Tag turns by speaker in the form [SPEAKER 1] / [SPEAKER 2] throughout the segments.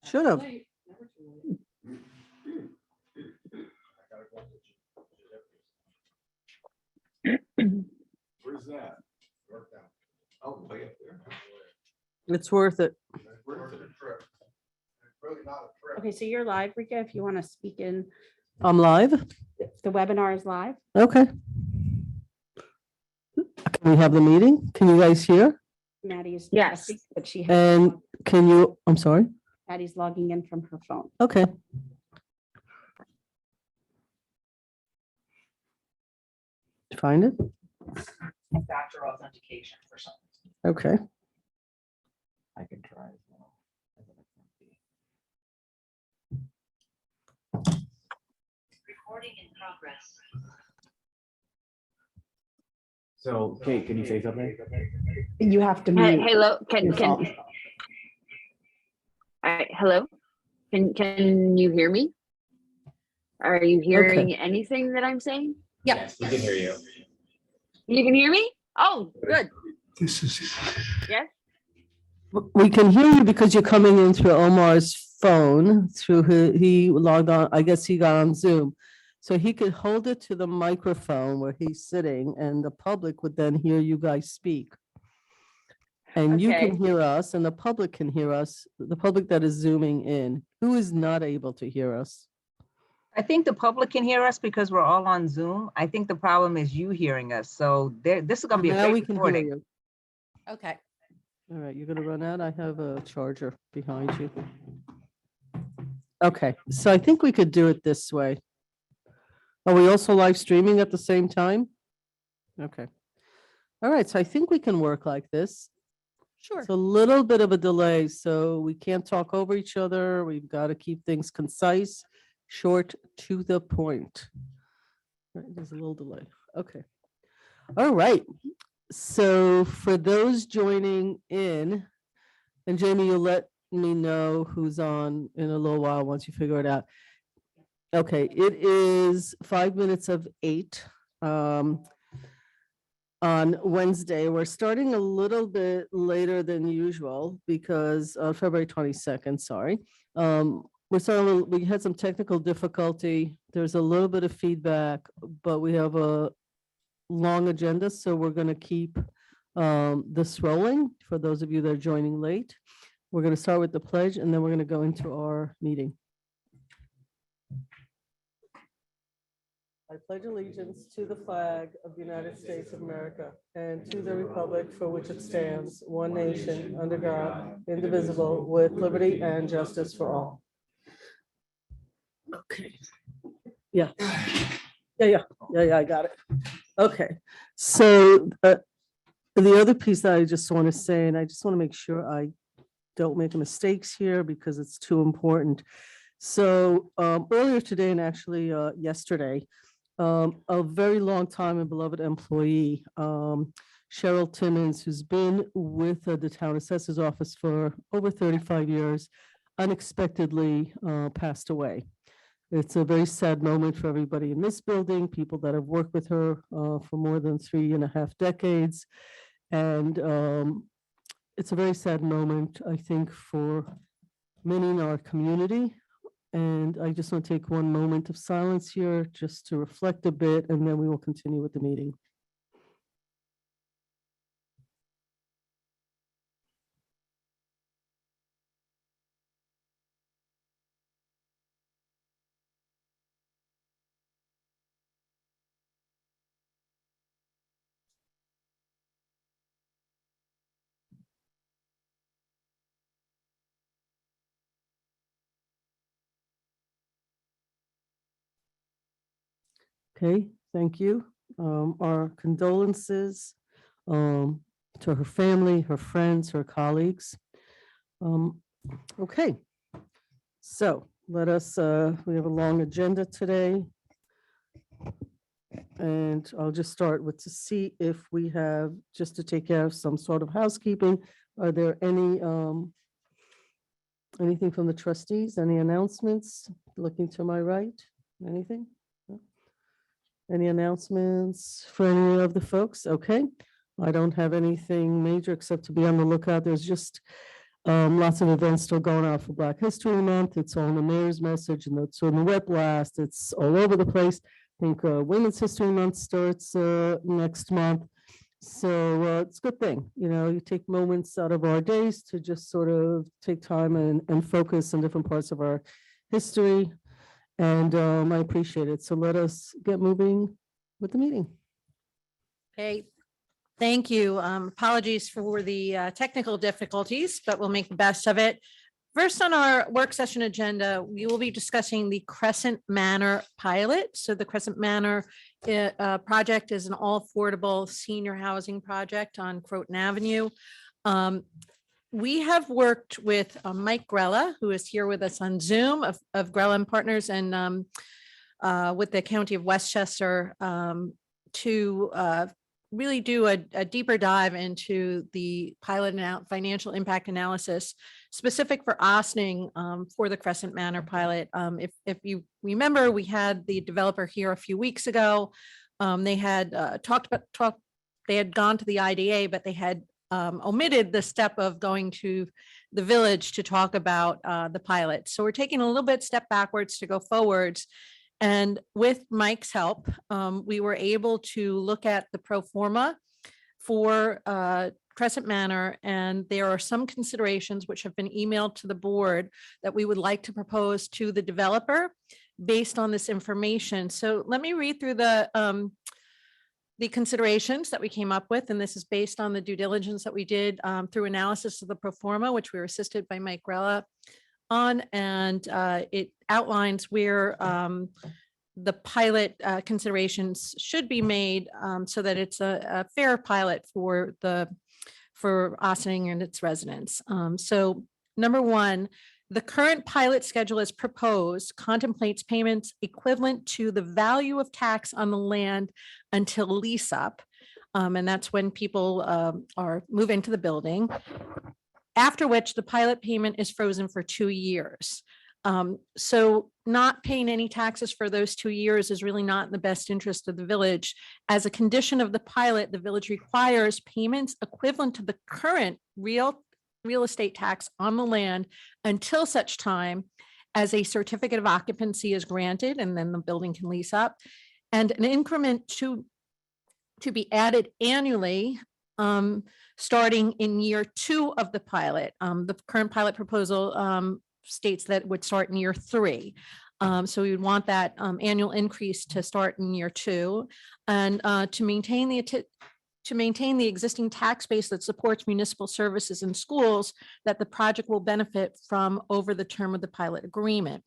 [SPEAKER 1] Should have.
[SPEAKER 2] Where's that? Oh, way up there.
[SPEAKER 1] It's worth it.
[SPEAKER 3] Okay, so you're live, Rika, if you want to speak in,
[SPEAKER 1] I'm live.
[SPEAKER 3] the webinar is live.
[SPEAKER 1] Okay. Can we have the meeting? Can you guys hear?
[SPEAKER 3] Maddie is.
[SPEAKER 4] Yes.
[SPEAKER 3] checking, But she,
[SPEAKER 1] And can you, I'm sorry.
[SPEAKER 3] Maddie's logging in from her phone.
[SPEAKER 1] Okay. Find it?
[SPEAKER 4] Factor authentication for something.
[SPEAKER 1] Okay.
[SPEAKER 4] I can try as well.
[SPEAKER 5] Recording in progress.
[SPEAKER 6] So, Kate, can you say something?
[SPEAKER 3] You have to
[SPEAKER 4] Hey,
[SPEAKER 3] mute.
[SPEAKER 4] hello,
[SPEAKER 3] your phone.
[SPEAKER 4] hello? Can you hear me? Are you hearing anything that I'm saying?
[SPEAKER 3] Yep.
[SPEAKER 6] We can hear you.
[SPEAKER 4] You can hear me? Oh, good.
[SPEAKER 2] This is.
[SPEAKER 4] Yes?
[SPEAKER 1] We can hear you because you're coming in through Omar's phone, through he logged on, I guess he got on Zoom. So he could hold it to the microphone where he's sitting and the public would then hear you guys speak. And you can
[SPEAKER 4] Okay.
[SPEAKER 1] hear us and the public can hear us, the public that is zooming in. Who is not able to hear us?
[SPEAKER 7] I think the public can hear us because we're all on Zoom. I think the problem is you hearing us. So this is gonna be a
[SPEAKER 1] Now we
[SPEAKER 7] great
[SPEAKER 1] can hear
[SPEAKER 7] recording.
[SPEAKER 1] you.
[SPEAKER 3] Okay.
[SPEAKER 1] All right, you're gonna run out. I have a charger behind you. Okay, so I think we could do it this way. Are we also live streaming at the same time? Okay. All right, so I think we can work like this.
[SPEAKER 3] Sure.
[SPEAKER 1] It's a little bit of a delay, so we can't talk over each other. We've got to keep things concise, short, to the point. All right, there's a little delay. Okay. All right. So for those joining in, and Jamie, you'll let me know who's on in a little while once you figure it out. Okay, it is 5 minutes of 8 on Wednesday. We're starting a little bit later than usual because February 22nd, sorry. We're starting, we had some technical difficulty. There's a little bit of feedback, but we have a long agenda, so we're going to keep this rolling for those of you that are joining late. We're going to start with the pledge and then we're going to go into our meeting. I pledge allegiance to the flag of the United States of America and to the republic for which it stands, one nation, under God, indivisible, with liberty and justice for all. Okay. Yeah. Yeah, I got it. Okay, so the other piece that I just want to say, and I just want to make sure I don't make mistakes here because it's too important. So earlier today and actually yesterday, a very long time and beloved employee, Cheryl Timmons, who's been with the town assessor's office for over 35 years, unexpectedly passed away. It's a very sad moment for everybody in this building, people that have worked with her for more than 3.5 decades. And it's a very sad moment, I think, for many in our community. And I just want to take one moment of silence here just to reflect a bit, and then we will continue with the meeting. Okay, thank you. Our condolences to her family, her friends, her colleagues. Okay, so let us, we have a long agenda today. And I'll just start with to see if we have, just to take care of some sort of housekeeping, are there any, anything from the trustees, any announcements? Looking to my right, anything? No? Any announcements for any of the folks? Okay, I don't have anything major except to be on the lookout. There's just Lots of events still going on for Black History Month. It's all in the mayor's message and it's on the web blast. It's all over the place. I think Women's History Month starts next month. So it's a good thing, you know, you take moments out of our days to just sort of take time and focus on different parts of our history. And I appreciate it. So let us get moving with the meeting.
[SPEAKER 8] Okay, thank you. Apologies for the technical difficulties, but we'll make the best of it. First on our work session agenda, we will be discussing the Crescent Manor pilot. So the Crescent Manor project is an all affordable senior housing project on Croton Avenue. We have worked with Mike Grella, who is here with us on Zoom of Grella and Partners, and with the County of Westchester to really do a deeper dive into the pilot and financial impact analysis specific for Ossining for the Crescent Manor pilot. If you remember, we had the developer here a few weeks ago. They had they had gone to the IDA, but they had omitted the step of going to the village to talk about the pilot. So we're taking a little bit step backwards to go forwards. And with Mike's help, we were able to look at the pro forma for Crescent Manor, and there are some considerations which have been emailed to the board that we would like to propose to the developer based on this information. So let me read through the considerations that we came up with, and this is based on the due diligence that we did through analysis of the pro forma, which we were assisted by Mike Grella on, and it outlines where the pilot considerations should be made so that it's a fair pilot for Ossining and its residents. So number one, the current pilot schedule as proposed contemplates payments equivalent to the value of tax on the land until lease up. And that's when people move into the building, after which the pilot payment is frozen for 2 years. So not paying any taxes for those 2 years is really not in the best interest of the village. As a condition of the pilot, the village requires payments equivalent to the current real estate tax on the land until such time as a certificate of occupancy is granted, and then the building can lease up, and an increment to be added annually starting in year 2 of the pilot. The current pilot proposal states that would start in year 3. So we would want that annual increase to start in year 2, and to maintain the existing tax base that supports municipal services and schools that the project will benefit from over the term of the pilot agreement.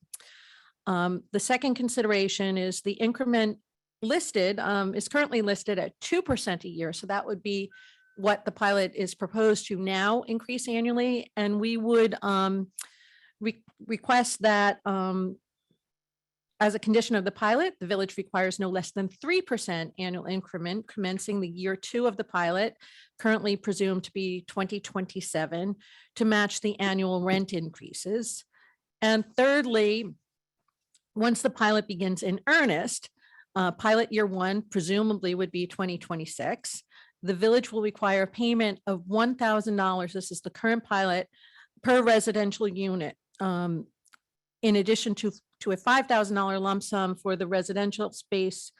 [SPEAKER 8] The second consideration is the increment listed is currently listed at 2% a year. So that would be what the pilot is proposed to now increase annually. And we would request that as a condition of the pilot, the village requires no less than 3% annual increment commencing the year 2 of the pilot, currently presumed to be 2027, to match the annual rent increases. And thirdly, once the pilot begins in earnest, pilot year 1 presumably would be 2026. The village will require payment of $1,000. This is the current pilot per residential unit. In addition to a $5,000 lump sum for the residential space,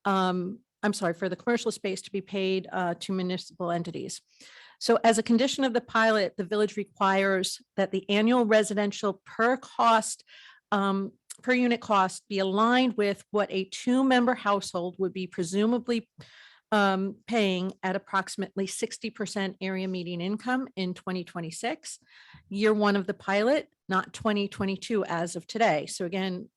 [SPEAKER 8] for the commercial space to be paid to municipal entities. So as a condition of the pilot, the village requires that the annual residential per unit cost be aligned with what a 2-member household would be presumably paying at approximately 60% area median income in 2026, year 1 of the pilot, not 2022 as of today. So again,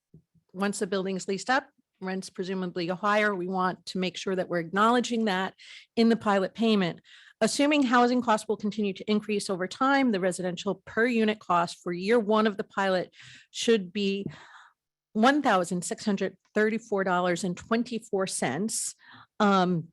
[SPEAKER 8] once the building is leased up, rents presumably go higher. We want to make sure that we're acknowledging that in the pilot payment. Assuming housing costs will continue to increase over time, the residential per unit cost for year 1 of the pilot should be $1,634.24.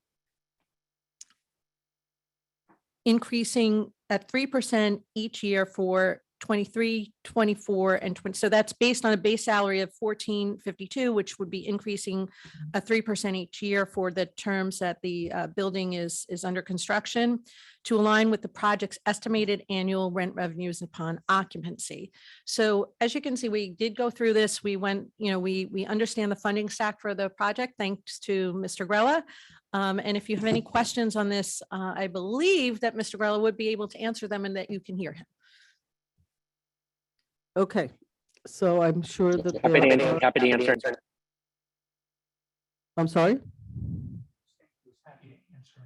[SPEAKER 8] Increasing at 3% each year for 23, 24, and 20. So that's based on a base salary of 1452, which would be increasing 3% each year for the terms that the building is under construction to align with the project's estimated annual rent revenues upon occupancy. So as you can see, we did go through this. We went, we understand the funding stack for the project, thanks to Mr. Grella. And if you have any questions on this, I believe that Mr. Grella would be able to answer them and that you can hear him.
[SPEAKER 1] Okay, so I'm sure that.
[SPEAKER 9] Happy to answer.
[SPEAKER 1] I'm sorry?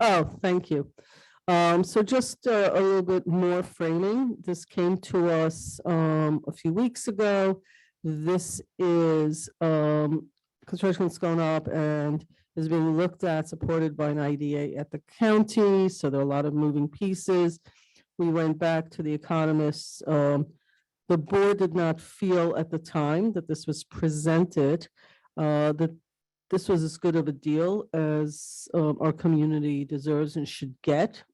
[SPEAKER 1] Oh, thank you. So just a little bit more framing. This came to us a few weeks ago. This is construction that's gone up and is being looked at, supported by an IDA at the county. So there are a lot of moving pieces. We went back to the economists. The board did not feel at the time that this was presented, that this was as good of a deal as our community deserves and should get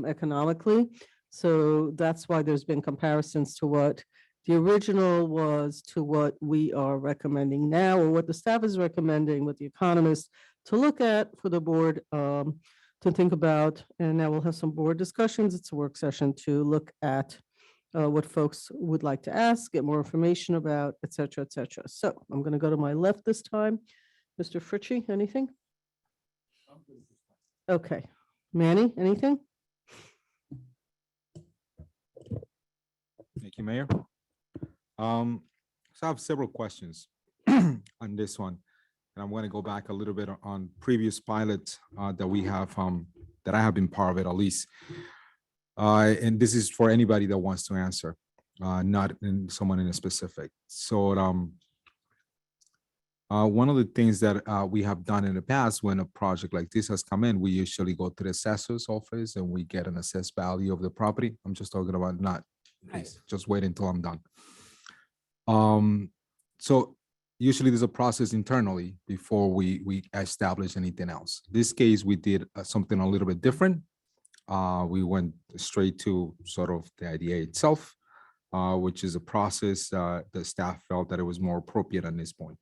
[SPEAKER 1] economically. So that's why there's been comparisons to what the original was to what we are recommending now, or what the staff is recommending with the economists to look at for the board to think about. And now we'll have some board discussions. It's a work session to look at what folks would like to ask, get more information about, et cetera, et cetera. So I'm going to go to my left this time. Mr. Fritchie, anything? Okay. Manny, anything?
[SPEAKER 10] Thank you, Mayor. So I have several questions on this one. And I'm going to go back a little bit on previous pilots that we have, that I have been part of it at least. And this is for anybody that wants to answer, not in someone in a specific. So one of the things that we have done in the past when a project like this has come in, we usually go to the assessor's office and we get an assessed value of the property. I'm just talking about not, please, just wait until I'm done. So usually there's a process internally before we establish anything else. This case, we did something a little bit different. We went straight to sort of the IDA itself, which is a process the staff felt that it was more appropriate at this point.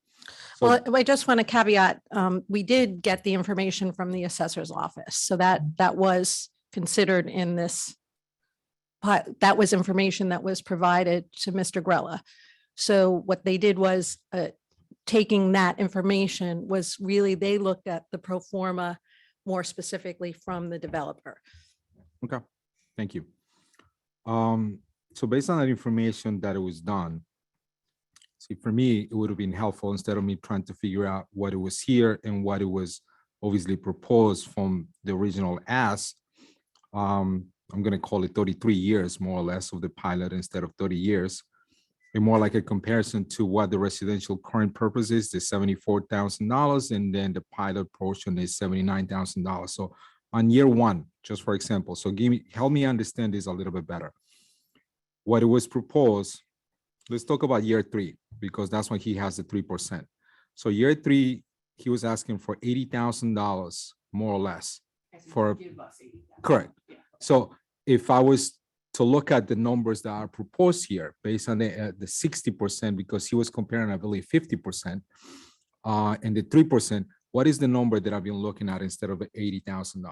[SPEAKER 10] So,
[SPEAKER 8] Well, I just want to caveat, we did get the information from the assessor's office. So that was considered in this. That was information that was provided to Mr. Grella. So what they did was taking that information was really, they looked at the pro forma more specifically from the developer.
[SPEAKER 10] okay, thank you. So based on that information that it was done, see, for me, it would have been helpful instead of me trying to figure out what it was here and what it was obviously proposed from the original ask. I'm going to call it 33 years, more or less, of the pilot instead of 30 years. And more like a comparison to what the residential current purpose is, the $74,000, and then the pilot portion is $79,000. So on year one, just for example, so help me understand this a little bit better. What it was proposed, let's talk about year three, because that's when he has the 3%. So year three, he was asking for $80,000 more or less for, correct. So if I was to look at the numbers that are proposed here based on the 60%, because he was comparing, I believe, 50% and the 3%, what is the number that I've been looking at instead of $80,000?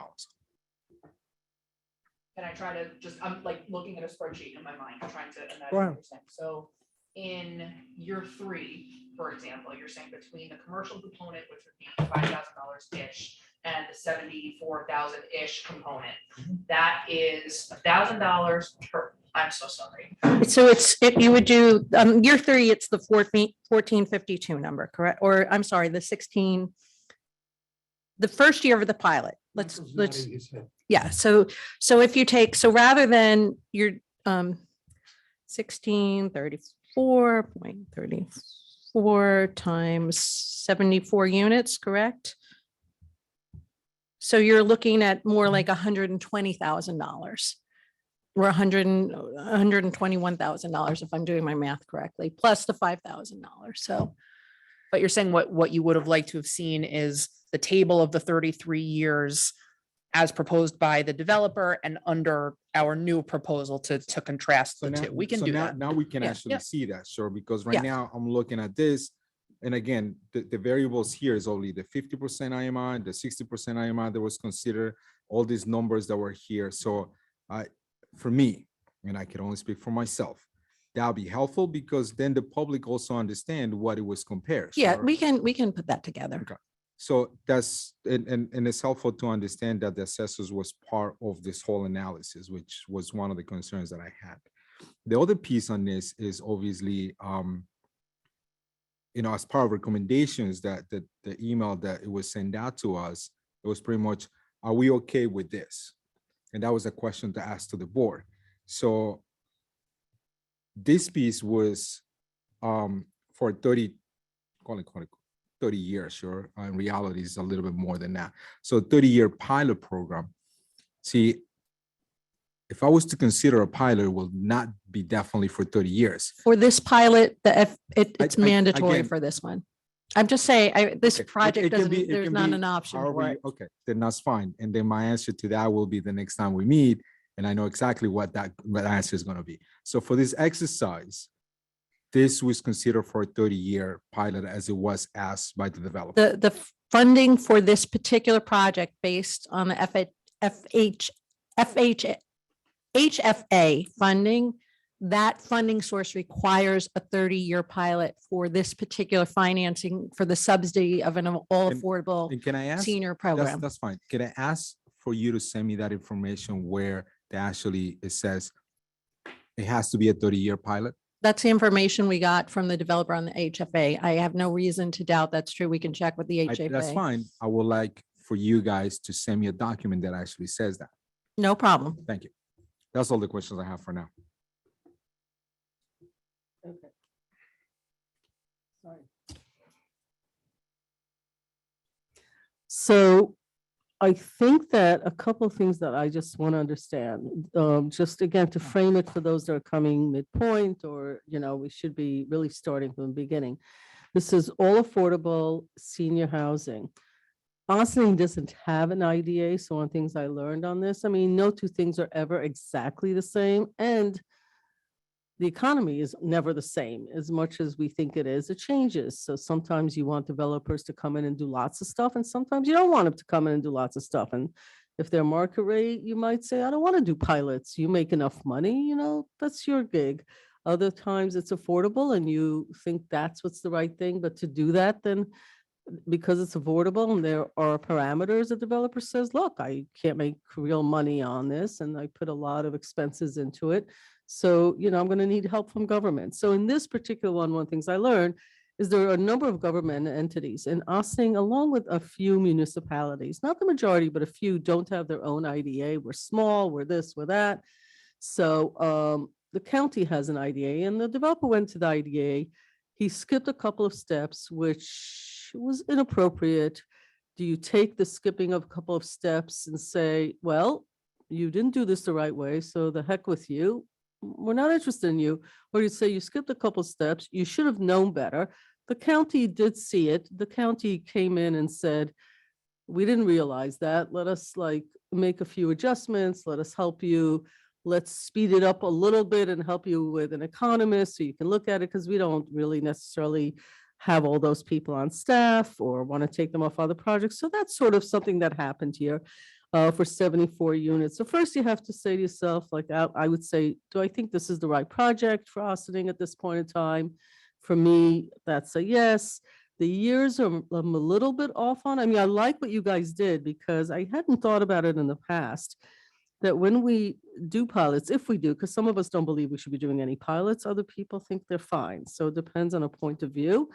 [SPEAKER 11] Can I try to just, I'm like looking at a spreadsheet in my mind, trying to imagine
[SPEAKER 1] Wow.
[SPEAKER 11] what you're saying. So in year three, for example, you're saying between the commercial component, which would be $5,000-ish, and the $74,000-ish component, that is $1,000 per, I'm so sorry.
[SPEAKER 8] So you would do, year three, it's the 1452 number, correct? Or I'm sorry, the 16, the first year of the pilot. Let's, yeah. So if you take, so rather than your 1634.34 times 74 units, correct? So you're looking at more like $120,000 or $121,000 if I'm doing my math correctly, plus the $5,000. So,
[SPEAKER 9] But you're saying what you would have liked to have seen is the table of the 33 years
[SPEAKER 11] as proposed by the developer and under our new proposal to contrast
[SPEAKER 10] So
[SPEAKER 11] the
[SPEAKER 10] now,
[SPEAKER 11] two. We can
[SPEAKER 10] so
[SPEAKER 11] do
[SPEAKER 10] now,
[SPEAKER 11] that.
[SPEAKER 10] now we can
[SPEAKER 11] Yeah,
[SPEAKER 10] actually
[SPEAKER 11] yeah.
[SPEAKER 10] see that, sure, because
[SPEAKER 11] Yeah.
[SPEAKER 10] right now I'm looking at this. And again, the variables here is only the 50% IMI, the 60% IMI that was considered, all these numbers that were here. So for me, and I can only speak for myself, that'll be helpful because then the public also understand what it was compared.
[SPEAKER 8] Yeah,
[SPEAKER 10] sure.
[SPEAKER 8] we can put that together.
[SPEAKER 10] Okay. So that's, and it's helpful to understand that the assessors was part of this whole analysis, which was one of the concerns that I had. The other piece on this is obviously, as part of recommendations that the email that it was sent out to us, it was pretty much, are we okay with this? And that was a question to ask to the board. So this piece was for 30, call it 30 years, sure. In reality, it's a little bit more than that. So 30-year pilot program. See, if I was to consider a pilot, it will not be definitely for 30 years.
[SPEAKER 8] For this pilot, it's
[SPEAKER 10] I-
[SPEAKER 8] mandatory
[SPEAKER 10] again-
[SPEAKER 8] for this one. I'm just saying, this
[SPEAKER 10] Okay, it
[SPEAKER 8] project
[SPEAKER 10] can
[SPEAKER 8] doesn't,
[SPEAKER 10] be- it
[SPEAKER 8] there's
[SPEAKER 10] can
[SPEAKER 8] not
[SPEAKER 10] be
[SPEAKER 8] an option
[SPEAKER 10] however
[SPEAKER 8] for
[SPEAKER 10] you-
[SPEAKER 8] it.
[SPEAKER 10] Okay, then that's fine. And then my answer to that will be the next time we meet, and I know exactly what that answer is gonna be. So for this exercise, this was considered for a 30-year pilot as it was asked by the developer.
[SPEAKER 8] The funding for this particular project based on the HFA funding, that funding source requires a 30-year pilot for this particular financing for the subsidy of an all affordable
[SPEAKER 10] And can I ask?
[SPEAKER 8] senior program.
[SPEAKER 10] That's fine. Can I ask for you to send me that information where it says it has to be a 30-year pilot?
[SPEAKER 8] That's the information we got from the developer on the HFA. I have no reason to doubt that's true. We can check with the HFA.
[SPEAKER 10] That's fine. I would like for you guys to send me a document that actually says that.
[SPEAKER 8] No problem.
[SPEAKER 10] Thank you. That's all the questions I have for now.
[SPEAKER 1] Okay. Sorry. So I think that a couple of things that I just want to understand, just again, to frame it for those that are coming midpoint or, we should be really starting from the beginning. This is all affordable senior housing. Ossining doesn't have an IDA, so one of the things I learned on this, no two things are ever exactly the same, and the economy is never the same as much as we think it is. It changes. So sometimes you want developers to come in and do lots of stuff, and sometimes you don't want them to come in and do lots of stuff. And if they're market rate, you might say, I don't want to do pilots. You make enough money, that's your gig. Other times it's affordable and you think that's what's the right thing. But to do that, then because it's affordable and there are parameters, the developer says, look, I can't make real money on this and I put a lot of expenses into it. So, I'm going to need help from government. So in this particular one of the things I learned is there are a number of government entities in Ossining, along with a few municipalities, not the majority, but a few don't have their own IDA. We're small, we're this, we're that. So the county has an IDA and the developer went to the IDA. He skipped a couple of steps, which was inappropriate. Do you take the skipping of a couple of steps and say, well, you didn't do this the right way, so the heck with you. We're not interested in you. Or you say you skipped a couple steps. You should have known better. The county did see it. The county came in and said, we didn't realize that. Let us make a few adjustments. Let us help you. Let's speed it up a little bit and help you with an economist so you can look at it, because we don't really necessarily have all those people on staff or want to take them off other projects. So that's sort of something that happened here. For 74 units. So first you have to say to yourself, I would say, do I think this is the right project for Ossining at this point in time? For me, that's a yes. The years I'm a little bit off on. I like what you guys did because I hadn't thought about it in the past, that when we do pilots, if we do, because some of us don't believe we should be doing any pilots, other people think they're fine. So it depends on a point of view.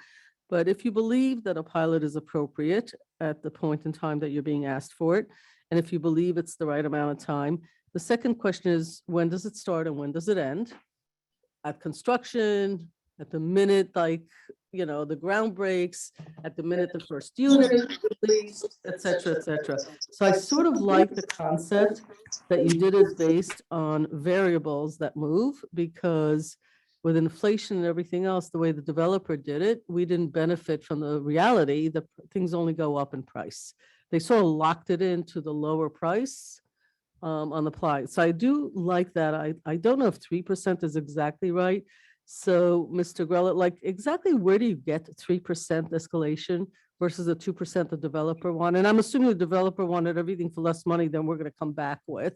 [SPEAKER 1] But if you believe that a pilot is appropriate at the point in time that you're being asked for it, and if you believe it's the right amount of time, the second question is, when does it start and when does it end? At construction, at the minute, the ground breaks, at the minute the first unit is released, et cetera, et cetera. So I sort of like the concept that you did it based on variables that move, because with inflation and everything else, the way the developer did it, we didn't benefit from the reality that things only go up in price. they sort of locked it into the lower price on the ply. So I do like that. I don't know if 3% is exactly right. So Mr. Grella, like exactly where do you get 3% escalation versus the 2% the developer wanted? And I'm assuming the developer wanted everything for less money than we're gonna come back with.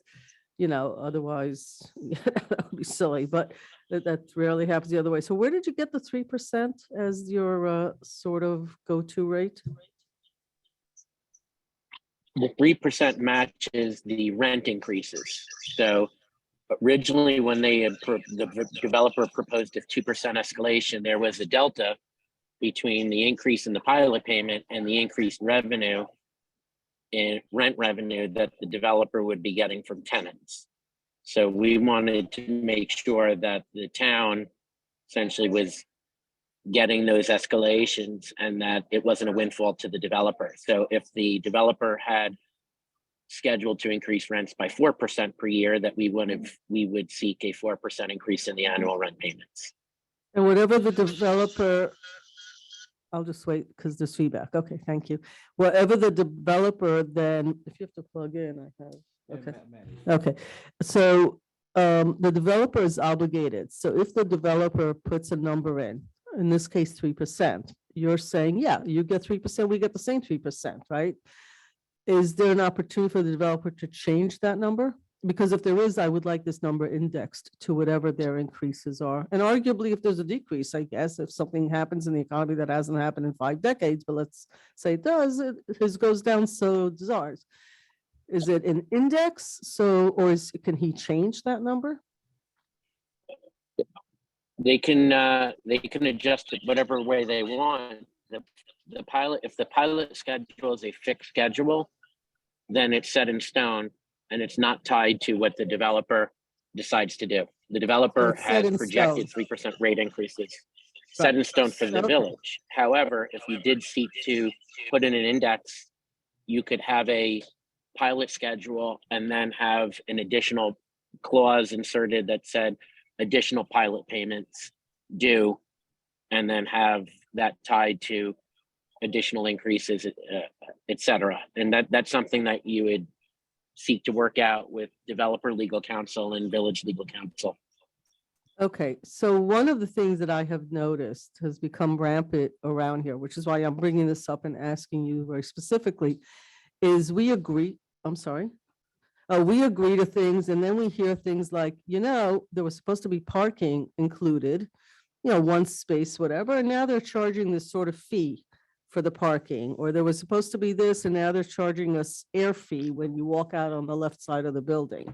[SPEAKER 1] Otherwise that would be silly, but that rarely happens the other way. So where did you get the 3% as your sort of go-to rate?
[SPEAKER 9] The 3% matches the rent increases. So originally, when the developer proposed a 2% escalation, there was a delta between the increase in the pilot payment and the increased revenue in rent revenue that the developer would be getting from tenants. So we wanted to make sure that the town essentially was getting those escalations and that it wasn't a windfall to the developer. So if the developer had scheduled to increase rents by 4% per year, that we would seek a 4% increase in the annual rent payments.
[SPEAKER 1] And whatever the developer, I'll just wait because there's feedback. Okay, thank you. Whatever the developer then, if you have to plug in, I have, okay. Okay, so the developer is obligated. So if the developer puts a number in this case, 3%, you're saying, yeah, you get 3%, we get the same 3%, right? Is there an opportunity for the developer to change that number? Because if there is, I would like this number indexed to whatever their increases are. And arguably, if there's a decrease, I guess, if something happens in the economy that hasn't happened in 5 decades, but let's say it does, his goes down, so does ours. Is it an index? So, or can he change that number?
[SPEAKER 9] They can adjust it whatever way they want. The pilot, if the pilot schedule is a fixed schedule, then it's set in stone and it's not tied to what the developer decides to do. The developer
[SPEAKER 1] It's set
[SPEAKER 9] has
[SPEAKER 1] in
[SPEAKER 9] projected
[SPEAKER 1] stone.
[SPEAKER 9] 3% rate increases set in stone for the
[SPEAKER 1] Okay.
[SPEAKER 9] village. However, if you did seek to put in an index, you could have a pilot schedule and then have an additional clause inserted that said additional pilot payments due, and then have that tied to additional increases, et cetera. And that's something that you would seek to work out with developer legal counsel and village legal counsel.
[SPEAKER 1] Okay, so one of the things that I have noticed has become rampant around here, which is why I'm bringing this up and asking you very specifically, is we agree, I'm sorry. We agree to things and then we hear things like, there was supposed to be parking included, one space, whatever, and now they're charging this sort of fee for the parking, or there was supposed to be this and now they're charging us air fee when you walk out on the left side of the building.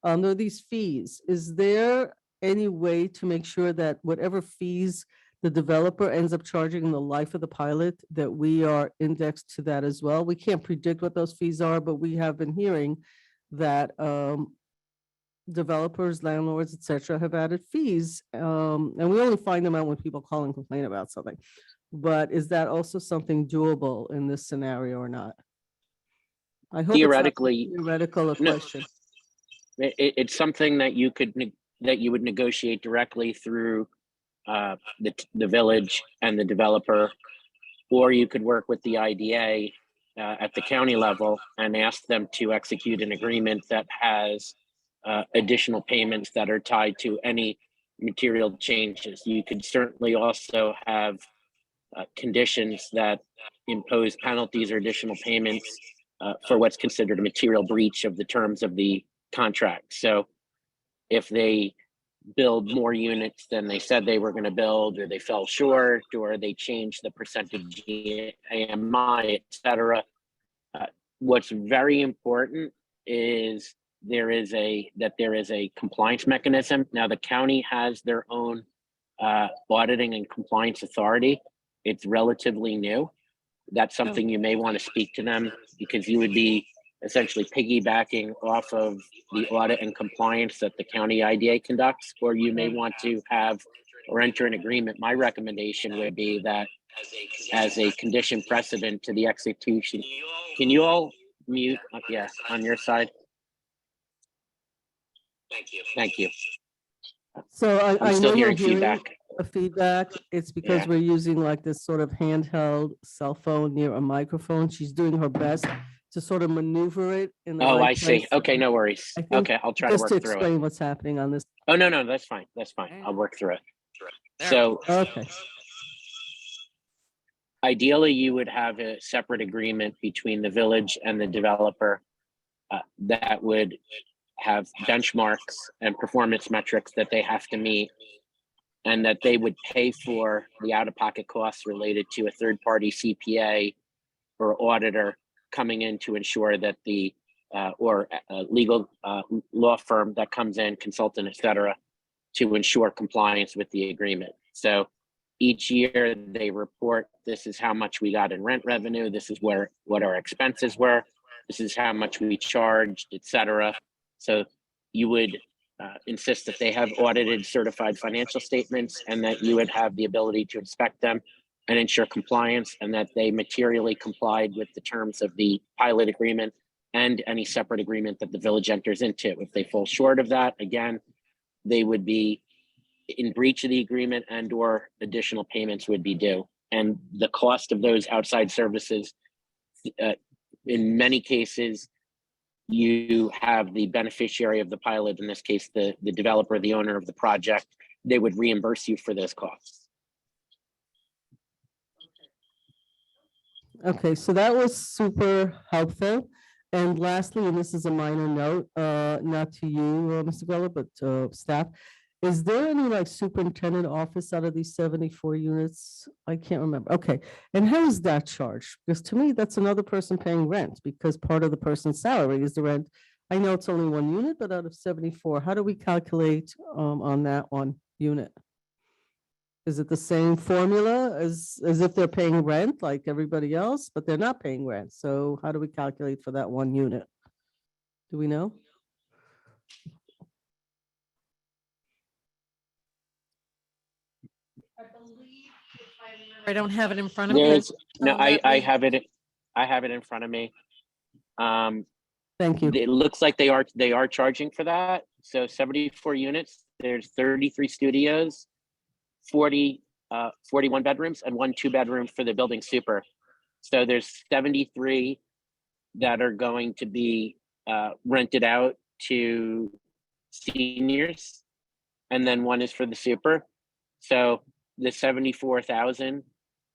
[SPEAKER 1] There are these fees. Is there any way to make sure that whatever fees the developer ends up charging in the life of the pilot, that we are indexed to that as well? We can't predict what those fees are, but we have been hearing that developers, landlords, et cetera, have added fees. And we only find them out when people call and complain about something. But is that also something doable in this scenario or not? I hope
[SPEAKER 9] Theoretically,
[SPEAKER 1] theoretical a
[SPEAKER 9] no.
[SPEAKER 1] question.
[SPEAKER 9] It's something that you would negotiate directly through the village and the developer, or you could work with the IDA at the county level and ask them to execute an agreement that has additional payments that are tied to any material changes. You could certainly also have conditions that impose penalties or additional payments for what's considered a material breach of the terms of the contract. So if they build more units than they said they were going to build, or they fell short, or they changed the percentage AMI, et cetera. What's very important is there is a compliance mechanism. Now the county has their own auditing and compliance authority. It's relatively new. That's something you may want to speak to them, because you would be essentially piggybacking off of the audit and compliance that the county IDA conducts, or you may want to have or enter an agreement. My recommendation would be that as a condition precedent to the execution. Can you all mute? Yeah, on your side. Thank you.
[SPEAKER 1] So
[SPEAKER 9] I'm
[SPEAKER 1] I know
[SPEAKER 9] still
[SPEAKER 1] you're
[SPEAKER 9] hearing
[SPEAKER 1] hearing
[SPEAKER 9] feedback.
[SPEAKER 1] a feedback. It's because
[SPEAKER 9] Yeah.
[SPEAKER 1] we're using like this sort of handheld cell phone near a microphone. She's doing her best to sort of maneuver it in the
[SPEAKER 9] Oh,
[SPEAKER 1] right
[SPEAKER 9] I see.
[SPEAKER 1] place.
[SPEAKER 9] Okay, no worries.
[SPEAKER 1] I think
[SPEAKER 9] Okay, I'll try to
[SPEAKER 1] Just
[SPEAKER 9] work
[SPEAKER 1] to
[SPEAKER 9] through it.
[SPEAKER 1] explain what's happening on this.
[SPEAKER 9] Oh, no, no, that's fine. That's fine. I'll work through it. So
[SPEAKER 1] Okay,
[SPEAKER 9] ideally, you would have a separate agreement between the village and the developer that would have benchmarks and performance metrics that they have to meet, and that they would pay for the out-of-pocket costs related to a third-party CPA or auditor coming in to ensure that the or a legal law firm that comes in, consultant, et cetera, to ensure compliance with the agreement. So each year they report, this is how much we got in rent revenue, this is what our expenses were, this is how much we charged, et cetera. So you would insist that they have audited certified financial statements and that you would have the ability to inspect them and ensure compliance, and that they materially complied with the terms of the pilot agreement and any separate agreement that the village enters into. If they fall short of that, again, they would be in breach of the agreement and or additional payments would be due. And the cost of those outside services, in many cases, you have the beneficiary of the pilot, in this case, the developer, the owner of the project, they would reimburse you for those costs.
[SPEAKER 1] okay, so that was super helpful. And lastly, and this is a minor note, not to you, Mr. Greller, but staff, is there any like superintendent office out of these 74 units? I can't remember. Okay, and how is that charged? Because to me, that's another person paying rent, because part of the person's salary is the rent. I know it's only one unit, but out of 74, how do we calculate on that one unit? Is it the same formula as if they're paying rent like everybody else, but they're not paying rent? So how do we calculate for that one unit? Do we know?
[SPEAKER 11] I believe, if I remember.
[SPEAKER 8] I don't have it in front of me.
[SPEAKER 9] There's, no,
[SPEAKER 8] So
[SPEAKER 9] I
[SPEAKER 8] let me-
[SPEAKER 9] have it, I have it in front of me.
[SPEAKER 1] Thank you.
[SPEAKER 9] It looks like they are charging for that. So 74 units, there's 33 studios, 41 bedrooms and 1 2-bedroom for the building super. So there's 73 that are going to be rented out to seniors, and then 1 is for the super. So the 74,000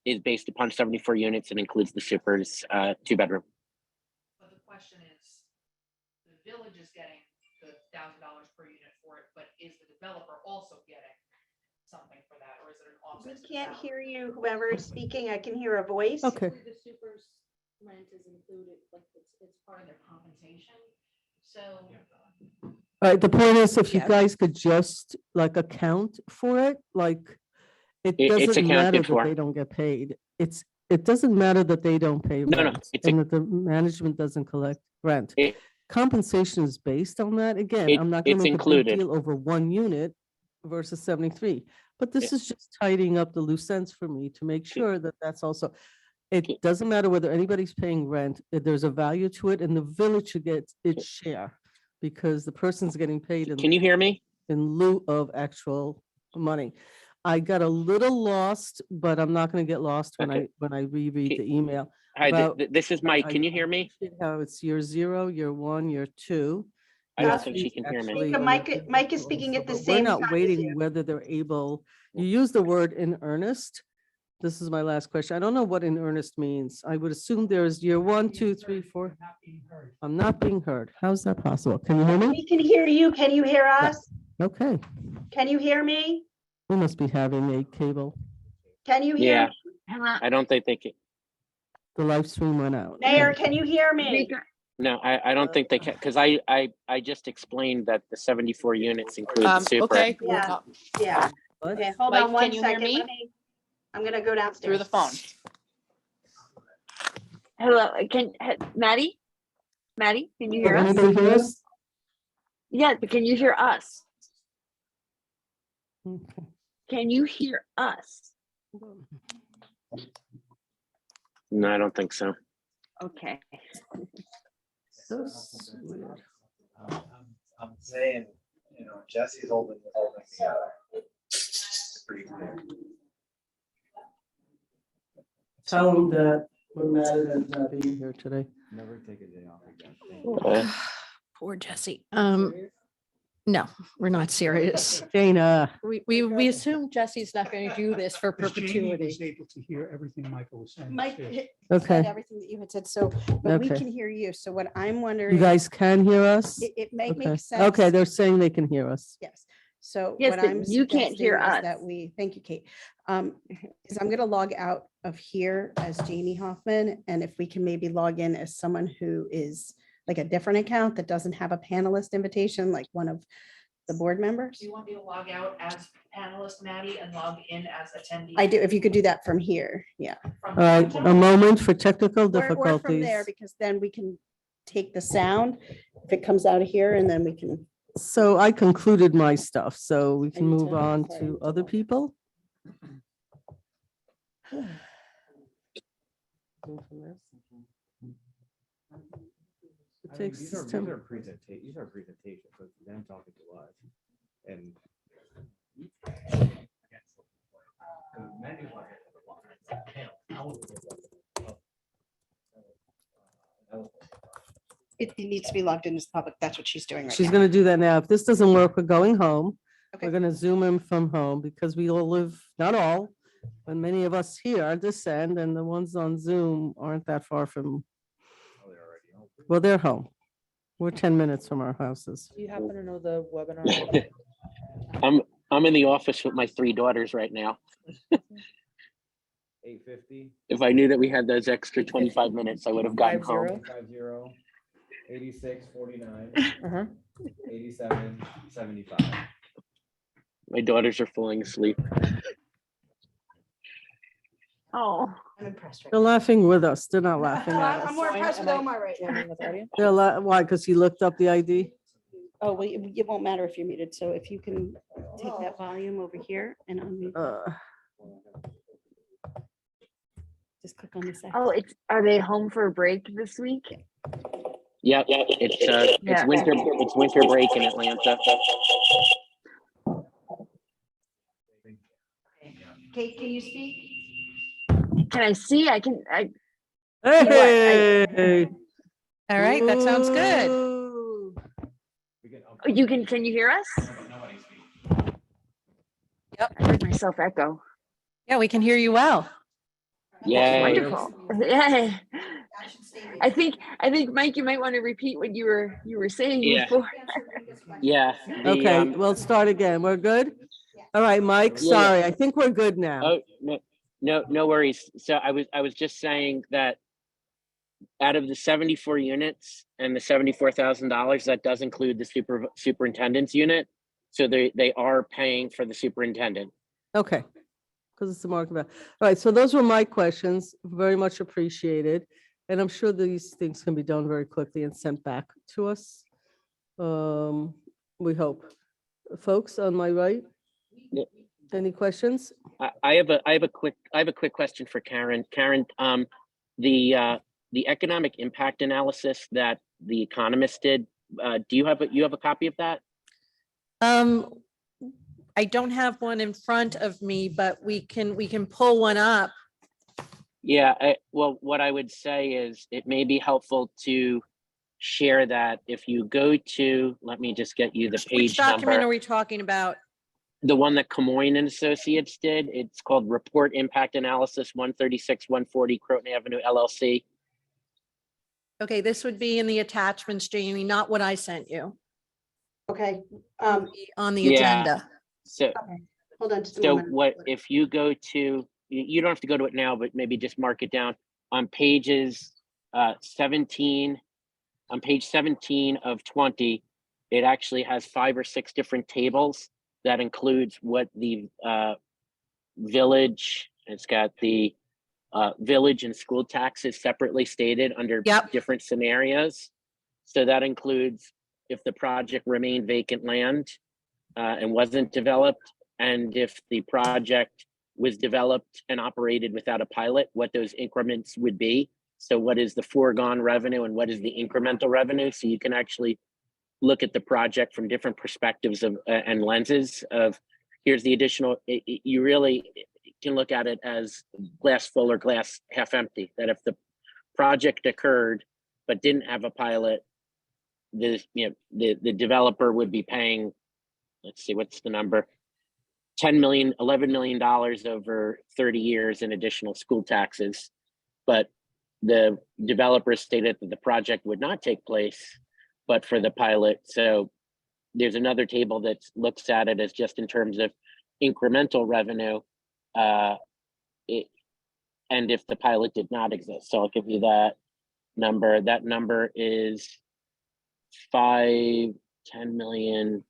[SPEAKER 9] is based upon 74 units and includes the super's 2-bedroom.
[SPEAKER 11] But the question is, the village is getting the $1,000 per unit for it, but is the developer also getting something for that, or is it an offset?
[SPEAKER 12] We
[SPEAKER 11] to the
[SPEAKER 12] can't
[SPEAKER 11] salary?
[SPEAKER 12] hear you, whoever is speaking. I can hear a voice.
[SPEAKER 1] Okay,
[SPEAKER 3] The super's rent is included, like it's part
[SPEAKER 11] Part of their compensation, so.
[SPEAKER 1] all right, the point is, if you
[SPEAKER 7] Yes.
[SPEAKER 1] guys could just like account for it, like it
[SPEAKER 9] It's
[SPEAKER 1] doesn't matter
[SPEAKER 9] accounted
[SPEAKER 1] that
[SPEAKER 9] for.
[SPEAKER 1] they don't get paid. It doesn't matter that they don't pay
[SPEAKER 9] No, no,
[SPEAKER 1] rent
[SPEAKER 9] it's
[SPEAKER 1] and that the management doesn't collect rent.
[SPEAKER 9] It-
[SPEAKER 1] Compensation is based on that. Again,
[SPEAKER 9] It-
[SPEAKER 1] I'm not gonna
[SPEAKER 9] it's
[SPEAKER 1] make a big
[SPEAKER 9] included.
[SPEAKER 1] deal over one unit versus 73. But this is just tidying up the loose ends for me to make sure that that's also, it doesn't matter whether anybody's paying rent, if there's a value to it, and the village should get its share, because the person's getting paid
[SPEAKER 9] Can you hear me?
[SPEAKER 1] in lieu of actual money. I got a little lost, but I'm not gonna get lost when
[SPEAKER 9] Okay.
[SPEAKER 1] I reread the email.
[SPEAKER 9] Hi,
[SPEAKER 1] About-
[SPEAKER 9] this is Mike.
[SPEAKER 1] I-
[SPEAKER 9] Can you hear me?
[SPEAKER 1] How it's year 0, year 1, year 2.
[SPEAKER 9] I don't
[SPEAKER 12] Yeah.
[SPEAKER 9] think she can hear me.
[SPEAKER 1] Actually,
[SPEAKER 12] Mike-
[SPEAKER 1] when the
[SPEAKER 12] Mike
[SPEAKER 1] bill
[SPEAKER 12] is speaking at the
[SPEAKER 1] also, but
[SPEAKER 12] same
[SPEAKER 1] We're
[SPEAKER 12] time
[SPEAKER 1] not
[SPEAKER 12] as
[SPEAKER 1] waiting
[SPEAKER 12] you.
[SPEAKER 1] whether they're able, you use the word in earnest. This is my last question. I don't know what in earnest means. I would assume there's year 1, 2, 3, 4. I'm not being heard. How's that possible? Can you hear me?
[SPEAKER 12] We can hear you. Can you hear us?
[SPEAKER 1] Okay,
[SPEAKER 12] Can you hear me?
[SPEAKER 1] we must be having a cable.
[SPEAKER 12] Can you hear?
[SPEAKER 9] Yeah,
[SPEAKER 12] me?
[SPEAKER 4] Hello,
[SPEAKER 9] I don't think they can.
[SPEAKER 1] The live stream went out.
[SPEAKER 12] Mayor, can you hear me?
[SPEAKER 4] Rika,
[SPEAKER 9] No, I don't think they can, because I just explained that the 74 units include the super.
[SPEAKER 3] Okay.
[SPEAKER 12] Yeah. Yeah.
[SPEAKER 1] What?
[SPEAKER 12] Okay, hold
[SPEAKER 3] Mike,
[SPEAKER 12] on one
[SPEAKER 3] can you hear
[SPEAKER 12] second.
[SPEAKER 3] me?
[SPEAKER 12] I'm gonna go downstairs.
[SPEAKER 3] through the phone.
[SPEAKER 4] hello, Maddie? Maddie, can you hear us?
[SPEAKER 1] Anybody hear us?
[SPEAKER 4] Yeah, but can you hear us?
[SPEAKER 1] Okay.
[SPEAKER 4] Can you hear us?
[SPEAKER 9] No, I don't think so.
[SPEAKER 4] Okay.
[SPEAKER 1] That's weird.
[SPEAKER 2] I'm saying, Jesse's holding together. It's pretty clear.
[SPEAKER 1] Tell them that We're mad at him not being here today.
[SPEAKER 6] Never take a day off again. Thank you.
[SPEAKER 8] Poor Jesse. No, we're not serious.
[SPEAKER 1] Dana,
[SPEAKER 8] We assume Jesse's not going to do this for
[SPEAKER 13] Because Jamie
[SPEAKER 8] perpetuity.
[SPEAKER 13] was able to hear everything Michael was saying.
[SPEAKER 12] Mike
[SPEAKER 13] upstairs.
[SPEAKER 12] hit-
[SPEAKER 1] Okay.
[SPEAKER 12] said everything that you had said, so, but we
[SPEAKER 1] Okay.
[SPEAKER 12] can hear you. So what I'm wondering.
[SPEAKER 1] you guys can hear us?
[SPEAKER 12] It may
[SPEAKER 1] Okay.
[SPEAKER 12] make sense.
[SPEAKER 1] Okay, they're saying they can hear us.
[SPEAKER 12] Yes, so.
[SPEAKER 4] Yes,
[SPEAKER 12] what
[SPEAKER 4] but
[SPEAKER 12] I'm
[SPEAKER 4] you can't hear
[SPEAKER 12] suggesting is
[SPEAKER 4] us.
[SPEAKER 12] That thank you, Kate. Is I'm gonna log out of here as Jamie Hoffman, and if we can maybe log in as someone who is like a different account that doesn't have a panelist invitation, like one of the board members.
[SPEAKER 11] Do you want me to log out as panelist Maddie and log in as attendee?
[SPEAKER 12] I do, if you could do that from here, yeah.
[SPEAKER 11] From
[SPEAKER 1] All right, a moment for technical
[SPEAKER 12] Or from
[SPEAKER 1] difficulties.
[SPEAKER 12] there, because then we can take the sound, if it comes out of here, and then we can.
[SPEAKER 1] So I concluded my stuff, so we can
[SPEAKER 12] need
[SPEAKER 1] move
[SPEAKER 12] to-
[SPEAKER 1] on
[SPEAKER 12] sorry, I
[SPEAKER 1] to
[SPEAKER 12] need to
[SPEAKER 1] other
[SPEAKER 12] look.
[SPEAKER 1] people.
[SPEAKER 6] I mean,
[SPEAKER 1] Takes
[SPEAKER 6] these are
[SPEAKER 1] some-
[SPEAKER 6] presentations, so it's them talking to us. And
[SPEAKER 12] It needs to be logged in as public, that's what she's doing right
[SPEAKER 1] She's
[SPEAKER 12] now.
[SPEAKER 1] gonna do that now. If this doesn't work, we're going home.
[SPEAKER 12] Okay.
[SPEAKER 1] We're gonna zoom in from home because we all live, not all, but many of us here are this end and the ones on Zoom aren't that far from, well, they're home. We're 10 minutes from our houses.
[SPEAKER 14] Do you happen to know the webinar?
[SPEAKER 9] I'm in the office with my 3 daughters right now.
[SPEAKER 6] 850,
[SPEAKER 9] If I knew that we had those extra 25 minutes, I would have gotten home.
[SPEAKER 6] 50, 86, 49,
[SPEAKER 14] Uh-huh.
[SPEAKER 6] 87, 75.
[SPEAKER 9] My daughters are falling asleep.
[SPEAKER 4] Oh,
[SPEAKER 12] I'm impressed.
[SPEAKER 1] They're laughing with us. They're not laughing at
[SPEAKER 12] I'm
[SPEAKER 1] us.
[SPEAKER 12] more impressed with Omar right now.
[SPEAKER 14] Joining with audience?
[SPEAKER 1] Why? Because he looked up the ID?
[SPEAKER 12] Oh, well, it won't matter if you're muted, so if you can take that volume over here and unmute, just click on the second.
[SPEAKER 4] oh, are they home for a break this week?
[SPEAKER 9] Yeah, it's
[SPEAKER 4] Yeah.
[SPEAKER 9] winter break in Atlanta.
[SPEAKER 12] Kate, can you speak?
[SPEAKER 4] Can I see? I
[SPEAKER 1] Hey!
[SPEAKER 8] All right, that sounds good.
[SPEAKER 1] Ooh.
[SPEAKER 4] oh, can you hear us?
[SPEAKER 8] Yep.
[SPEAKER 4] I heard myself echo.
[SPEAKER 8] Yeah, we can hear you well.
[SPEAKER 9] Yeah.
[SPEAKER 4] Wonderful. Yeah. I think Mike, you might want to repeat what you were saying
[SPEAKER 9] Yeah.
[SPEAKER 4] before.
[SPEAKER 9] Yeah. the,
[SPEAKER 1] Okay, we'll start again. We're good? All right, Mike,
[SPEAKER 9] Yeah, yeah.
[SPEAKER 1] sorry. I think we're good now.
[SPEAKER 9] Oh, no worries. So I was just saying that out of the 74 units and the $74,000, that does include the superintendent's unit. So they are paying for the superintendent.
[SPEAKER 1] Okay, because it's a market value. All right, so those were my questions, very much appreciated. And I'm sure these things can be done very quickly and sent back to us. We hope. Folks on my right?
[SPEAKER 9] Yeah.
[SPEAKER 1] Any questions?
[SPEAKER 9] I have a quick question for Karen. Karen, the economic impact analysis that the Economist did, do you have a copy of that?
[SPEAKER 8] I don't have one in front of me, but we can pull one up.
[SPEAKER 9] Yeah, well, what I would say is it may be helpful to share that if you go to, let me just get you the
[SPEAKER 8] Which
[SPEAKER 9] page
[SPEAKER 8] document
[SPEAKER 9] number.
[SPEAKER 8] are we talking about?
[SPEAKER 9] The one that Camoin and Associates did, it's called Report Impact Analysis 136, 140 Croton Avenue LLC.
[SPEAKER 8] Okay, this would be in the attachments, Jamie, not what I sent you.
[SPEAKER 12] Okay,
[SPEAKER 8] On the
[SPEAKER 9] Yeah.
[SPEAKER 8] agenda.
[SPEAKER 9] So,
[SPEAKER 12] hold on just a
[SPEAKER 9] so
[SPEAKER 12] moment.
[SPEAKER 9] what, if you go to, you don't have to go to it now, but maybe just mark it down on pages 17, on page 17 of 20, it actually has 5 or 6 different tables that includes what the village, it's got the village and school taxes separately stated under
[SPEAKER 8] Yep.
[SPEAKER 9] different scenarios. So that includes if the project remained vacant land and wasn't developed, and if the project was developed and operated without a pilot, what those increments would be. So what is the foregone revenue and what is the incremental revenue? So you can actually look at the project from different perspectives of and lenses of here's the additional, you really, can look at it as glass full or glass half empty, that if the project occurred but didn't have a pilot, the developer would be paying, let's see, what's the number? $10 million, $11 million over 30 years in additional school taxes. But the developer stated that the project would not take place, but for the pilot. So there's another table that looks at it as just in terms of incremental revenue, and if the pilot did not exist. So I'll give you that number. That number is 10 million.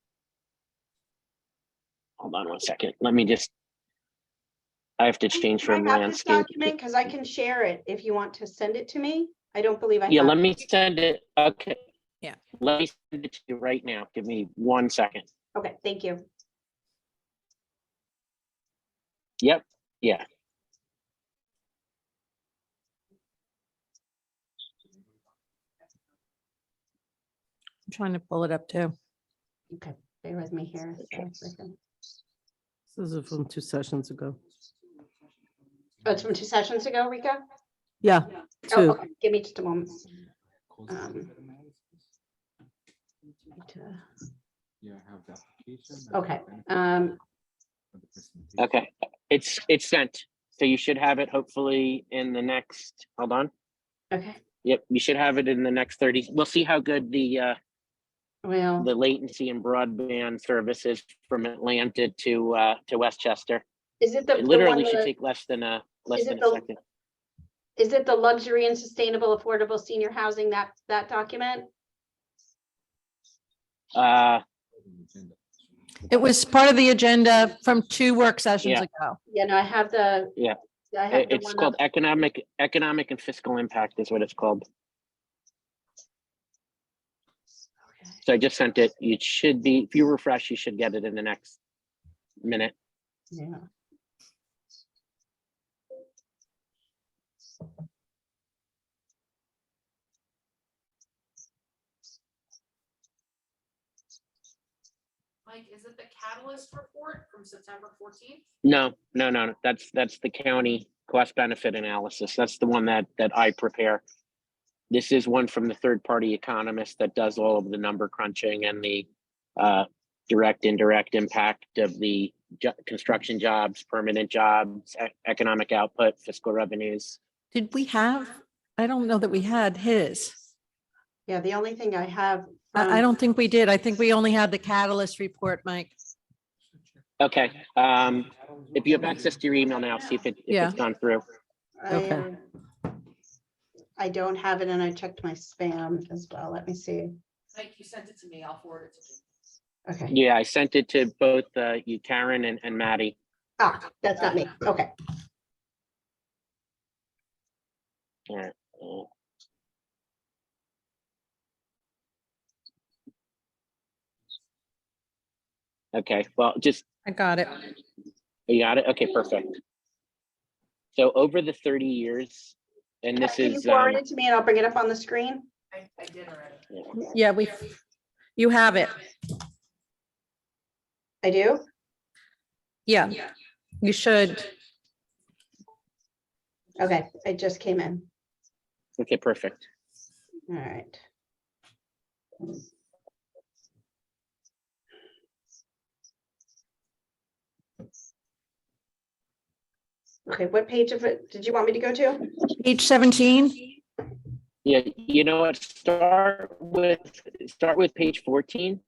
[SPEAKER 9] Hold on one second. Let me just, I have to change from
[SPEAKER 12] Can I have this
[SPEAKER 9] landscape.
[SPEAKER 12] document? Because I can share it if you want to send it to me. I don't believe I have.
[SPEAKER 9] Yeah, let me send it. Okay.
[SPEAKER 8] Yeah.
[SPEAKER 9] Let me send it to you right now. Give me 1 second.
[SPEAKER 12] Okay, thank you.
[SPEAKER 9] Yep. Yeah.
[SPEAKER 8] I'm trying to pull it up too.
[SPEAKER 12] Okay, bear with me here. a second.
[SPEAKER 1] This is from 2 sessions ago.
[SPEAKER 12] Oh, it's from 2 sessions ago, Rika?
[SPEAKER 1] Yeah,
[SPEAKER 12] Oh,
[SPEAKER 1] 2.
[SPEAKER 12] okay, give me just a moment.
[SPEAKER 10] Yeah, I have the application.
[SPEAKER 12] Okay,
[SPEAKER 9] Okay. It's sent. So you should have it hopefully in the next, hold on.
[SPEAKER 12] okay,
[SPEAKER 9] Yep, you should have it in the next 30. We'll see how good the
[SPEAKER 12] well,
[SPEAKER 9] latency and broadband services from Atlanta to Westchester.
[SPEAKER 12] is it the?
[SPEAKER 9] It
[SPEAKER 12] the
[SPEAKER 9] literally
[SPEAKER 12] one
[SPEAKER 9] should
[SPEAKER 12] that-
[SPEAKER 9] take less than a
[SPEAKER 12] is it
[SPEAKER 9] a
[SPEAKER 12] the-
[SPEAKER 9] second.
[SPEAKER 12] Is it the luxury and sustainable affordable senior housing, that document?
[SPEAKER 8] It was part of the agenda from 2 work sessions
[SPEAKER 9] Yeah.
[SPEAKER 8] ago.
[SPEAKER 12] Yeah, no, I have the.
[SPEAKER 9] Yeah.
[SPEAKER 12] I have the
[SPEAKER 9] It's
[SPEAKER 12] one
[SPEAKER 9] called
[SPEAKER 12] up-
[SPEAKER 9] economic and fiscal impact is what it's called. So I just sent it. You should be, if you refresh, you should get it in the next minute.
[SPEAKER 12] Yeah.
[SPEAKER 11] Mike, is it the Catalyst report from September 14th?
[SPEAKER 9] No. That's the county cost benefit analysis. That's the one that I prepare. This is one from the third party economist that does all of the number crunching and the direct, indirect impact of the construction jobs, permanent jobs, economic output, fiscal revenues.
[SPEAKER 8] Did we have, I don't know that we had his.
[SPEAKER 12] Yeah, the only thing I have.
[SPEAKER 8] I don't think we did. I think we only had the Catalyst report, Mike.
[SPEAKER 9] Okay. If you have access to your email now, see if it's gone through.
[SPEAKER 1] Okay.
[SPEAKER 12] I don't have it, and I checked my spam as well. Let me see.
[SPEAKER 11] Mike, you sent it to me. I'll forward it to you.
[SPEAKER 12] Okay.
[SPEAKER 9] Yeah, I sent it to both you, Karen and Maddie.
[SPEAKER 12] Ah, that's not me. Okay.
[SPEAKER 9] All right. Okay, well, just,
[SPEAKER 8] I got it.
[SPEAKER 9] you got it? Okay, perfect. So over the 30 years, and this
[SPEAKER 12] Can you
[SPEAKER 9] is,
[SPEAKER 12] forward it to me and I'll bring it up on the screen?
[SPEAKER 11] I did already.
[SPEAKER 8] Yeah, you have it.
[SPEAKER 12] I do?
[SPEAKER 8] Yeah, you should.
[SPEAKER 12] Okay, it just came in.
[SPEAKER 9] okay, perfect.
[SPEAKER 12] All right. Okay, what page of it did you want me to go to?
[SPEAKER 8] Page 17.
[SPEAKER 9] Yeah, you know what, start with page 14.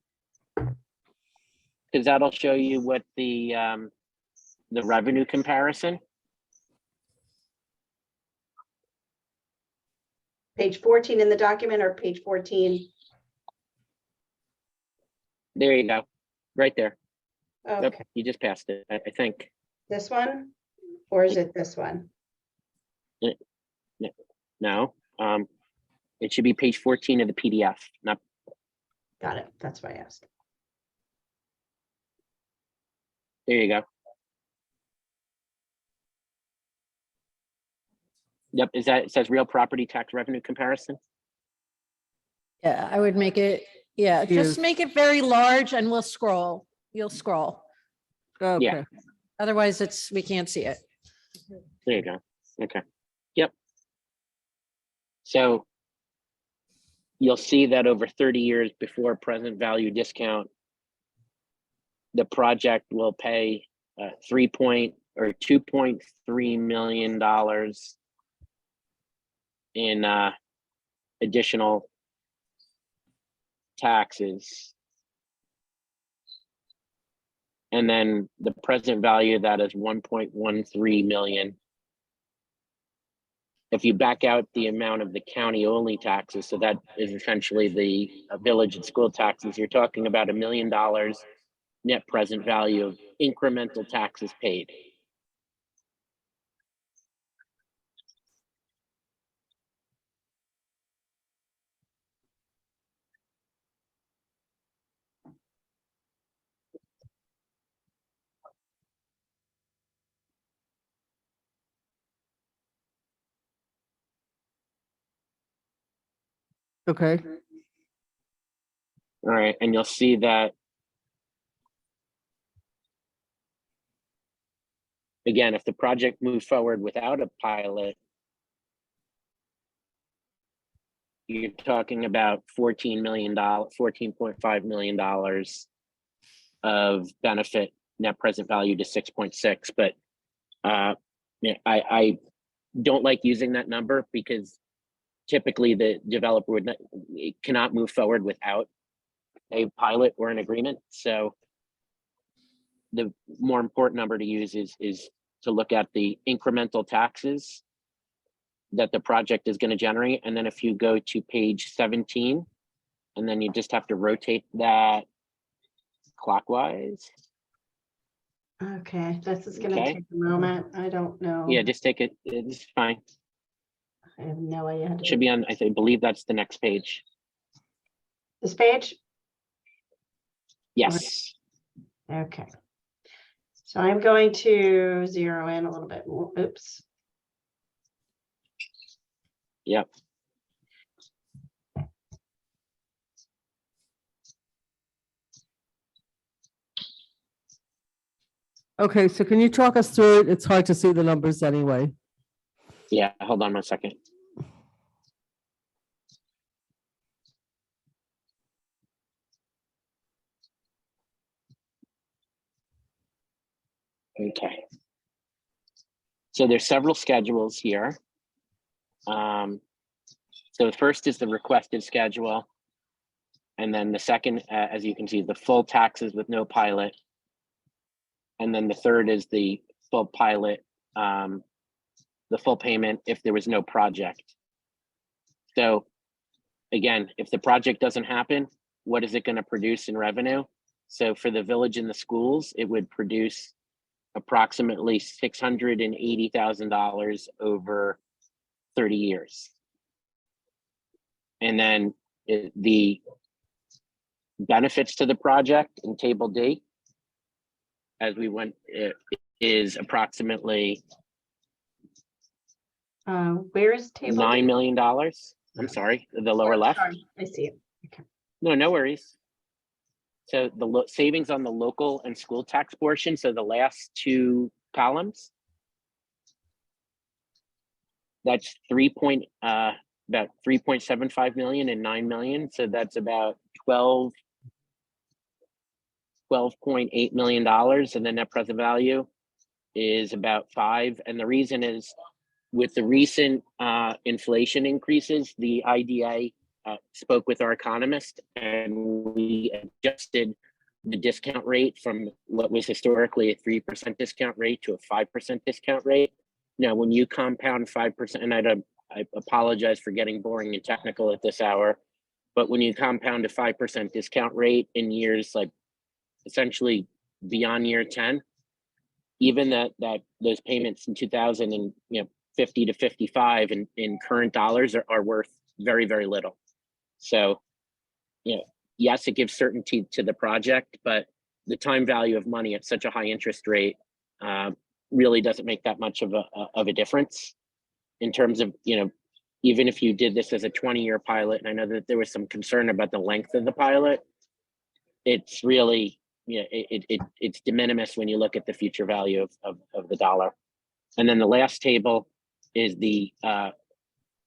[SPEAKER 9] Because that'll show you what the revenue comparison.
[SPEAKER 12] Page 14 in the document or page 14?
[SPEAKER 9] There you go, right there. Yep,
[SPEAKER 12] Okay,
[SPEAKER 9] you just passed it, I think.
[SPEAKER 12] this one? Or is it this one?
[SPEAKER 9] No, it should be page 14 of the PDF, not,
[SPEAKER 12] Got it. That's why I asked.
[SPEAKER 9] there you go. Yep, is that, it says real property tax revenue comparison?
[SPEAKER 8] Yeah, I would make it, yeah, just
[SPEAKER 1] Huge.
[SPEAKER 8] make it very large and we'll scroll. You'll scroll.
[SPEAKER 1] Okay.
[SPEAKER 8] Otherwise we can't see it.
[SPEAKER 9] There you go. Okay. Yep. So you'll see that over 30 years before present value discount, the project will pay $2.3 million in additional taxes. And then the present value of that is 1.13 million. If you back out the amount of the county only taxes, so that is essentially the village and school taxes, you're talking about $1 million net present value of incremental taxes paid.
[SPEAKER 1] Okay,
[SPEAKER 9] All right, and you'll see that again, if the project moved forward without a pilot, you're talking about $14.5 million of benefit net present value to 6.6. But yeah, I don't like using that number because typically the developer cannot move forward without a pilot or an agreement. So the more important number to use is to look at the incremental taxes that the project is going to generate. And then if you go to page 17, and then you just have to rotate that clockwise.
[SPEAKER 12] Okay, this is gonna
[SPEAKER 9] Okay.
[SPEAKER 12] take a moment. I don't know.
[SPEAKER 9] Yeah, just take it. It's fine.
[SPEAKER 12] I have no idea how to.
[SPEAKER 9] It should be on, I believe that's the next page.
[SPEAKER 12] This page?
[SPEAKER 9] Yes.
[SPEAKER 12] Okay. So I'm going to zero in a little bit more. Oops.
[SPEAKER 9] Yep.
[SPEAKER 1] okay, so can you talk us through it? It's hard to see the numbers anyway.
[SPEAKER 9] Yeah, hold on 1 second. Okay. So there's several schedules here. So the first is the requested schedule. And then the second, as you can see, the full taxes with no pilot. And then the third is the full pilot, the full payment if there was no project. So again, if the project doesn't happen, what is it going to produce in revenue? So for the village and the schools, it would produce approximately $680,000 over 30 years. And then the benefits to the project in table D, as we went, is approximately
[SPEAKER 12] Where is table?
[SPEAKER 9] $9 million. I'm sorry, the lower left.
[SPEAKER 12] Sorry, I see it.
[SPEAKER 9] No, no worries. So the savings on the local and school tax portion, so the last two columns, that's about 3.75 million and 9 million. So that's about $12.8 million, and the net present value is about 5. And the reason is with the recent inflation increases, the IDA spoke with our economist, and we adjusted the discount rate from what was historically a 3% discount rate to a 5% discount rate. Now, when you compound 5%, and I apologize for getting boring and technical at this hour, but when you compound a 5% discount rate in years like essentially beyond year 10, even that those payments in 2050 to 55 in current dollars are worth very, very little. So, yes, it gives certainty to the project, but the time value of money at such a high interest rate really doesn't make that much of a difference in terms of, even if you did this as a 20-year pilot, and I know that there was some concern about the length of the pilot, it's really, it's de minimis when you look at the future value of the dollar. And then the last table is the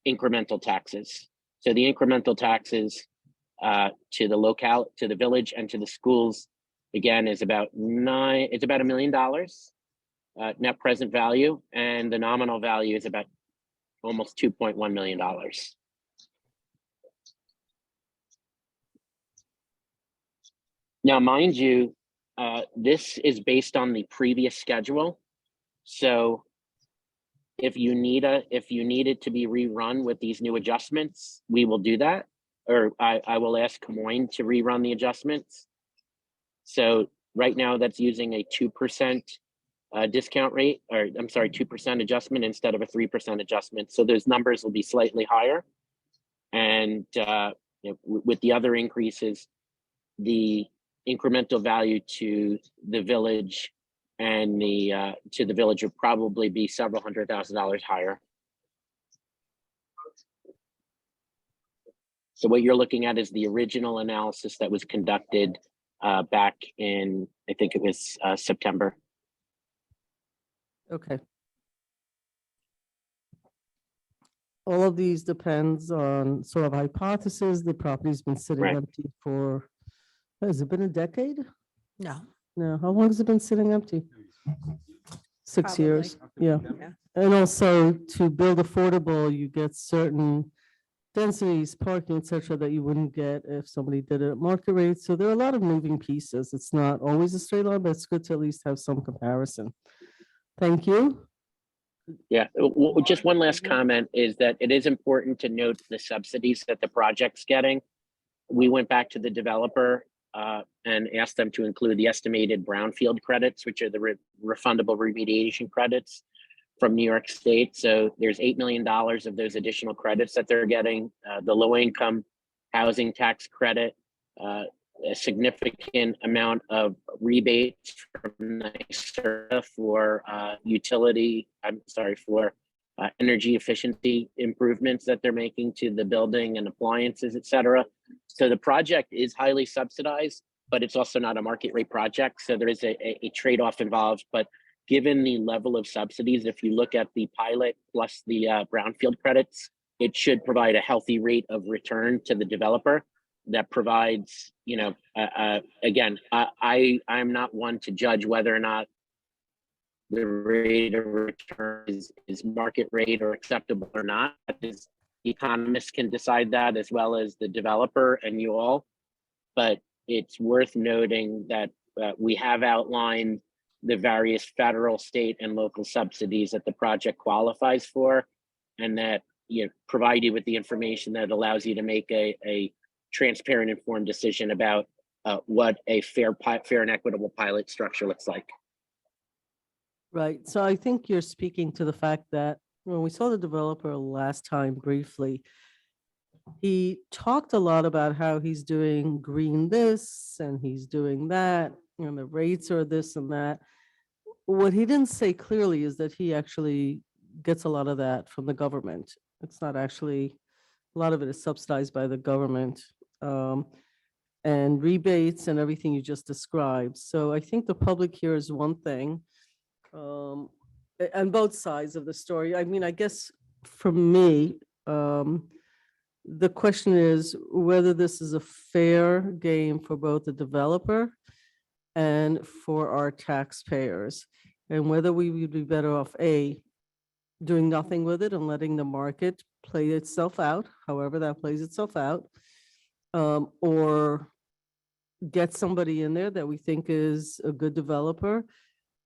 [SPEAKER 9] incremental taxes. So the incremental taxes to the village and to the schools, again, is about $1 million net present value, and the nominal value is about almost $2.1 million. Now, mind you, this is based on the previous schedule. So if you need it to be rerun with these new adjustments, we will do that. Or I will ask Camoin to rerun the adjustments. So right now that's using a 2% discount rate, or I'm sorry, 2% adjustment instead of a 3% adjustment. So those numbers will be slightly higher. And with the other increases, the incremental value to the village and to the village would probably be several $100,000 higher. So what you're looking at is the original analysis that was conducted back in, I think it was September.
[SPEAKER 1] Okay. All of these depends on sort of hypothesis. The property's been sitting
[SPEAKER 9] Right.
[SPEAKER 1] empty for, has it been a decade?
[SPEAKER 8] No.
[SPEAKER 1] No, how long has it been sitting empty? 6
[SPEAKER 3] Probably.
[SPEAKER 1] years, yeah.
[SPEAKER 3] Yeah.
[SPEAKER 1] And also to build affordable, you get certain densities, parking, et cetera, that you wouldn't get if somebody did it at market rate. So there are a lot of moving pieces. It's not always a straight line, but it's good to at least have some comparison. Thank you.
[SPEAKER 9] Yeah, just one last comment is that it is important to note the subsidies that the project's getting. We went back to the developer and asked them to include the estimated brownfield credits, which are the refundable remediation credits from New York State. So there's $8 million of those additional credits that they're getting. The low income housing tax credit, a significant amount of rebates from NYSERDA for energy efficiency improvements that they're making to the building and appliances, et cetera. So the project is highly subsidized, but it's also not a market rate project. So there is a trade-off involved. But given the level of subsidies, if you look at the pilot plus the brownfield credits, it should provide a healthy rate of return to the developer that provides, again, I'm not one to judge whether or not the rate of return is market rate or acceptable or not. Economists can decide that as well as the developer and you all. But it's worth noting that we have outlined the various federal, state, and local subsidies that the project qualifies for, and that provide you with the information that allows you to make a transparent, informed decision about what a fair and equitable pilot structure looks like.
[SPEAKER 1] Right. So I think you're speaking to the fact that when we saw the developer last time briefly, he talked a lot about how he's doing green this and he's doing that, and the rates are this and that. What he didn't say clearly is that he actually gets a lot of that from the government. It's not actually, a lot of it is subsidized by the government, and rebates and everything you just described. So I think the public here is one thing, and both sides of the story. I mean, I guess for me, the question is whether this is a fair game for both the developer and for our taxpayers, and whether we would be better off, A, doing nothing with it and letting the market play itself out, however that plays itself out, or get somebody in there that we think is a good developer,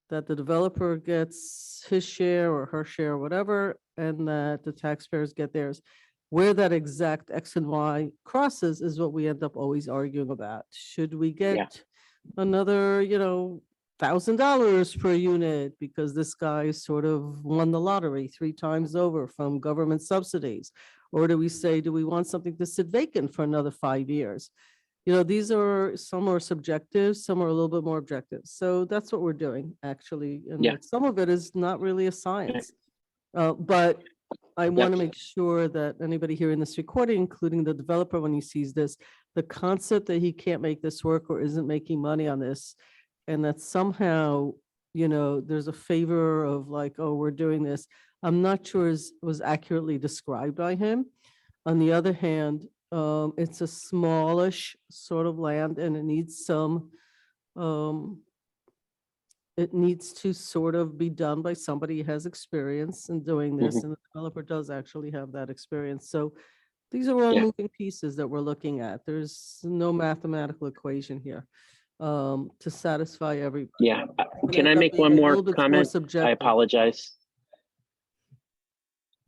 [SPEAKER 1] that the developer gets his share or her share or whatever, and that the taxpayers get theirs. Where that exact X and Y crosses is what we end up always arguing about. Should we get another, $1,000 per unit because this guy sort of won the lottery 3 times over from government subsidies? Or do we say, do we want something to sit vacant for another 5 years? These are, some are subjective, some are a little bit more objective. So that's what we're doing, actually. And some of it is not really a science. But I want to make sure that anybody hearing this recording, including the developer, when he sees this, the concept that he can't make this work or isn't making money on this, and that somehow there's a favor of like, oh, we're doing this. I'm not sure was accurately described by him. On the other hand, it's a smallish sort of land and it needs it needs to sort of be done by somebody who has experience in doing this, and the developer does actually have that experience. So these are all
[SPEAKER 9] Yeah.
[SPEAKER 1] moving pieces that we're looking at. There's no mathematical equation here to satisfy everybody.
[SPEAKER 9] Yeah.
[SPEAKER 1] It'll
[SPEAKER 9] Can I
[SPEAKER 1] end up
[SPEAKER 9] make
[SPEAKER 1] being
[SPEAKER 9] one
[SPEAKER 1] a
[SPEAKER 9] more
[SPEAKER 1] little bit
[SPEAKER 9] comment? I
[SPEAKER 1] subjective.
[SPEAKER 9] apologize.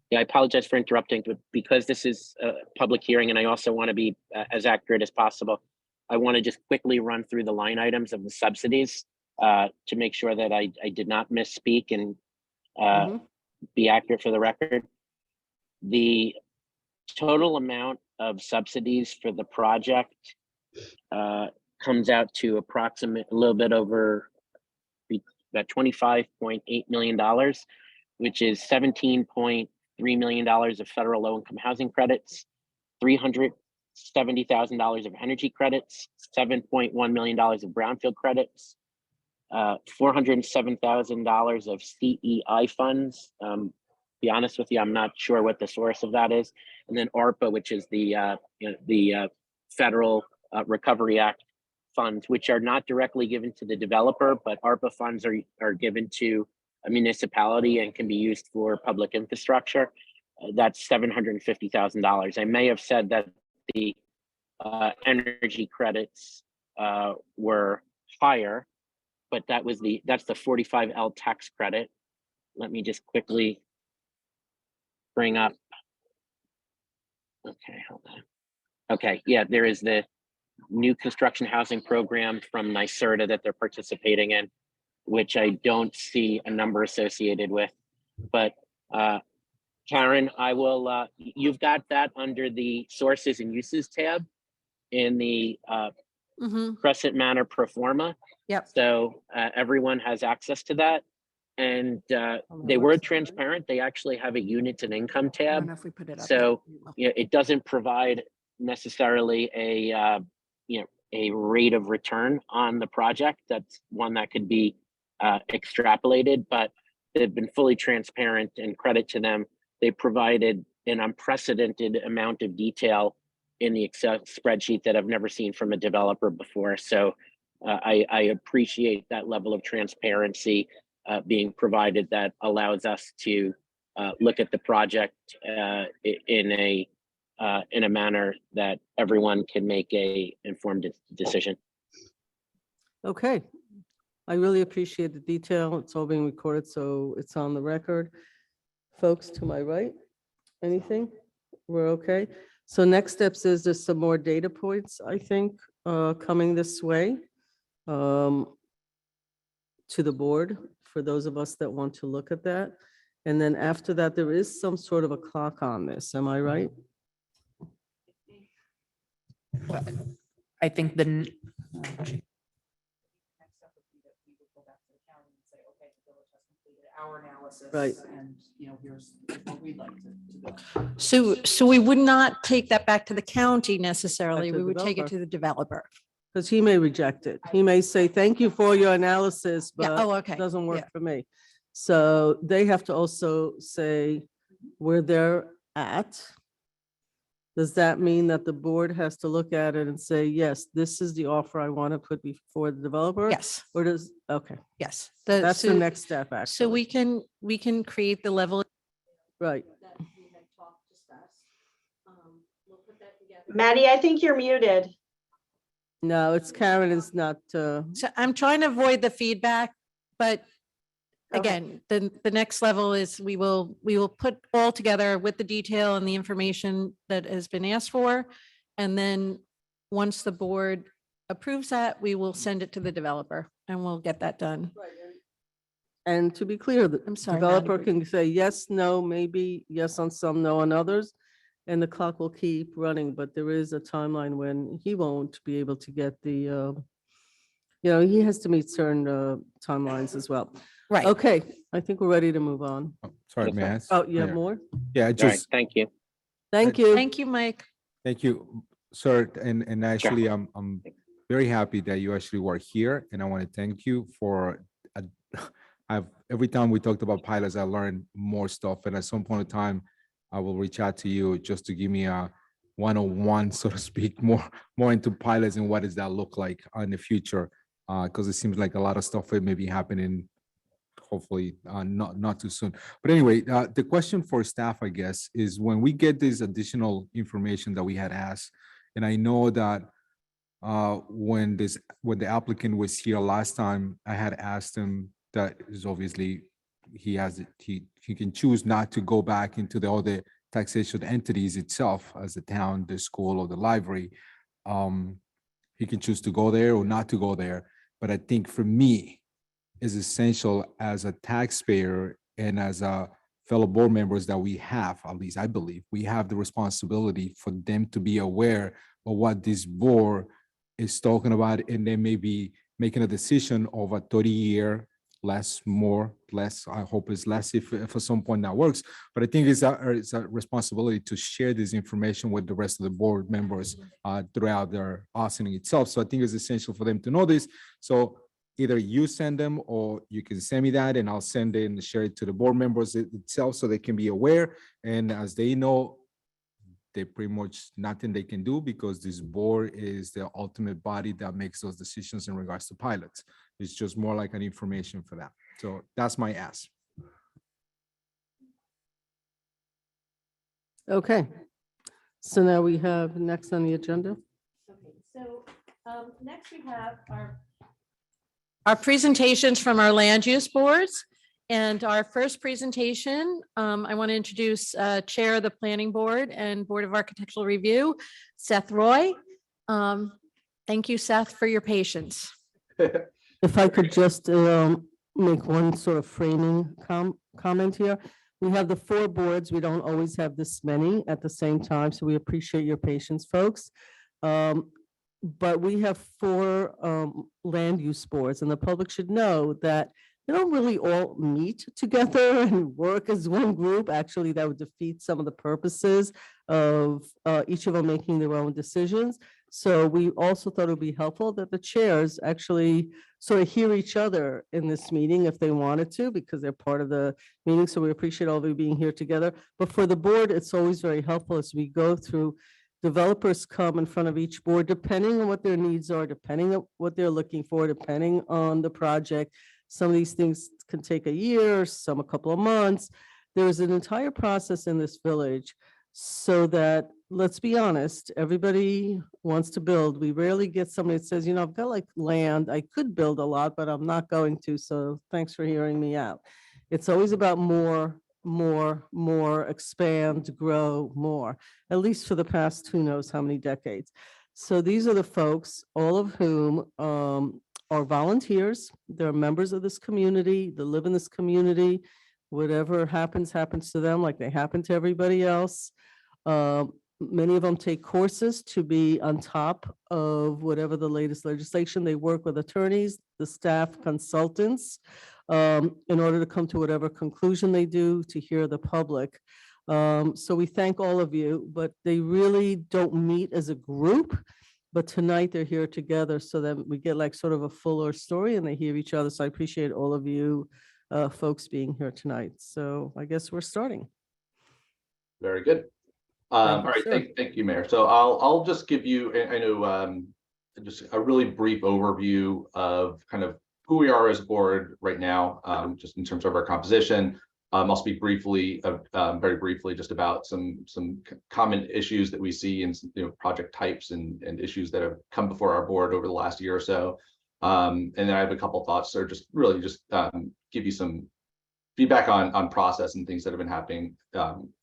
[SPEAKER 9] Yeah, I apologize for interrupting, but because this is a public hearing and I also want to be as accurate as possible, I want to just quickly run through the line items of the subsidies to make sure that I did not misspeak and be accurate for the record. The total amount of subsidies for the project comes out to approximate a little bit over about $25.8 million, which is $17.3 million of federal low-income housing credits, $370,000 of energy credits, $7.1 million of brownfield credits, $407,000 of CEI funds. Be honest with you, I'm not sure what the source of that is. And then ARPA, which is the Federal Recovery Act funds, which are not directly given to the developer, but ARPA funds are given to a municipality and can be used for public infrastructure. That's $750,000. I may have said that the energy credits were higher, but that's the 45L tax credit. Let me just quickly bring up. Okay, hold on. Okay, yeah, there is the new construction housing program from NYSERDA that they're participating in, which I don't see a number associated with. But Karen, I will, you've got that under the sources and uses tab in the Crescent Manor pro forma.
[SPEAKER 8] Yep.
[SPEAKER 9] So everyone has access to that. And they were transparent. They actually have a units and income
[SPEAKER 8] I don't
[SPEAKER 9] tab.
[SPEAKER 8] know if we put it up.
[SPEAKER 9] So
[SPEAKER 8] yet.
[SPEAKER 9] it doesn't provide necessarily a rate of return on the project. That's one that could be extrapolated, but they've been fully transparent, and credit to them. They provided an unprecedented amount of detail in the Excel spreadsheet that I've never seen from a developer before. So I appreciate that level of transparency being provided that allows us to look at the project in a manner that everyone can make a informed decision.
[SPEAKER 1] Okay. I really appreciate the detail. It's all being recorded, so it's on the record. Folks to my right, anything? We're okay. So next steps is there's some more data points, I think, coming this way to the board for those of us that want to look at that. And then after that, there is some sort of a clock on this. Am I right?
[SPEAKER 14] I think the
[SPEAKER 11] next step would be that we would go back to the county and say, okay, the village has completed our analysis.
[SPEAKER 1] Right.
[SPEAKER 11] And, here's what we'd like to do.
[SPEAKER 8] So we would not take that back to the county necessarily.
[SPEAKER 1] to the
[SPEAKER 8] We would take it
[SPEAKER 1] developer.
[SPEAKER 8] to the developer.
[SPEAKER 1] Because he may reject it. He may say, thank you for your analysis,
[SPEAKER 8] Yeah,
[SPEAKER 1] but
[SPEAKER 8] oh, okay.
[SPEAKER 1] it doesn't work
[SPEAKER 8] Yeah.
[SPEAKER 1] for me. So they have to also say where they're at. Does that mean that the board has to look at it and say, yes, this is the offer I want to put before the developer?
[SPEAKER 8] Yes,
[SPEAKER 1] Or does, okay,
[SPEAKER 8] yes.
[SPEAKER 1] that's the
[SPEAKER 8] so-
[SPEAKER 1] next step,
[SPEAKER 8] So
[SPEAKER 1] actually.
[SPEAKER 8] we can create the level.
[SPEAKER 1] Right.
[SPEAKER 8] That we had talked, discussed. We'll put that together.
[SPEAKER 12] Maddie, I think you're muted.
[SPEAKER 1] No, it's Karen is not,
[SPEAKER 8] So I'm trying to avoid the feedback, but
[SPEAKER 12] Okay.
[SPEAKER 8] again, the next level is we will put all together with the detail and the information that has been asked for. And then once the board approves that, we will send it to the developer and we'll get that done.
[SPEAKER 1] and to be clear, the
[SPEAKER 8] I'm sorry,
[SPEAKER 1] developer
[SPEAKER 8] Maddie.
[SPEAKER 1] can say yes, no, maybe yes on some, no on others. And the clock will keep running, but there is a timeline when he won't be able to get the, he has to meet certain timelines as well.
[SPEAKER 8] Right.
[SPEAKER 1] Okay, I think we're ready to move on.
[SPEAKER 10] Oh, sorry,
[SPEAKER 9] Yes,
[SPEAKER 10] may I
[SPEAKER 9] sir.
[SPEAKER 10] ask?
[SPEAKER 1] Oh, you have
[SPEAKER 10] Mayor?
[SPEAKER 1] more?
[SPEAKER 10] Yeah, I
[SPEAKER 9] All right,
[SPEAKER 10] just,
[SPEAKER 9] thank you.
[SPEAKER 1] Thank you.
[SPEAKER 8] Thank you, Mike.
[SPEAKER 10] thank you, sir. And actually, I'm very happy that you actually were here, and I want to thank you for every time we talked about pilots, I learned more stuff. And at some point in time, I will reach out to you just to give me a 101, so to speak, more into pilots and what does that look like in the future. Because it seems like a lot of stuff may be happening, hopefully not too soon. But anyway, the question for staff, I guess, is when we get this additional information that we had asked, and I know that when the applicant was here last time, I had asked him that is obviously he can choose not to go back into the other taxation entities itself as the town, the school, or the library. He can choose to go there or not to go there. But I think for me, is essential as a taxpayer and as a fellow board members that we have, at least I believe, we have the responsibility for them to be aware of what this board is talking about, and then maybe making a decision of a 30-year, less, more, less. I hope it's less if at some point that works. But I think it's a responsibility to share this information with the rest of the board members throughout their auctioning itself. So I think it's essential for them to know this. So either you send them or you can send me that and I'll send it and share it to the board members itself so they can be aware. And as they know, they pretty much nothing they can do because this board is the ultimate body that makes those decisions in regards to pilots. It's just more like an information for that. So that's my ask.
[SPEAKER 1] Okay. So now we have next on the agenda.
[SPEAKER 8] Okay, so next we have our presentations from our land use boards. And our first presentation, I want to introduce Chair of the Planning Board and Board of Architectural Review, Seth Roy. Thank you, Seth, for your patience.
[SPEAKER 1] If I could just make one sort of framing comment here. We have the 4 boards. We don't always have this many at the same time, so we appreciate your patience, folks. But we have 4 land use boards, and the public should know that they don't really all meet together and work as one group. Actually, that would defeat some of the purposes of each of them making their own decisions. So we also thought it would be helpful that the chairs actually sort of hear each other in this meeting if they wanted to, because they're part of the meeting. So we appreciate all of you being here together. But for the board, it's always very helpful as we go through. Developers come in front of each board, depending on what their needs are, depending on what they're looking for, depending on the project. Some of these things can take a year, some a couple of months. There's an entire process in this village so that, let's be honest, everybody wants to build. We rarely get somebody that says, you know, I've got like land, I could build a lot, but I'm not going to. So thanks for hearing me out. It's always about more, expand, grow more, at least for the past who knows how many decades. So these are the folks, all of whom are volunteers. They're members of this community. They live in this community. Whatever happens, happens to them like they happen to everybody else. Many of them take courses to be on top of whatever the latest legislation. They work with attorneys, the staff consultants, in order to come to whatever conclusion they do to hear the public. So we thank all of you, but they really don't meet as a group. But tonight they're here together so that we get like sort of a fuller story and they hear each other. So I appreciate all of you folks being here tonight. So I guess we're starting.
[SPEAKER 15] Very good. All right, thank you, Mayor. So I'll just give you, I know, just a really brief overview of kind of who we are as a board right now, just in terms of our composition. I'll speak briefly, very briefly, just about some common issues that we see in project types and issues that have come before our board over the last year or so. And then I have a couple thoughts, or just really just give you some feedback on process and things that have been happening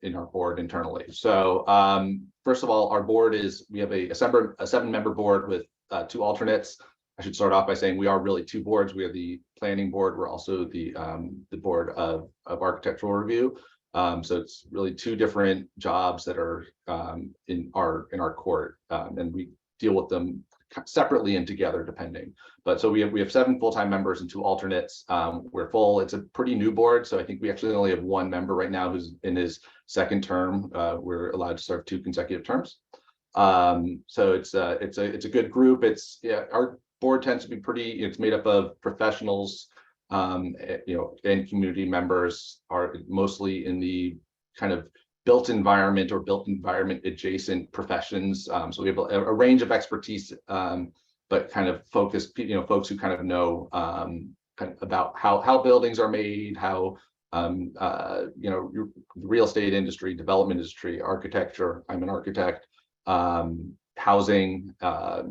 [SPEAKER 15] in our board internally. So first of all, our board we have a 7-member board with 2 alternates. I should start off by saying we are really 2 boards. We have the planning board. We're also the board of architectural review. So it's really 2 different jobs that are in our court, and we deal with them separately and together depending. But so we have 7 full-time members and 2 alternates. We're full. It's a pretty new board, so I think we actually only have 1 member right now who's in his 2nd term. We're allowed to serve 2 consecutive terms. So it's a good group. Our board tends to be it's made up of professionals and community members are mostly in the kind of built environment or built environment adjacent professions. So we have a range of expertise, but kind of focused, folks who kind of know kind of about how buildings are made, how real estate industry, development industry, architecture. I'm an architect, housing,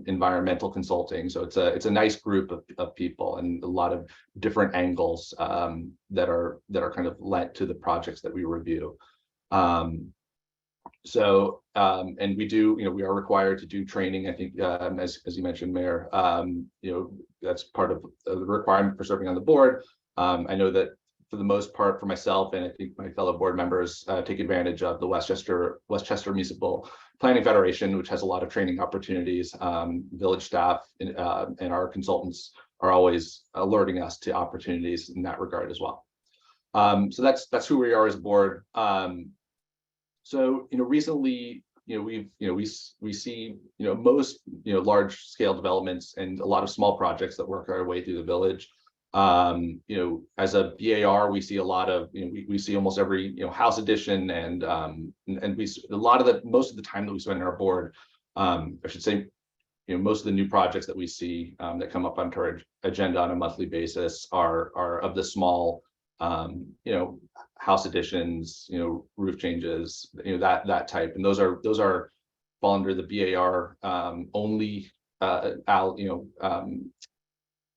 [SPEAKER 15] environmental consulting. So it's a nice group of people and a lot of different angles that are kind of led to the projects that we review. And we do, we are required to do training. I think, as you mentioned, Mayor, that's part of the requirement for serving on the board. I know that for the most part, for myself, and I think my fellow board members take advantage of the Westchester Municipal Planning Federation, which has a lot of training opportunities. Village staff and our consultants are always alerting us to opportunities in that regard as well. So that's who we are as a board. So recently, we see most large scale developments and a lot of small projects that work our way through the village. As a BAR, we see a lot of we see almost every house addition, and we most of the time that we spend on our board, I should say, most of the new projects that we see that come up on our agenda on a monthly basis are of the small house additions, roof changes, that type, and those are fall under the BAR only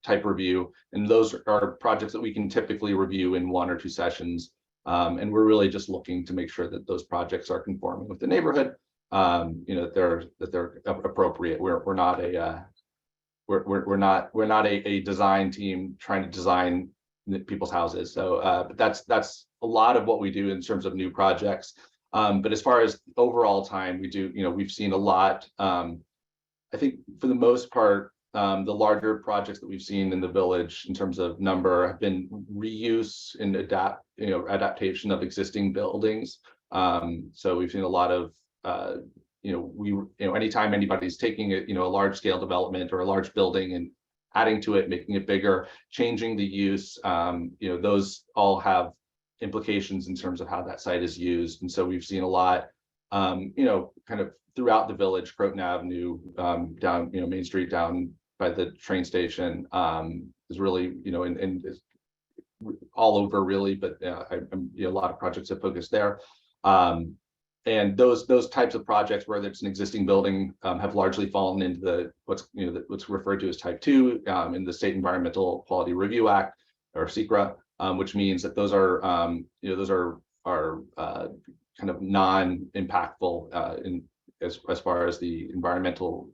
[SPEAKER 15] type review, and those are projects that we can typically review in 1 or 2 sessions, and we're really just looking to make sure that those projects are conforming with the neighborhood, that they're appropriate. We're not a design team trying to design people's houses. So but that's a lot of what we do in terms of new projects. But as far as overall time, we've seen a lot. I think for the most part, the larger projects that we've seen in the village in terms of number have been reuse and adaptation of existing buildings. So we've seen a lot of anytime anybody's taking a large scale development or a large building and adding to it, making it bigger, changing the use, those all have implications in terms of how that site is used. And so we've seen a lot, kind of throughout the village. Croton Avenue, down, Main Street down by the train station, is really, and is all over really, but a lot of projects have focused there. And those types of projects, whether it's an existing building, have largely fallen into what's referred to as Type 2 in the State Environmental Quality Review Act, or SEQRA, which means that those are kind of non-impactful as far as the environmental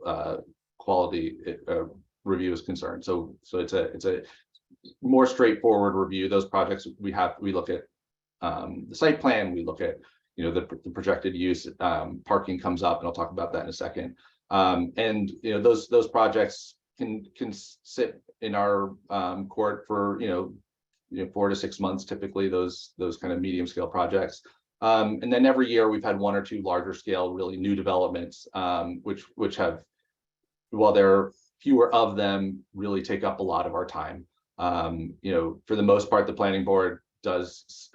[SPEAKER 15] quality review is concerned. So it's a more straightforward review. Those projects we look at the site plan, we look at the projected use, parking comes up, and I'll talk about that in a second. And those projects can sit in our court for 4 to 6 months, typically, those kind of medium scale projects. And then every year we've had 1 or 2 larger scale, really new developments, which have, while there are fewer of them, really take up a lot of our time. For the most part, the planning board is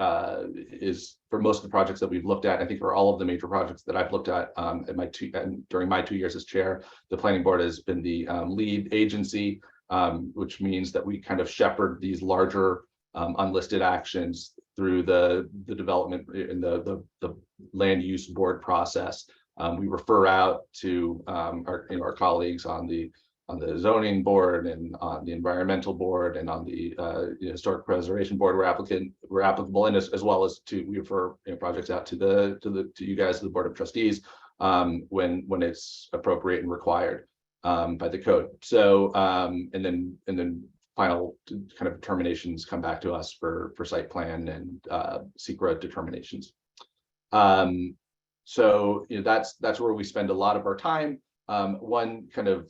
[SPEAKER 15] for most of the projects that we've looked at. I think for all of the major projects that I've looked at during my 2 years as chair, the planning board has been the lead agency, which means that we kind of shepherd these larger unlisted actions through the development in the land use board process. We refer out to our colleagues on the zoning board and on the environmental board and on the historic preservation board where applicable, and as well as we refer projects out to you guys, the board of trustees, when it's appropriate and required by the code. So and then final kind of determinations come back to us for site plan and SEQRA determinations. So that's where we spend a lot of our time. One kind of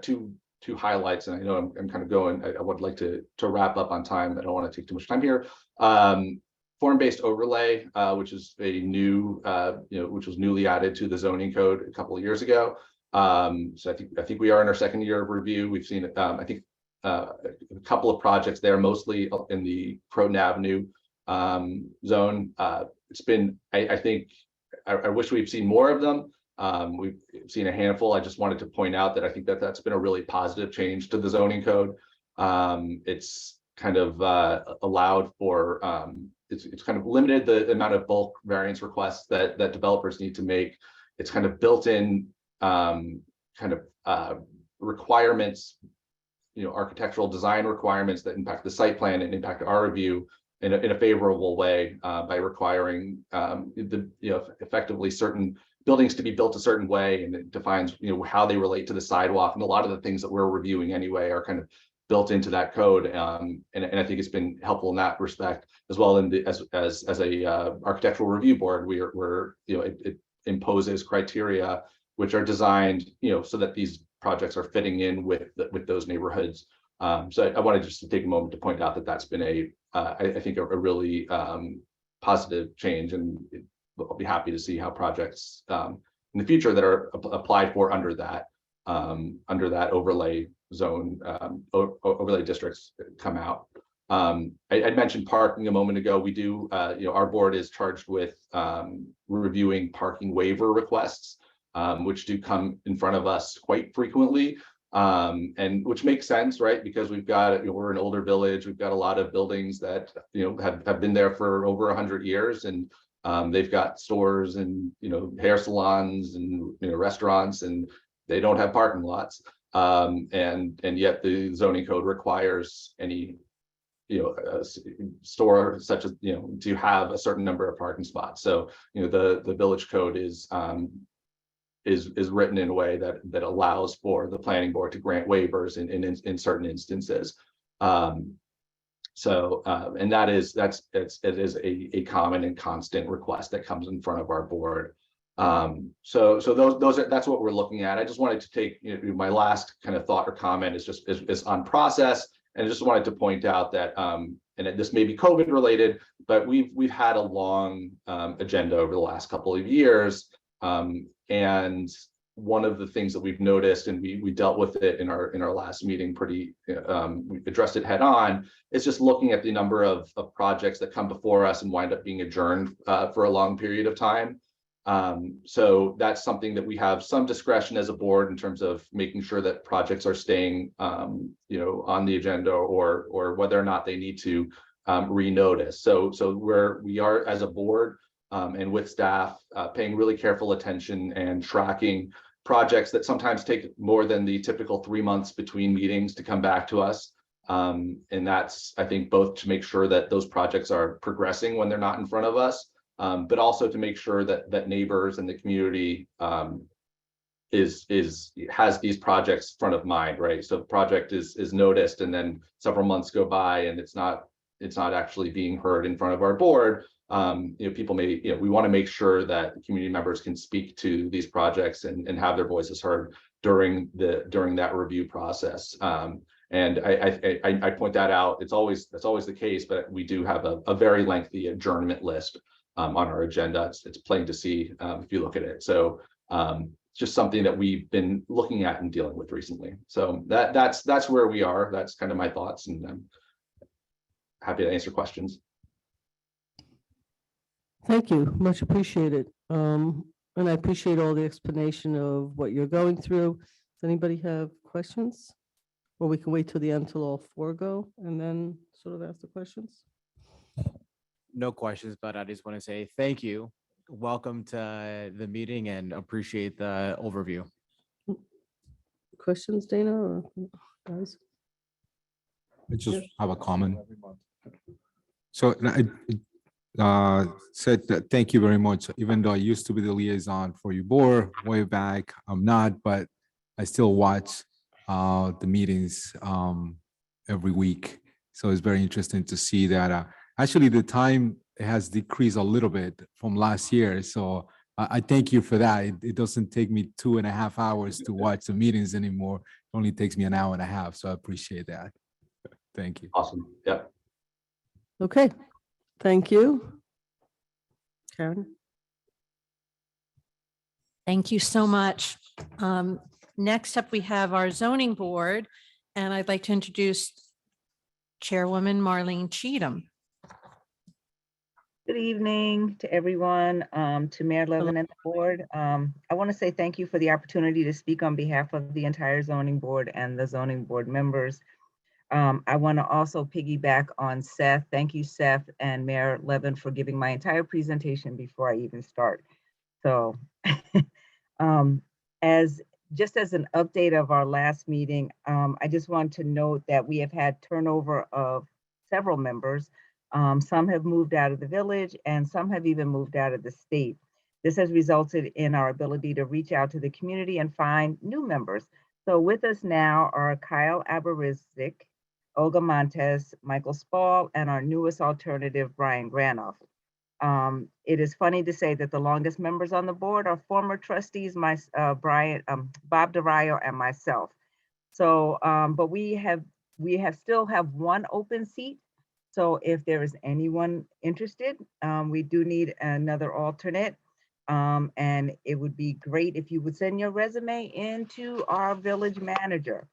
[SPEAKER 15] two highlights, and I know I'm kind of going, I would like to wrap up on time. I don't want to take too much time here. Form-based overlay, which is a new, which was newly added to the zoning code a couple of years ago. So I think we are in our second year of review. We've seen, I think a couple of projects there, mostly in the Croton Avenue zone. It's been, I think, I wish we've seen more of them. We've seen a handful. I just wanted to point out that I think that that's been a really positive change to the zoning code. It's kind of allowed for, it's kind of limited the amount of bulk variance requests that developers need to make. It's kind of built in kind of requirements, architectural design requirements that impact the site plan and impact our review in a favorable way by requiring effectively certain buildings to be built a certain way, and it defines how they relate to the sidewalk, and a lot of the things that we're reviewing anyway are kind of built into that code, and I think it's been helpful in that respect as well. In the as a architectural review board, it imposes criteria which are designed so that these projects are fitting in with those neighborhoods. So I wanted just to take a moment to point out that that's been I think a really positive change, and I'll be happy to see how projects in the future that are applied for under that overlay zone, overlay districts come out. I mentioned parking a moment ago. We do, our board is charged with reviewing parking waiver requests, which do come in front of us quite frequently. And which makes sense, right? Because we've got, we're an older village. We've got a lot of buildings that, have been there for over 100 years, and they've got stores and, hair salons and, restaurants, and they don't have parking lots. And yet the zoning code requires any, store such as, to have a certain number of parking spots. So, the village code is written in a way that allows for the planning board to grant waivers in certain instances. And it is a common and constant request that comes in front of our board. So that's what we're looking at. I just wanted to take, my last kind of thought or comment is on process. And I just wanted to point out that, and this may be COVID related, but we've had a long agenda over the last couple of years. And one of the things that we've noticed, and we dealt with it in our last meeting we addressed it head on, is just looking at the number of projects that come before us and wind up being adjourned for a long period of time. So that's something that we have some discretion as a board in terms of making sure that projects are staying on the agenda, or whether or not they need to renotice. So we are as a board and with staff paying really careful attention and tracking projects that sometimes take more than the typical 3 months between meetings to come back to us. And that's, I think, both to make sure that those projects are progressing when they're not in front of us, but also to make sure that neighbors and the community has these projects front of mind, right? So the project is noticed, and then several months go by and it's not actually being heard in front of our board. People may, we want to make sure that community members can speak to these projects and have their voices heard during that review process. And I point that out. That's always the case, but we do have a very lengthy adjournment list on our agenda. It's plain to see if you look at it. So it's just something that we've been looking at and dealing with recently. So that's where we are. That's kind of my thoughts, and I'm happy to answer questions.
[SPEAKER 1] Thank you, much appreciated. And I appreciate all the explanation of what you're going through. Does anybody have questions? Or we can wait till the end till all four go and then sort of ask the questions.
[SPEAKER 6] No questions, but I just want to say thank you. Welcome to the meeting and appreciate the overview.
[SPEAKER 1] Questions, Dana, or guys?
[SPEAKER 10] I just have a comment. So I said that thank you very much. Even though I used to be the liaison for your board way back, I'm not, but I still watch the meetings every week. So it's very interesting to see that actually the time has decreased a little bit from last year. So I thank you for that. It doesn't take me 2.5 hours to watch the meetings anymore. It only takes me 1.5 hours. So I appreciate that. Thank you.
[SPEAKER 15] Awesome. Yeah.
[SPEAKER 1] Okay, thank you. Karen?
[SPEAKER 8] Thank you so much. Next up, we have our zoning board. And I'd like to introduce Chairwoman Marlene Cheatham.
[SPEAKER 7] Good evening to everyone, to Mayor Levin and the board. I want to say thank you for the opportunity to speak on behalf of the entire zoning board and the zoning board members. I want to also piggyback on Seth. Thank you, Seth and Mayor Levin, for giving my entire presentation before I even start. So just as an update of our last meeting, I just want to note that we have had turnover of several members. Some have moved out of the village and some have even moved out of the state. This has resulted in our ability to reach out to the community and find new members. So with us now are Kyle Aberizik, Olga Montes, Michael Spall, and our newest alternative, Brian Granoff. It is funny to say that the longest members on the board are former trustees, Bob DeRio and myself. So, but we still have one open seat. So if there is anyone interested, we do need another alternate. And it would be great if you would send your resume into our village manager.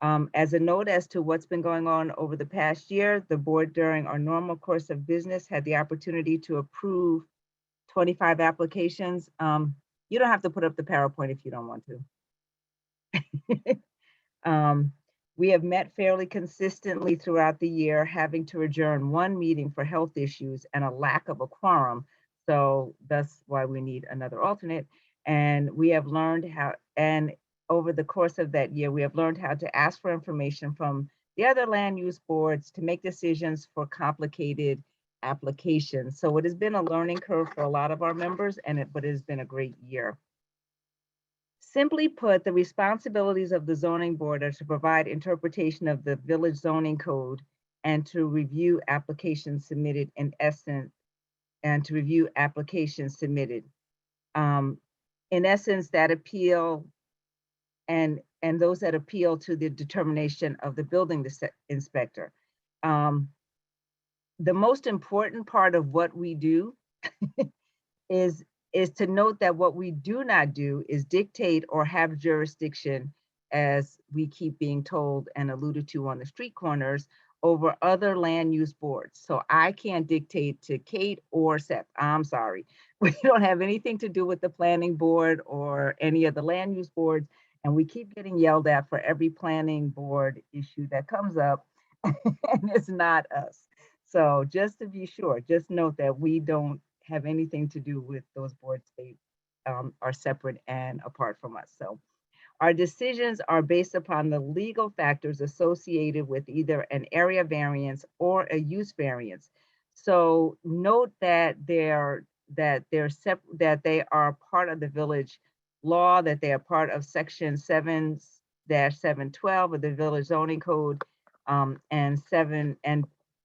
[SPEAKER 7] As a note as to what's been going on over the past year, the board during our normal course of business had the opportunity to approve 25 applications. You don't have to put up the PowerPoint if you don't want to. We have met fairly consistently throughout the year, having to adjourn one meeting for health issues and a lack of a quorum. So that's why we need another alternate. And we have learned how, and over the course of that year, we have learned how to ask for information from the other land use boards to make decisions for complicated applications. So it has been a learning curve for a lot of our members, but it has been a great year. Simply put, the responsibilities of the zoning board are to provide interpretation of the village zoning code and to review applications submitted in essence, and to review applications submitted. In essence, that appeal and those that appeal to the determination of the building inspector. The most important part of what we do is to note that what we do not do is dictate or have jurisdiction, as we keep being told and alluded to on the street corners, over other land use boards. So I can't dictate to Kate or Seth. I'm sorry. We don't have anything to do with the planning board or any of the land use boards. And we keep getting yelled at for every planning board issue that comes up, and it's not us. So just to be sure, just note that we don't have anything to do with those boards. They are separate and apart from us. So our decisions are based upon the legal factors associated with either an area variance or a use variance. So note that they are part of the village law, that they are part of section 7-712 of the village zoning code, and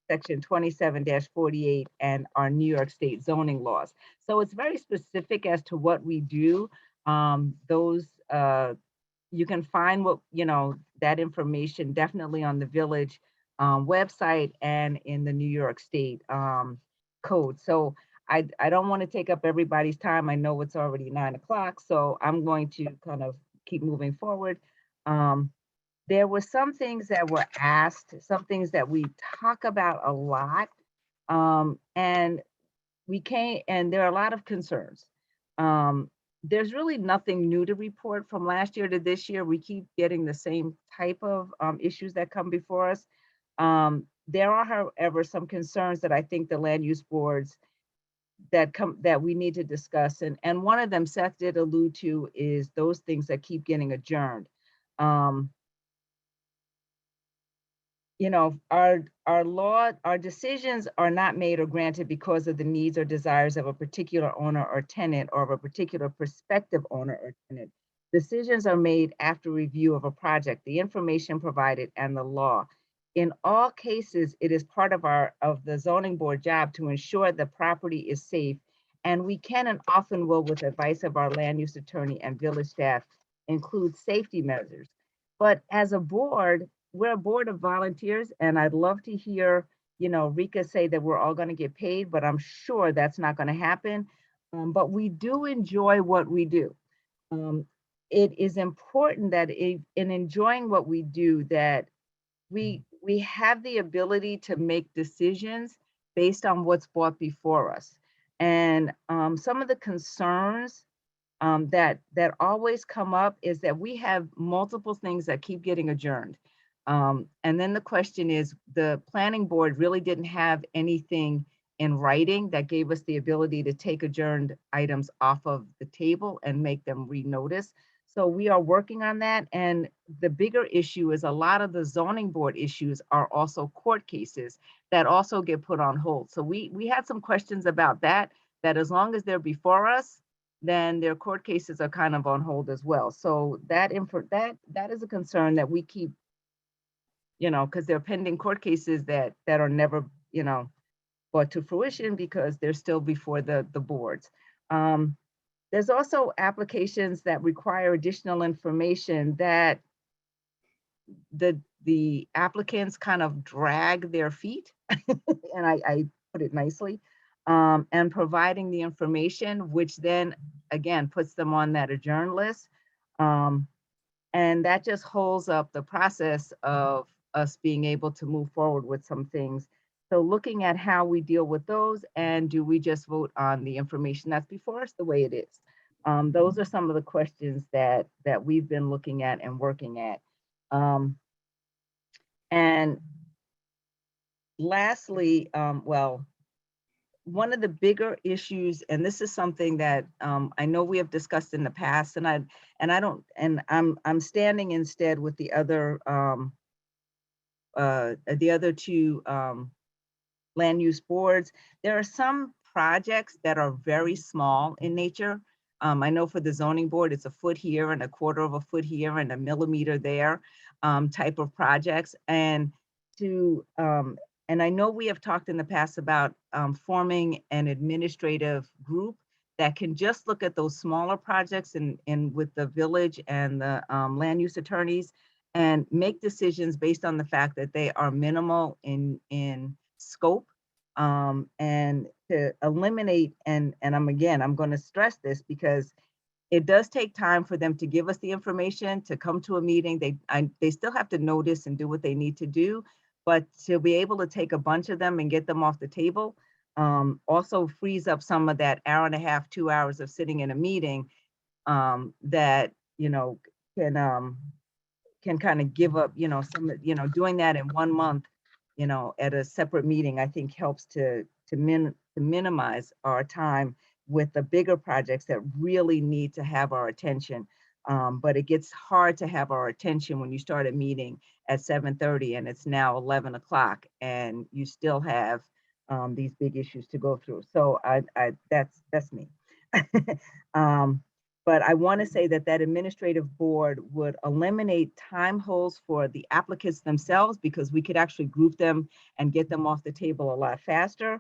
[SPEAKER 7] section 27-48 and our New York State zoning laws. So it's very specific as to what we do. You can find that information definitely on the village website and in the New York State code. So I don't want to take up everybody's time. I know it's already 9 o'clock, so I'm going to kind of keep moving forward. There were some things that were asked, some things that we talk about a lot, and there are a lot of concerns. There's really nothing new to report from last year to this year. We keep getting the same type of issues that come before us. There are, however, some concerns that I think the land use boards that we need to discuss. And one of them Seth did allude to is those things that keep getting adjourned. Our decisions are not made or granted because of the needs or desires of a particular owner or tenant, or of a particular prospective owner or tenant. Decisions are made after review of a project, the information provided, and the law. In all cases, it is part of the zoning board job to ensure the property is safe, and we can and often will, with advice of our land use attorney and village staff, include safety measures. But as a board, we're a board of volunteers, and I'd love to hear, Rika say that we're all going to get paid, but I'm sure that's not going to happen. But we do enjoy what we do. it is important that in enjoying what we do, that we have the ability to make decisions based on what's brought before us. And some of the concerns that always come up is that we have multiple things that keep getting adjourned. And then the question is, the planning board really didn't have anything in writing that gave us the ability to take adjourned items off of the table and make them renotice. So we are working on that. And the bigger issue is a lot of the zoning board issues are also court cases that also get put on hold. So we had some questions about that as long as they're before us, then their court cases are kind of on hold as well. So that is a concern that we keep, because they're pending court cases that are never, brought to fruition because they're still before the boards. There's also applications that require additional information that the applicants kind of drag their feet, and I put it nicely, and providing the information, which then again puts them on that adjourn list. And that just holds up the process of us being able to move forward with some things. So looking at how we deal with those, and do we just vote on the information that's before us the way it is? Those are some of the questions that we've been looking at and working at. And lastly, well, one of the bigger issues, and this is something that I know we have discussed in the past, and I'm standing instead with the other two land use boards. There are some projects that are very small in nature. I know for the zoning board, it's a foot here and a quarter of a foot here and a millimeter there type of projects. And I know we have talked in the past about forming an administrative group that can just look at those smaller projects and with the village and the land use attorneys and make decisions based on the fact that they are minimal in scope, and to eliminate, and I'm going to stress this because it does take time for them to give us the information, to come to a meeting. They still have to notice and do what they need to do, but to be able to take a bunch of them and get them off the table also frees up some of that hour and a half, 2 hours of sitting in a meeting that can kind of give up doing that in 1 month at a separate meeting. I think helps to minimize our time with the bigger projects that really need to have our attention. But it gets hard to have our attention when you start a meeting at 7:30 and it's now 11 o'clock and you still have these big issues to go through. So that's me. But I want to say that administrative board would eliminate time holds for the applicants themselves, because we could actually group them and get them off the table a lot faster.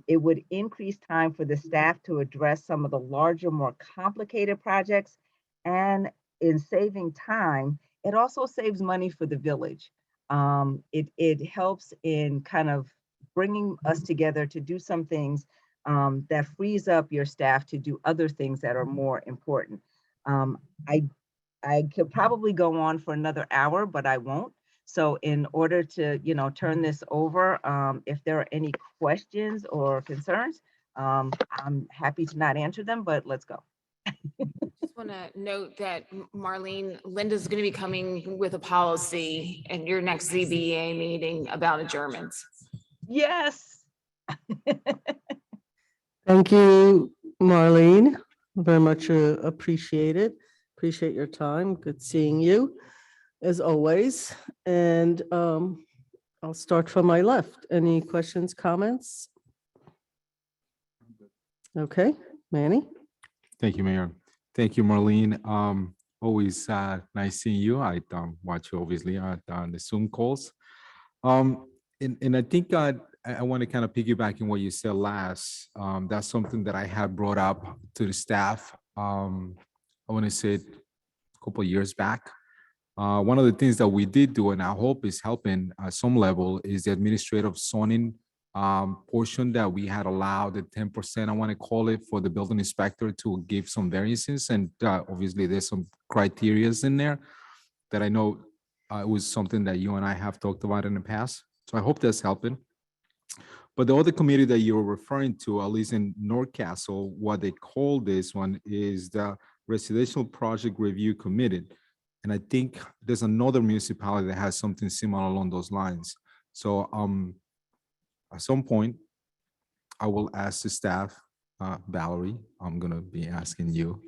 [SPEAKER 7] It would increase time for the staff to address some of the larger, more complicated projects. And in saving time, it also saves money for the village. It helps in kind of bringing us together to do some things that frees up your staff to do other things that are more important. I could probably go on for another hour, but I won't. So in order to, turn this over, if there are any questions or concerns, I'm happy to not answer them, but let's go.
[SPEAKER 14] Just want to note that Marlene, Linda's going to be coming with a policy in your next ZBA meeting about adjournments.
[SPEAKER 7] Yes.
[SPEAKER 1] Thank you, Marlene. Very much appreciate it. Appreciate your time. Good seeing you as always. And I'll start from my left. Any questions, comments? Okay, Manny.
[SPEAKER 10] Thank you, Mayor. Thank you, Marlene. Always nice seeing you. I watch you obviously on the Zoom calls. And I think I want to kind of piggyback in what you said last. That's something that I have brought up to the staff. I want to say a couple of years back. One of the things that we did do, and I hope is helping at some level, is the administrative zoning portion that we had allowed the 10%, I want to call it, for the building inspector to give some variances. And obviously there's some criterias in there that I know it was something that you and I have talked about in the past. So I hope that's helping. But the other committee that you were referring to, at least in North Castle, what they call this one is the Residential Project Review Committee. And I think there's another municipality that has something similar along those lines. So at some point, I will ask the staff, Valerie, I'm gonna be asking you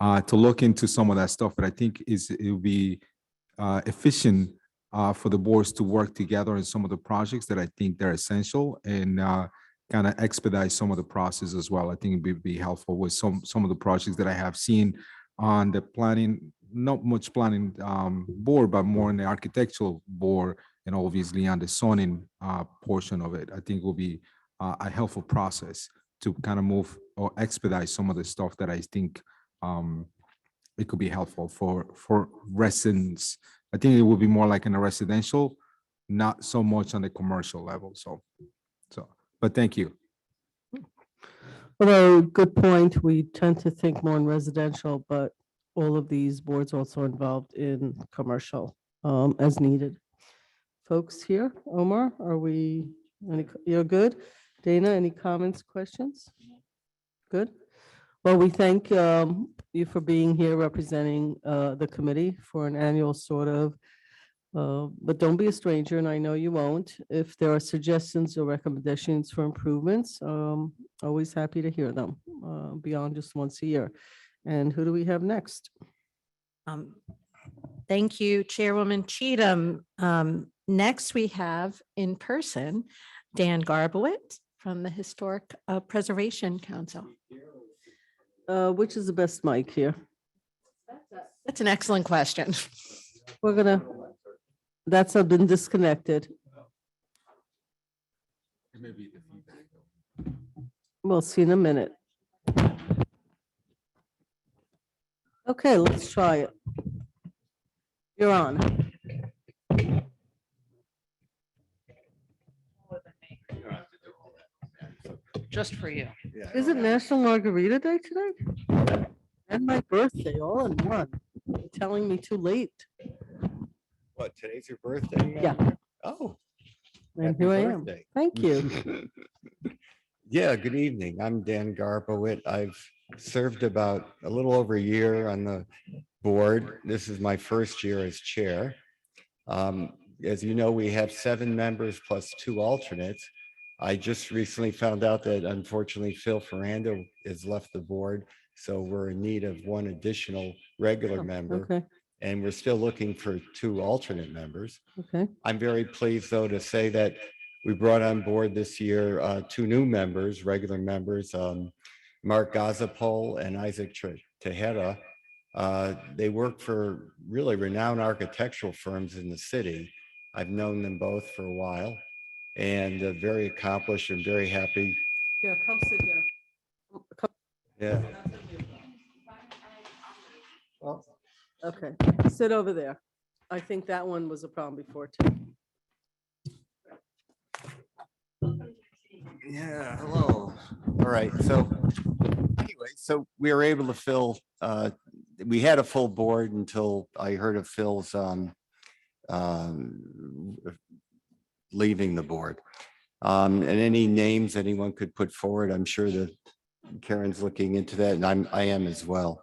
[SPEAKER 10] to look into some of that stuff, but I think it will be efficient for the boards to work together in some of the projects that I think they're essential, and kind of expedite some of the process as well. I think it would be helpful with some of the projects that I have seen on the planning, not much planning board, but more in the architectural board, and obviously on the zoning portion of it. I think will be a helpful process to kind of move or expedite some of the stuff that I think it could be helpful for residents. I think it will be more like in a residential, not so much on the commercial level. So, but thank you.
[SPEAKER 1] Although, good point, we tend to think more in residential, but all of these boards also involved in commercial as needed. Folks here, Omar, you're good? Dana, any comments, questions? Good. Well, we thank you for being here representing the committee for an annual sort of, but don't be a stranger, and I know you won't. If there are suggestions or recommendations for improvements, always happy to hear them beyond just once a year. And who do we have next?
[SPEAKER 8] Thank you, Chairwoman Cheatham. Next, we have in person Dan Garbowitz from the Historic Preservation Council.
[SPEAKER 1] Which is the best mic here?
[SPEAKER 8] That's an excellent question.
[SPEAKER 1] That's been disconnected. We'll see in a minute. Okay, let's try it. You're on.
[SPEAKER 16] Just for you.
[SPEAKER 1] Is it National Margarita Day today? And my birthday all in one. You're telling me too late.
[SPEAKER 17] What, today's your birthday?
[SPEAKER 1] Yeah.
[SPEAKER 17] Oh.
[SPEAKER 1] And
[SPEAKER 17] happy
[SPEAKER 1] here I am.
[SPEAKER 17] birthday.
[SPEAKER 1] Thank you.
[SPEAKER 17] Yeah, good evening. I'm Dan Garbowitz. I've served about a little over a year on the board. This is my first year as chair. As you know, we have 7 members plus 2 alternates. I just recently found out that unfortunately Phil Ferrando has left the board, so we're in need of 1 additional regular member.
[SPEAKER 1] Okay,
[SPEAKER 17] And we're still looking for 2 alternate members.
[SPEAKER 1] okay.
[SPEAKER 17] I'm very pleased, though, to say that we brought on board this year 2 new members, regular members, Mark Gazapol and Isaac Tejeda. They work for really renowned architectural firms in the city. I've known them both for a while, and very accomplished and very happy.
[SPEAKER 1] Yeah, come sit here.
[SPEAKER 17] Yeah.
[SPEAKER 1] Well, okay, sit over there. I think that one was a problem before too.
[SPEAKER 17] Yeah, hello. All right, so anyway, so we were able to fill, we had a full board until I heard of Phil's leaving the board. And any names anyone could put forward, I'm sure that Karen's looking into that, and I am as well.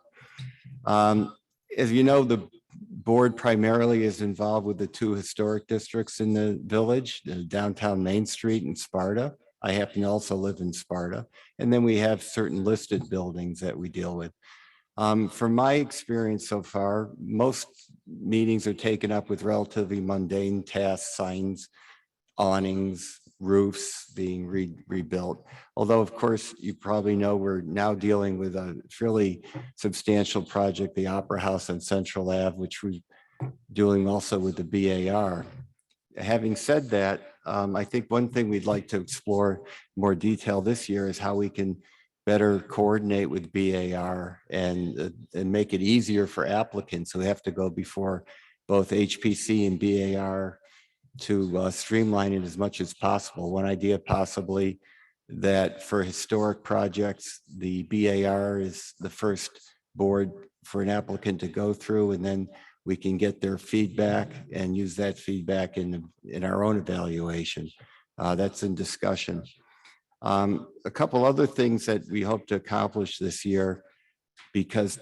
[SPEAKER 17] As you know, the board primarily is involved with the 2 historic districts in the village, the downtown Main Street and Sparta. I happen to also live in Sparta. And then we have certain listed buildings that we deal with. From my experience so far, most meetings are taken up with relatively mundane tasks, signs, awnings, roofs being rebuilt. Although, of course, you probably know we're now dealing with a fairly substantial project, the Opera House on Central Ave, which we're doing also with the BAR. Having said that, I think one thing we'd like to explore more detail this year is how we can better coordinate with BAR and make it easier for applicants who have to go before both HPC and BAR to streamline it as much as possible. One idea possibly that for historic projects, the BAR is the first board for an applicant to go through, and then we can get their feedback and use that feedback in our own evaluation. That's in discussion. A couple other things that we hope to accomplish this year, because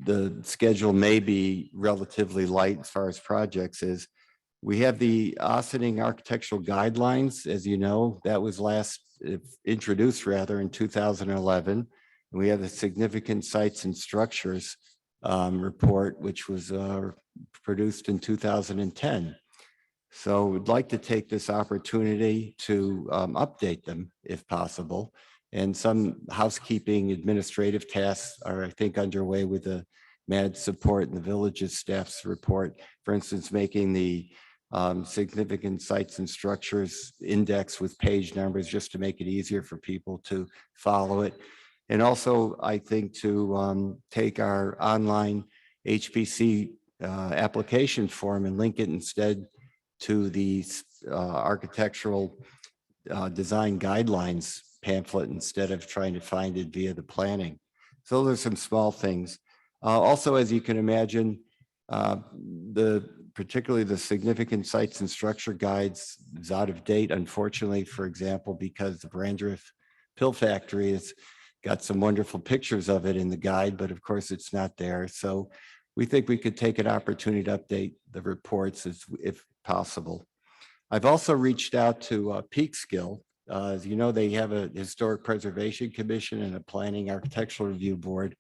[SPEAKER 17] the schedule may be relatively light as far as projects, is we have the Austining Architectural Guidelines. As you know, that was last introduced rather in 2011. And we have the Significant Sites and Structures report, which was produced in 2010. So we'd like to take this opportunity to update them if possible. And some housekeeping administrative tasks are, I think, underway with the MAD support and the village's staff's report. For instance, making the significant sites and structures index with page numbers just to make it easier for people to follow it. And also, I think to take our online HPC application form and link it instead to the architectural design guidelines pamphlet instead of trying to find it via the planning. So there's some small things. Also, as you can imagine, particularly the significant sites and structure guides is out of date, unfortunately, for example, because the Brandreth Pill Factory has got some wonderful pictures of it in the guide, but of course it's not there. So we think we could take an opportunity to update the reports if possible. I've also reached out to Peekskill. As you know, they have a historic preservation commission and a planning architectural review board.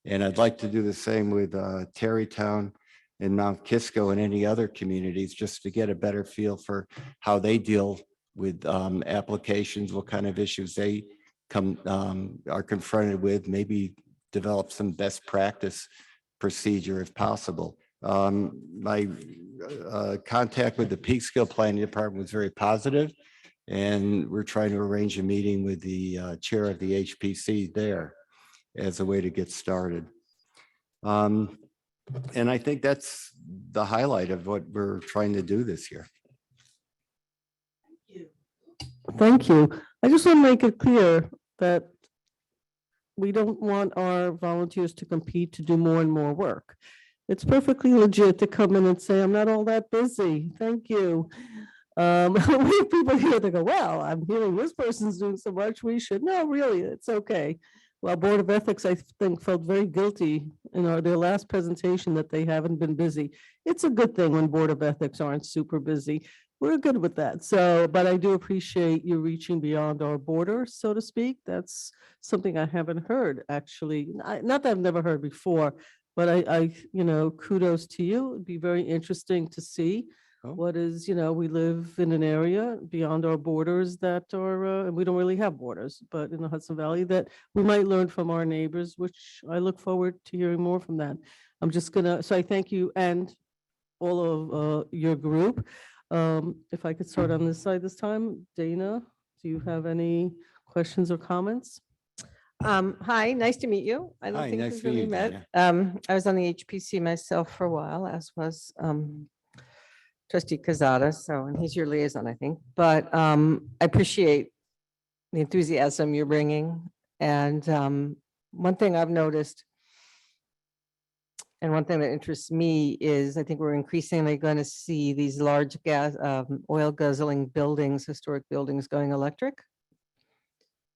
[SPEAKER 17] And I'd like to do the same with Terrytown and Mount Kisco and any other communities, just to get a better feel for how they deal with applications, what kind of issues they are confronted with, maybe develop some best practice procedure if possible. My contact with the Peekskill Planning Department was very positive, and we're trying to arrange a meeting with the chair of the HPC there as a way to get started. And I think that's the highlight of what we're trying to do this year.
[SPEAKER 1] Thank you. I just want to make it clear that we don't want our volunteers to compete to do more and more work. It's perfectly legit to come in and say, I'm not all that busy. Thank you. We have people here that go, well, I'm hearing this person's doing so much, we should. No, really, it's okay. Well, Board of Ethics, I think, felt very guilty in their last presentation that they haven't been busy. It's a good thing when Board of Ethics aren't super busy. We're good with that. So, but I do appreciate you reaching beyond our border, so to speak. That's something I haven't heard, actually. Not that I've never heard before, but I kudos to you. It'd be very interesting to see what is, we live in an area beyond our borders that are, and we don't really have borders, but in the Hudson Valley that we might learn from our neighbors, which I look forward to hearing more from that. I'm just so I thank you and all of your group. If I could start on this side this time, Dana, do you have any questions or comments?
[SPEAKER 18] Hi, nice to meet you. I don't
[SPEAKER 17] Hi,
[SPEAKER 18] think
[SPEAKER 17] nice
[SPEAKER 18] we've
[SPEAKER 17] to meet
[SPEAKER 18] really
[SPEAKER 17] you,
[SPEAKER 18] met.
[SPEAKER 17] Dana.
[SPEAKER 18] I was on the HPC myself for a while, as was Trustee Quezada, and he's your liaison, I think. But I appreciate the enthusiasm you're bringing. And one thing I've noticed, and one thing that interests me is I think we're increasingly going to see these large oil guzzling buildings, historic buildings going electric.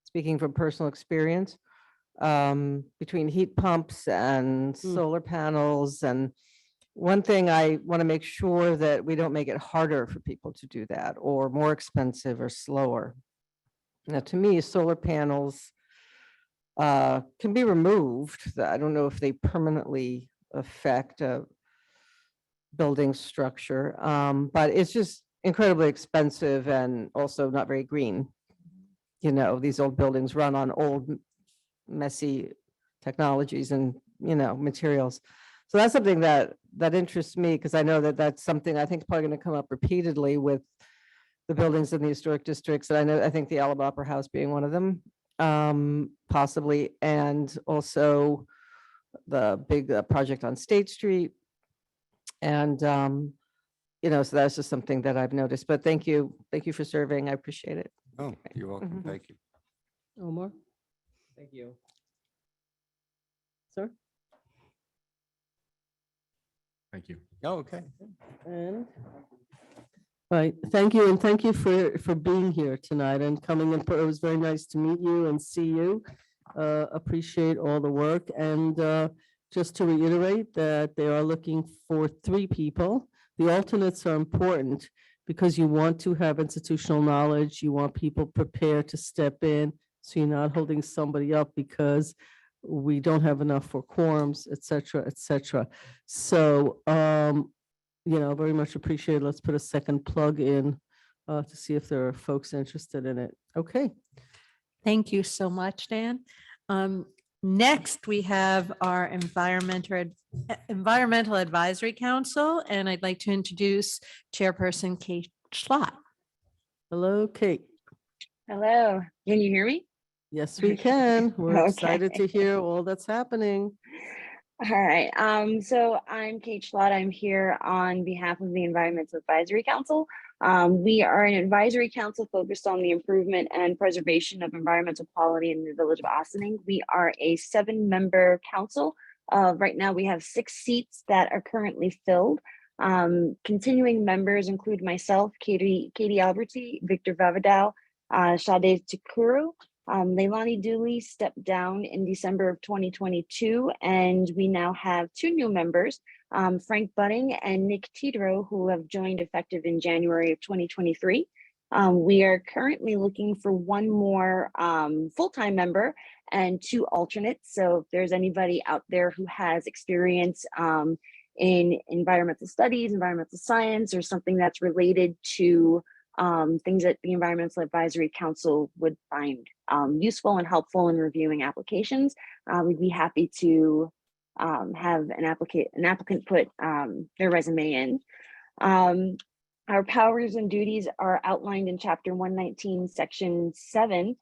[SPEAKER 18] Speaking from personal experience, between heat pumps and solar panels. And one thing I want to make sure that we don't make it harder for people to do that, or more expensive or slower. Now, to me, solar panels can be removed. I don't know if they permanently affect a building structure, but it's just incredibly expensive and also not very green. These old buildings run on old, messy technologies and, materials. So that's something that interests me, because I know that that's something I think is probably going to come up repeatedly with the buildings in the historic districts. And I think the Alabama Opera House being one of them, possibly, and also the big project on State Street. And So that's just something that I've noticed, but thank you. Thank you for serving. I appreciate it.
[SPEAKER 17] Oh, you're welcome.
[SPEAKER 18] Mhm.
[SPEAKER 17] Thank you.
[SPEAKER 1] Omar,
[SPEAKER 6] Thank you.
[SPEAKER 1] sir?
[SPEAKER 10] Thank you.
[SPEAKER 17] Oh, okay.
[SPEAKER 1] And right, thank you, and thank you for being here tonight and coming in. It was very nice to meet you and see you. Appreciate all the work, and just to reiterate that they are looking for 3 people. The alternates are important because you want to have institutional knowledge. You want people prepared to step in, so you're not holding somebody up because we don't have enough for quorums, et cetera, et cetera. So, very much appreciated. Let's put a second plug in to see if there are folks interested in it. Okay.
[SPEAKER 8] Thank you so much, Dan. Next, we have our Environmental Advisory Council, and I'd like to introduce Chairperson Kate Schlott.
[SPEAKER 1] Hello, Kate.
[SPEAKER 4] Hello, can you hear me?
[SPEAKER 1] Yes, we can. We're excited to
[SPEAKER 4] Okay.
[SPEAKER 1] hear all that's happening.
[SPEAKER 4] All right, so I'm Kate Schlott. I'm here on behalf of the Environmental Advisory Council. We are an advisory council focused on the improvement and preservation of environmental quality in the village of Ossining. We are a 7-member council. Right now, we have 6 seats that are currently filled. Continuing members include myself, Katie Alberti, Victor Vavadao, Sade Takuru. Leilani Dooley stepped down in December of 2022, and we now have 2 new members, Frank Budding and Nick Tedrow, who have joined effective in January of 2023. We are currently looking for 1 more full-time member and 2 alternates. So if there's anybody out there who has experience in environmental studies, environmental science, or something that's related to things that the Environmental Advisory Council would find useful and helpful in reviewing applications, we'd be happy to have an applicant put their resume in. Our powers and duties are outlined in Chapter 119, Section 7,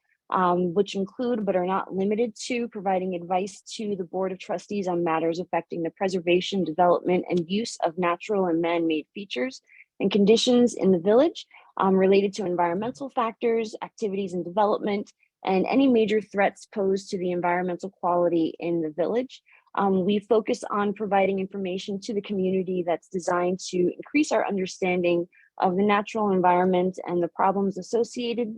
[SPEAKER 4] which include but are not limited to providing advice to the Board of Trustees on matters affecting the preservation, development, and use of natural and man-made features and conditions in the village, related to environmental factors, activities and development, and any major threats posed to the environmental quality in the village. We focus on providing information to the community that's designed to increase our understanding of the natural environment and the problems associated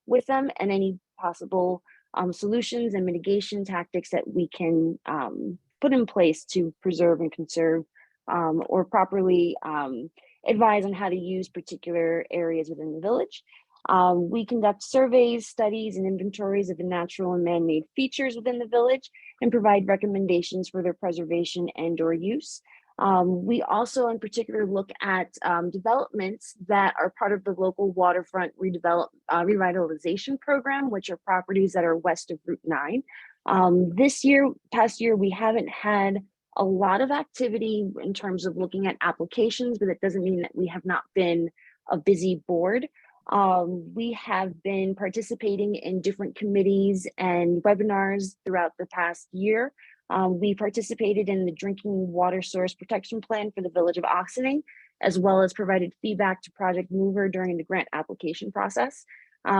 [SPEAKER 4] with them, and any possible solutions and mitigation tactics that we can put in place to preserve and conserve, or properly advise on how to use particular areas within the village. We conduct surveys, studies, and inventories of the natural and man-made features within the village and provide recommendations for their preservation and/or use. We also in particular look at developments that are part of the local waterfront revitalization program, which are properties that are west of Route 9. Past year, we haven't had a lot of activity in terms of looking at applications, but it doesn't mean that we have not been a busy board. We have been participating in different committees and webinars throughout the past year. We participated in the Drinking Water Source Protection Plan for the Village of Ossining, as well as provided feedback to Project Mover during the grant application process.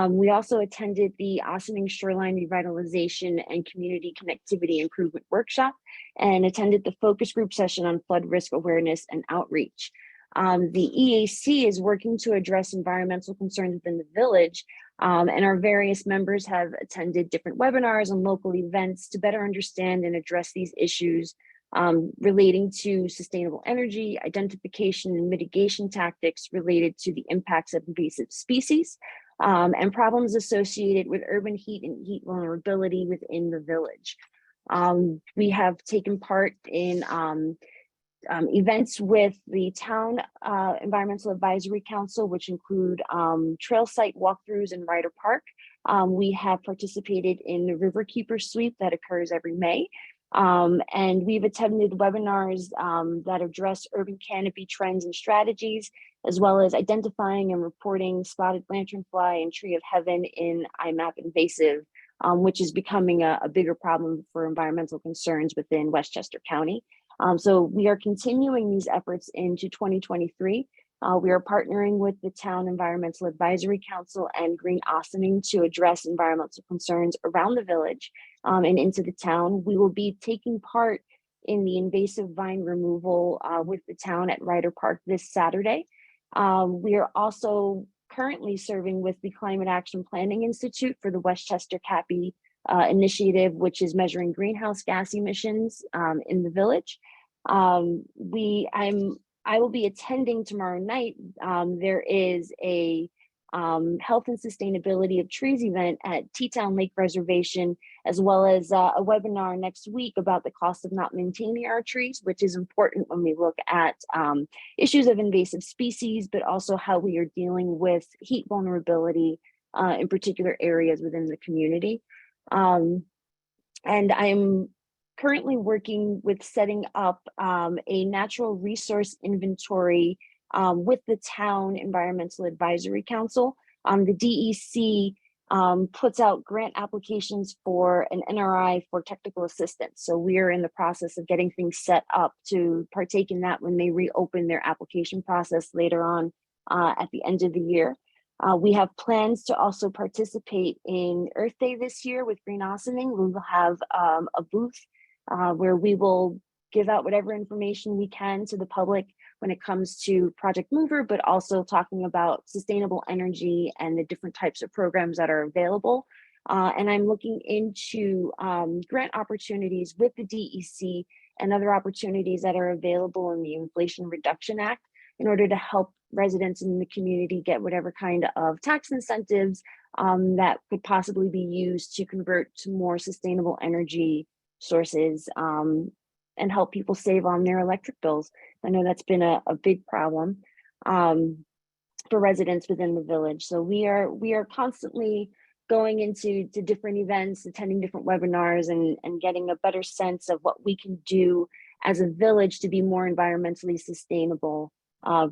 [SPEAKER 4] We also attended the Ossining Shoreline Revitalization and Community Connectivity Improvement Workshop and attended the focus group session on flood risk awareness and outreach. The EAC is working to address environmental concerns within the village, and our various members have attended different webinars and local events to better understand and address these issues relating to sustainable energy, identification and mitigation tactics related to the impacts of invasive species, and problems associated with urban heat and heat vulnerability within the village. We have taken part in events with the Town Environmental Advisory Council, which include trail site walkthroughs in Ryder Park. We have participated in the Riverkeeper Sweep that occurs every May. And we've attended webinars that address urban canopy trends and strategies, as well as identifying and reporting spotted lanternfly and tree of heaven in IMAP invasive, which is becoming a bigger problem for environmental concerns within Westchester County. So we are continuing these efforts into 2023 We are partnering with the Town Environmental Advisory Council and Green Austining to address environmental concerns around the village and into the town. We will be taking part in the invasive vine removal with the town at Ryder Park this Saturday. We are also currently serving with the Climate Action Planning Institute for the Westchester CAPI initiative, which is measuring greenhouse gas emissions in the village. I will be attending tomorrow night. There is a health and sustainability of trees event at Teatown Lake Reservation, as well as a webinar next week about the cost of not maintaining our trees, which is important when we look at issues of invasive species, but also how we are dealing with heat vulnerability in particular areas within the community. And I'm currently working with setting up a natural resource inventory with the Town Environmental Advisory Council. The DEC puts out grant applications for an NRI for technical assistance. So we are in the process of getting things set up to partake in that when they reopen their application process later on at the end of the year. We have plans to also participate in Earth Day this year with Green Austining. We will have a booth where we will give out whatever information we can to the public when it comes to Project Mover, but also talking about sustainable energy and the different types of programs that are available. And I'm looking into grant opportunities with the DEC and other opportunities that are available in the Inflation Reduction Act in order to help residents in the community get whatever kind of tax incentives that could possibly be used to convert to more sustainable energy sources and help people save on their electric bills. I know that's been a big problem for residents within the village. So we are constantly going into different events, attending different webinars and getting a better sense of what we can do as a village to be more environmentally sustainable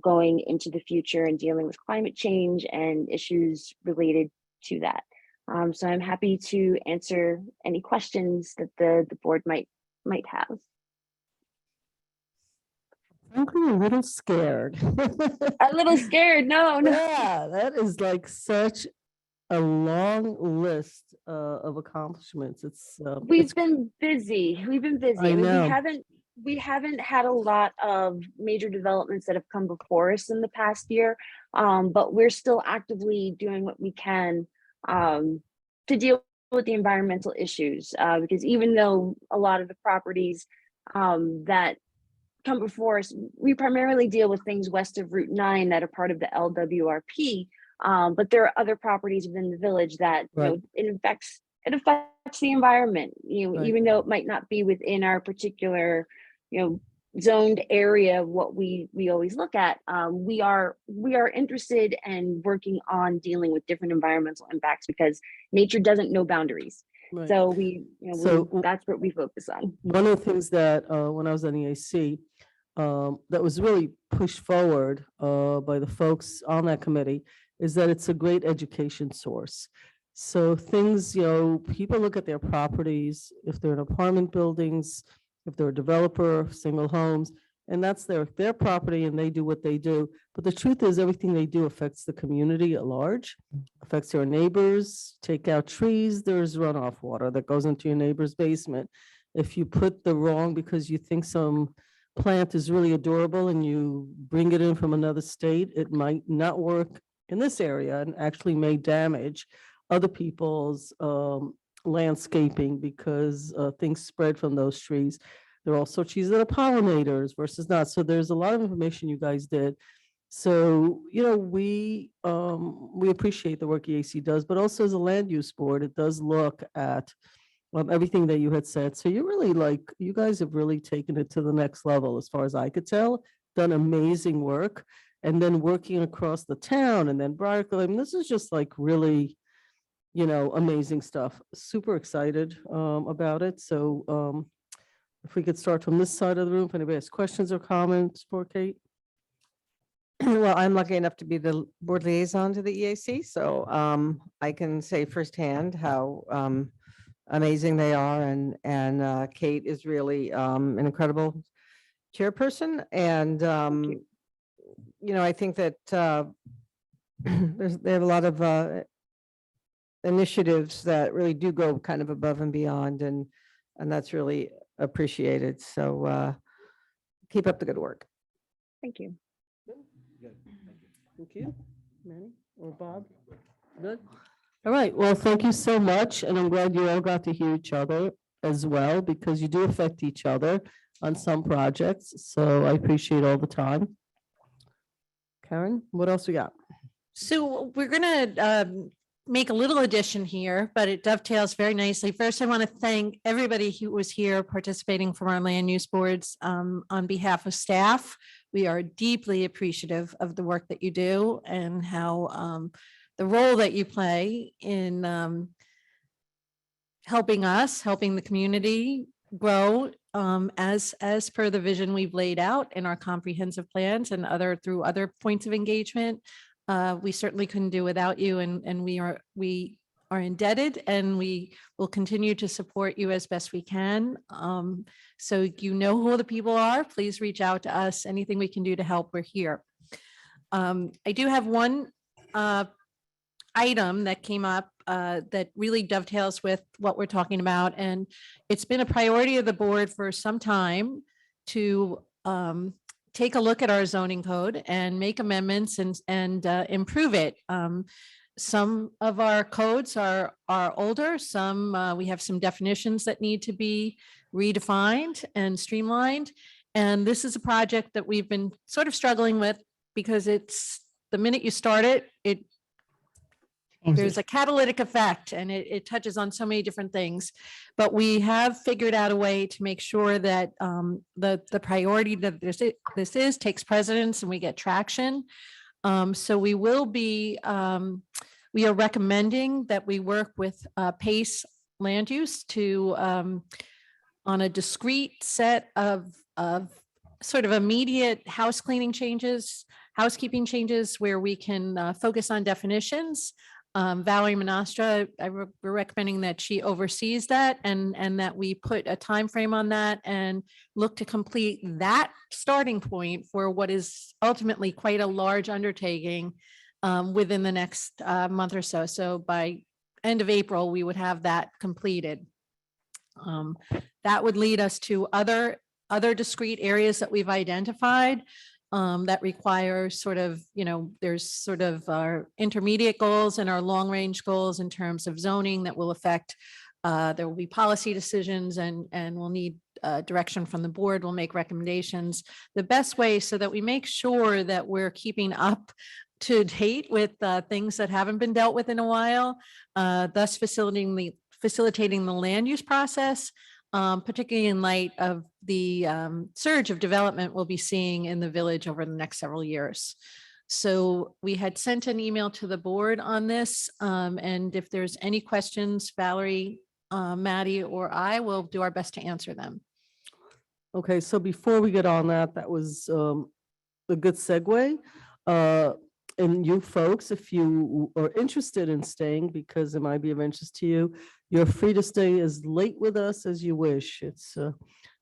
[SPEAKER 4] going into the future and dealing with climate change and issues related to that. So I'm happy to answer any questions that the board might have.
[SPEAKER 1] Frankly, a little scared.
[SPEAKER 4] A little scared, no.
[SPEAKER 1] Yeah, that is like such a long list of accomplishments.
[SPEAKER 4] We've been busy. We've been busy.
[SPEAKER 1] I
[SPEAKER 4] mean,
[SPEAKER 1] know.
[SPEAKER 4] we haven't had a lot of major developments that have come before us in the past year, but we're still actively doing what we can to deal with the environmental issues. Because even though a lot of the properties that come before us, we primarily deal with things west of Route 9 that are part of the LWRP. But there are other properties within the village that it affects the environment. Even though it might not be within our particular zoned area, what we always look at. We are interested and working on dealing with different environmental impacts because nature doesn't know boundaries.
[SPEAKER 1] Right.
[SPEAKER 4] So that's what we focus on.
[SPEAKER 1] One of the things that when I was on EAC, that was really pushed forward by the folks on that committee is that it's a great education source. So things, people look at their properties, if they're in apartment buildings, if they're a developer, single homes, and that's their property and they do what they do. But the truth is everything they do affects the community at large, affects their neighbors. Take out trees, there's runoff water that goes into your neighbor's basement. If you put the wrong, because you think some plant is really adorable and you bring it in from another state, it might not work in this area and actually may damage other people's landscaping because things spread from those trees. There are also trees that are pollinators versus not. So there's a lot of information you guys did. So, we appreciate the work EAC does, but also as a land use board, it does look at everything that you had said. So you guys have really taken it to the next level as far as I could tell, done amazing work. And then working across the town and then Briarcliff. I mean, this is just like really, amazing stuff. Super excited about it. So if we could start from this side of the room, if anybody has questions or comments for Kate.
[SPEAKER 18] Well, I'm lucky enough to be the board liaison to the EAC, so I can say firsthand how amazing they are, and Kate is really an incredible chairperson, and I think that they have a lot of initiatives that really do go kind of above and beyond, and that's really appreciated. So keep up the good work.
[SPEAKER 4] Thank you.
[SPEAKER 1] Thank you. Manny or Bob? Good. All right. Well, thank you so much. And I'm glad you all got to hear each other as well, because you do affect each other on some projects. So I appreciate all the time. Karen, what else we got?
[SPEAKER 8] So we're gonna make a little addition here, but it dovetails very nicely. First, I want to thank everybody who was here participating from our land use boards on behalf of staff. We are deeply appreciative of the work that you do and how the role that you play in helping us, helping the community grow as per the vision we've laid out in our comprehensive plans and through other points of engagement. We certainly couldn't do without you, and we are indebted, and we will continue to support you as best we can. So you know who the people are. Please reach out to us. Anything we can do to help, we're here. I do have one item that came up that really dovetails with what we're talking about, and it's been a priority of the board for some time to take a look at our zoning code and make amendments and improve it. Some of our codes are older, some we have some definitions that need to be redefined and streamlined. And this is a project that we've been sort of struggling with, because it's the minute you start it, there's a catalytic effect, and it touches on so many different things. But we have figured out a way to make sure that the priority that this is takes precedence and we get traction. So we will be, we are recommending that we work with PACE Land Use to on a discrete set of sort of immediate house cleaning changes, housekeeping changes, where we can focus on definitions. Valerie Monastra, we're recommending that she oversees that, and that we put a time frame on that and look to complete that starting point for what is ultimately quite a large undertaking within the next month or so. So by end of April, we would have that completed. That would lead us to other discrete areas that we've identified that require sort of, there's sort of our intermediate goals and our long range goals in terms of zoning that will affect, there will be policy decisions, and we'll need direction from the board. We'll make recommendations the best way so that we make sure that we're keeping up to date with things that haven't been dealt with in a while, thus facilitating the land use process, particularly in light of the surge of development we'll be seeing in the village over the next several years. So we had sent an email to the board on this, and if there's any questions, Valerie, Maddie, or I will do our best to answer them.
[SPEAKER 1] Okay, so before we get on that was a good segue. And you folks, if you are interested in staying, because it might be of interest to you, you're free to stay as late with us as you wish.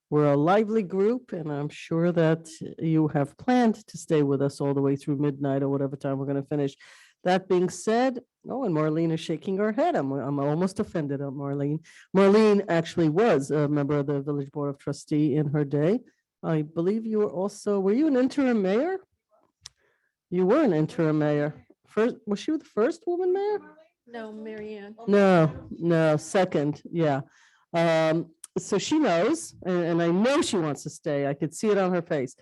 [SPEAKER 1] We're a lively group, and I'm sure that you have planned to stay with us all the way through midnight or whatever time we're going to finish. That being said, and Marlene is shaking her head. I'm almost offended at Marlene. Marlene actually was a member of the Village Board of Trustee in her day. I believe you were you an interim mayor? You were an interim mayor. Was she the first woman mayor?
[SPEAKER 8] No, Marianne.
[SPEAKER 1] No, second, yeah. So she knows, and I know she wants to stay. I could see it on her face.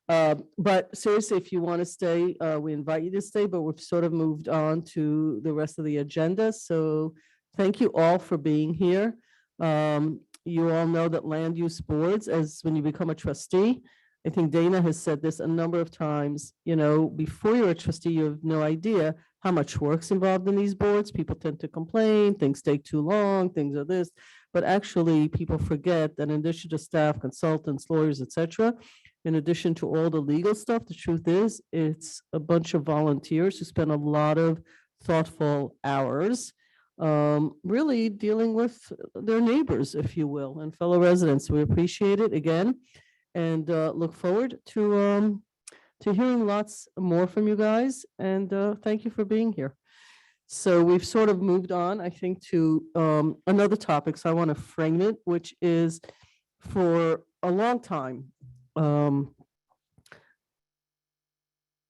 [SPEAKER 1] But seriously, if you want to stay, we invite you to stay, but we've sort of moved on to the rest of the agenda. So thank you all for being here. You all know that land use boards, as when you become a trustee, I think Dana has said this a number of times, before you're a trustee, you have no idea how much work's involved in these boards. People tend to complain, things take too long, things are this, but actually people forget that in addition to staff, consultants, lawyers, etc., in addition to all the legal stuff, the truth is it's a bunch of volunteers who spend a lot of thoughtful hours really dealing with their neighbors, if you will, and fellow residents. We appreciate it again, and look forward to to hearing lots more from you guys. And thank you for being here. So we've sort of moved on, I think, to another topic. So I want to frame it, which is for a long time,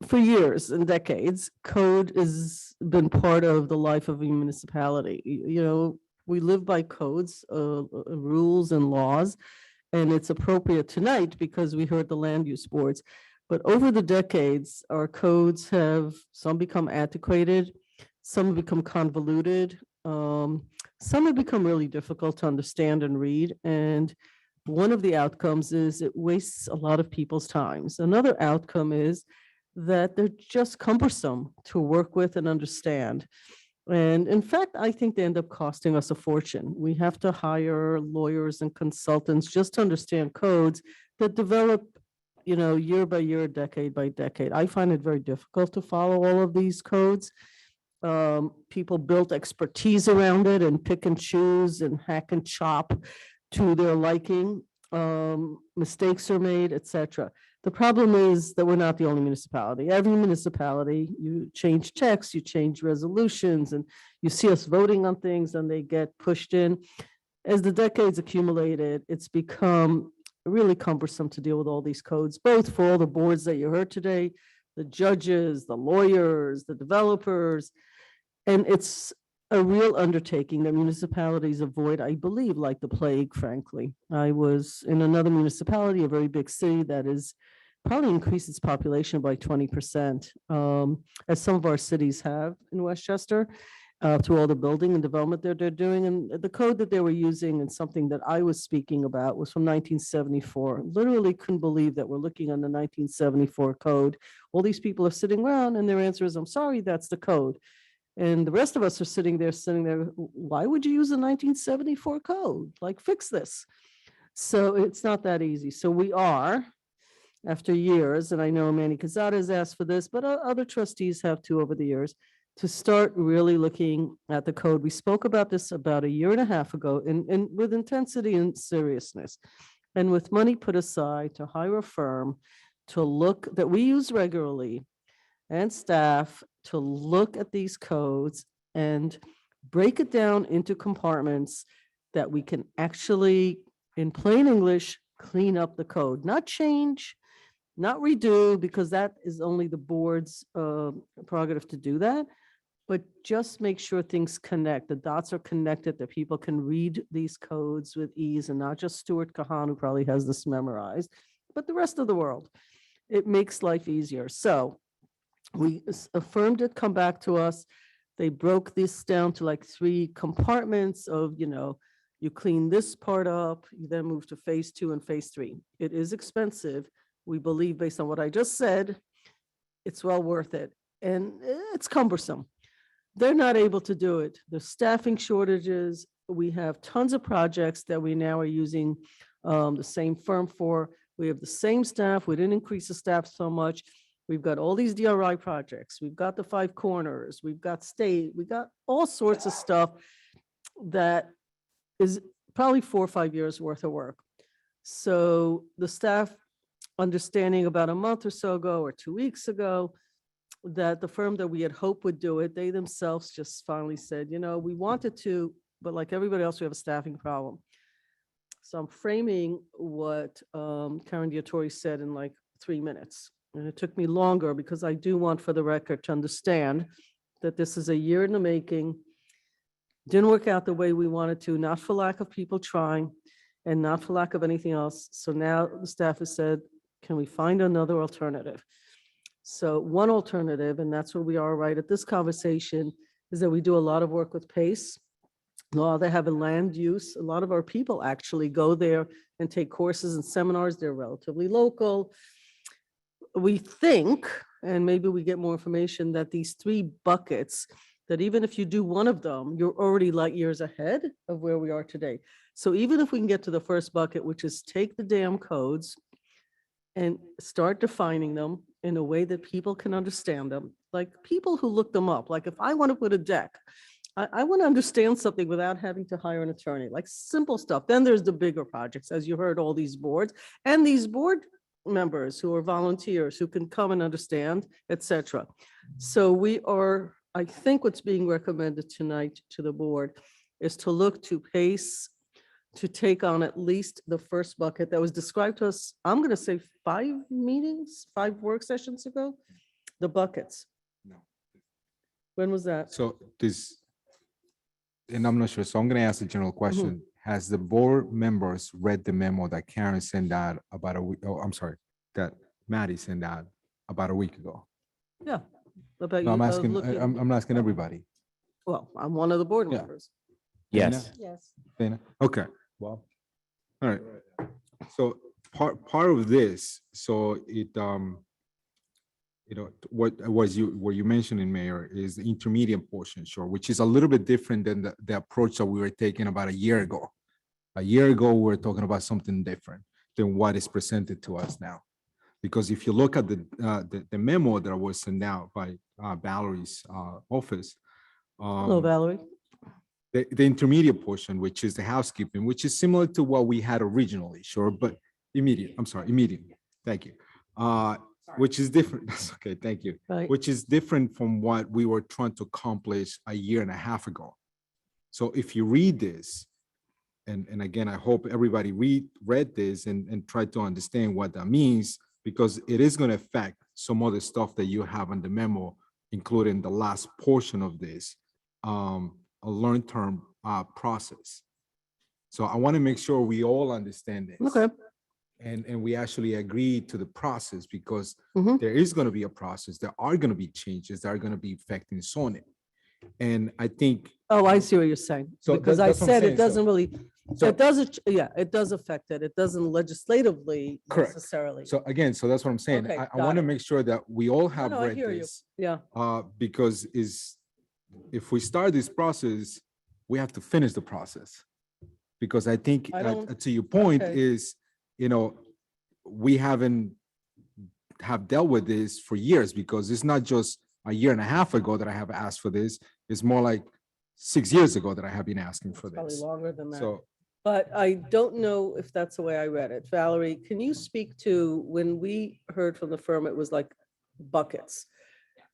[SPEAKER 1] for years and decades, code has been part of the life of a municipality. You know, we live by codes, rules and laws, and it's appropriate tonight because we heard the land use boards. But over the decades, our codes have some become antiquated, some have become convoluted, some have become really difficult to understand and read. And one of the outcomes is it wastes a lot of people's times. Another outcome is that they're just cumbersome to work with and understand. And in fact, I think they end up costing us a fortune. We have to hire lawyers and consultants just to understand codes that develop, you know, year by year, decade by decade. I find it very difficult to follow all of these codes. People built expertise around it and pick and choose and hack and chop to their liking. Mistakes are made, etc. The problem is that we're not the only municipality. Every municipality, you change texts, you change resolutions, and you see us voting on things and they get pushed in. As the decades accumulated, it's become really cumbersome to deal with all these codes, both for all the boards that you heard today, the judges, the lawyers, the developers. And it's a real undertaking that municipalities avoid, I believe, like the plague, frankly. I was in another municipality, a very big city that is probably increased its population by 20%, as some of our cities have in Westchester, through all the building and development that they're doing. And the code that they were using and something that I was speaking about was from 1974. Literally couldn't believe that we're looking on the 1974 code. All these people are sitting around and their answer is, I'm sorry, that's the code. And the rest of us are sitting there, why would you use a 1974 code? Like, fix this. So it's not that easy. So we are, after years, and I know Manny Cazada has asked for this, but other trustees have too over the years, to start really looking at the code. We spoke about this about a year and a half ago, and with intensity and seriousness, and with money put aside to hire a firm to look that we use regularly and staff to look at these codes and break it down into compartments that we can actually, in plain English, clean up the code, not change, not redo, because that is only the board's prerogative to do that, but just make sure things connect. The dots are connected, that people can read these codes with ease, and not just Stuart Kahan, who probably has this memorized, but the rest of the world. It makes life easier. So a firm did come back to us. They broke this down to like 3 compartments of, you know, you clean this part up, you then move to phase 2 and phase 3. It is expensive. We believe, based on what I just said, it's well worth it. And it's cumbersome. They're not able to do it. There's staffing shortages. We have tons of projects that we now are using the same firm for. We have the same staff. We didn't increase the staff so much. We've got all these DRI projects. We've got the 5 corners. We've got state. We got all sorts of stuff that is probably 4 or 5 years worth of work. So the staff, understanding about a month or so ago or 2 weeks ago that the firm that we had hoped would do it, they themselves just finally said, you know, we wanted to, but like everybody else, we have a staffing problem. So I'm framing what Karen Diatori said in like 3 minutes. And it took me longer because I do want, for the record, to understand that this is a year in the making. Didn't work out the way we wanted to, not for lack of people trying and not for lack of anything else. So now the staff has said, can we find another alternative? So one alternative, and that's where we are right at this conversation, is that we do a lot of work with PACE. Law, they have a land use. A lot of our people actually go there and take courses and seminars. They're relatively local. We think, and maybe we get more information, that these 3 buckets, that even if you do one of them, you're already light years ahead of where we are today. So even if we can get to the first bucket, which is take the damn codes and start defining them in a way that people can understand them, like people who look them up. Like if I want to put a deck, I want to understand something without having to hire an attorney, like simple stuff. Then there's the bigger projects, as you heard, all these boards, and these board members who are volunteers, who can come and understand, etc. So we are, I think what's being recommended tonight to the board is to look to PACE to take on at least the first bucket that was described to us, I'm going to say 5 meetings, 5 work sessions ago, the buckets.
[SPEAKER 10] No.
[SPEAKER 1] When was that?
[SPEAKER 10] So this, and I'm not sure, so I'm gonna ask the general question. Has the board members read the memo that Karen sent out about a week, oh, I'm sorry, that Maddie sent out about a week ago?
[SPEAKER 1] Yeah. About
[SPEAKER 10] No, I'm
[SPEAKER 1] you,
[SPEAKER 10] asking,
[SPEAKER 1] looking-
[SPEAKER 10] I'm asking everybody.
[SPEAKER 1] Well, I'm one of the board
[SPEAKER 10] Yeah.
[SPEAKER 1] members.
[SPEAKER 6] Yes.
[SPEAKER 1] Yes.
[SPEAKER 10] Dana? Okay, well, all right. So part of this, so it, you know, what you mentioning, Mayor, is the intermediate portion, sure, which is a little bit different than the approach that we were taking about a year ago. A year ago, we were talking about something different than what is presented to us now. Because if you look at the memo that was sent out by Valerie's office.
[SPEAKER 1] Hello, Valerie.
[SPEAKER 10] The intermediate portion, which is the housekeeping, which is similar to what we had originally, sure, but immediate, thank you. Which is different, that's okay, thank you.
[SPEAKER 1] Right.
[SPEAKER 10] Which is different from what we were trying to accomplish a year and a half ago. So if you read this, and again, I hope everybody read this and try to understand what that means, because it is going to affect some other stuff that you have in the memo, including the last portion of this, a long-term process. So I want to make sure we all understand this.
[SPEAKER 1] Okay.
[SPEAKER 10] And we actually agree to the process, because
[SPEAKER 1] Mhm.
[SPEAKER 10] there is going to be a process. There are going to be changes that are going to be affecting zoning. And I think.
[SPEAKER 1] Oh, I see what you're saying.
[SPEAKER 10] So
[SPEAKER 1] Because I
[SPEAKER 10] that's what I'm
[SPEAKER 1] said
[SPEAKER 10] saying,
[SPEAKER 1] it
[SPEAKER 10] so-
[SPEAKER 1] doesn't really,
[SPEAKER 10] so-
[SPEAKER 1] it doesn't, yeah, it does affect it. It doesn't legislatively
[SPEAKER 10] Correct.
[SPEAKER 1] necessarily.
[SPEAKER 10] So again, so that's what I'm saying.
[SPEAKER 1] Okay,
[SPEAKER 10] I
[SPEAKER 1] got
[SPEAKER 10] want to
[SPEAKER 1] it.
[SPEAKER 10] make sure that we all have
[SPEAKER 1] no, I
[SPEAKER 10] read
[SPEAKER 1] hear you.
[SPEAKER 10] this.
[SPEAKER 1] Yeah.
[SPEAKER 10] Because if we start this process, we have to finish the process. Because I think,
[SPEAKER 1] I don't-
[SPEAKER 10] to your point
[SPEAKER 1] okay.
[SPEAKER 10] is, you know, we have dealt with this for years, because it's not just a year and a half ago that I have asked for this. It's more like 6 years ago that I have been asking for
[SPEAKER 1] Probably
[SPEAKER 10] this.
[SPEAKER 1] longer than that.
[SPEAKER 10] So,
[SPEAKER 1] But I don't know if that's the way I read it. Valerie, can you speak to when we heard from the firm, it was like buckets.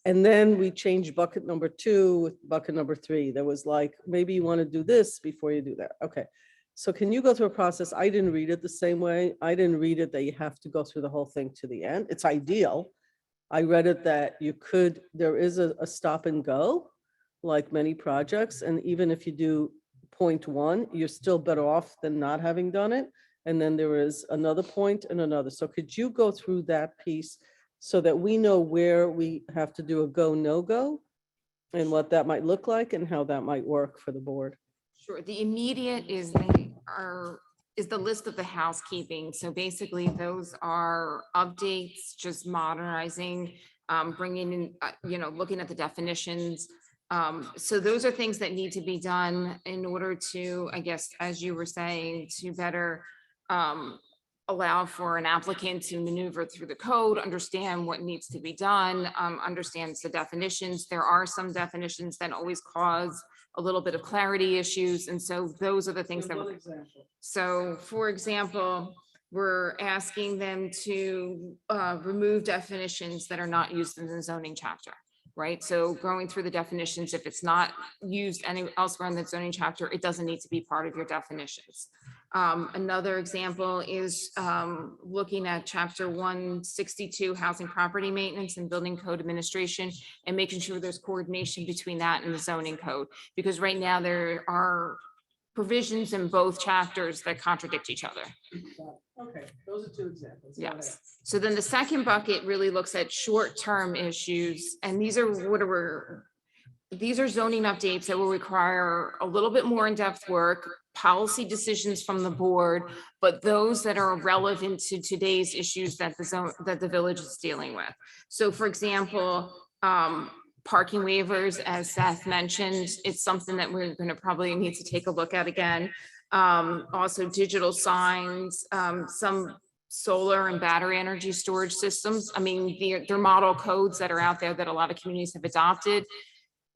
[SPEAKER 1] And then we changed bucket number 2 with bucket number 3. There was like, maybe you want to do this before you do that. Okay. So can you go through a process? I didn't read it the same way. I didn't read it that you have to go through the whole thing to the end. It's ideal. I read it that there is a stop and go, like many projects. And even if you do point 1, you're still better off than not having done it. And then there is another point and another. So could you go through that piece so that we know where we have to do a go, no go? And what that might look like and how that might work for the board?
[SPEAKER 14] Sure. The immediate is the list of the housekeeping. So basically those are updates, just modernizing, bringing in, looking at the definitions. So those are things that need to be done in order to, I guess, as you were saying, to better allow for an applicant to maneuver through the code, understand what needs to be done, understands the definitions. There are some definitions that always cause a little bit of clarity issues. And so those are the things that. So for example, we're asking them to remove definitions that are not used in the zoning chapter, right? So going through the definitions, if it's not used elsewhere in the zoning chapter, it doesn't need to be part of your definitions. Another example is looking at chapter 162, housing property maintenance and building code administration, and making sure there's coordination between that and the zoning code. Because right now there are provisions in both chapters that contradict each other.
[SPEAKER 1] Okay, those are 2 examples. Go ahead.
[SPEAKER 14] Yes. So then the second bucket really looks at short-term issues, and these are zoning updates that will require a little bit more in-depth work, policy decisions from the board, but those that are relevant to today's issues that the village is dealing with. So for example, parking waivers, as Seth mentioned, it's something that we're going to probably need to take a look at again. Also digital signs, some solar and battery energy storage systems. I mean, they're model codes that are out there that a lot of communities have adopted.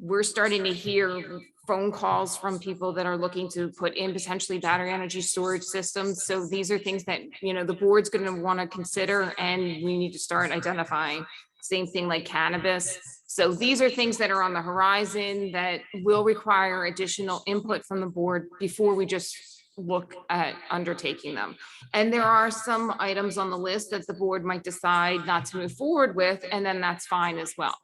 [SPEAKER 14] We're starting to hear phone calls from people that are looking to put in potentially battery energy storage systems. So these are things that, you know, the board's going to want to consider, and we need to start identifying. Same thing like cannabis. So these are things that are on the horizon that will require additional input from the board before we just look at undertaking them. And there are some items on the list that the board might decide not to move forward with, and then that's fine as well.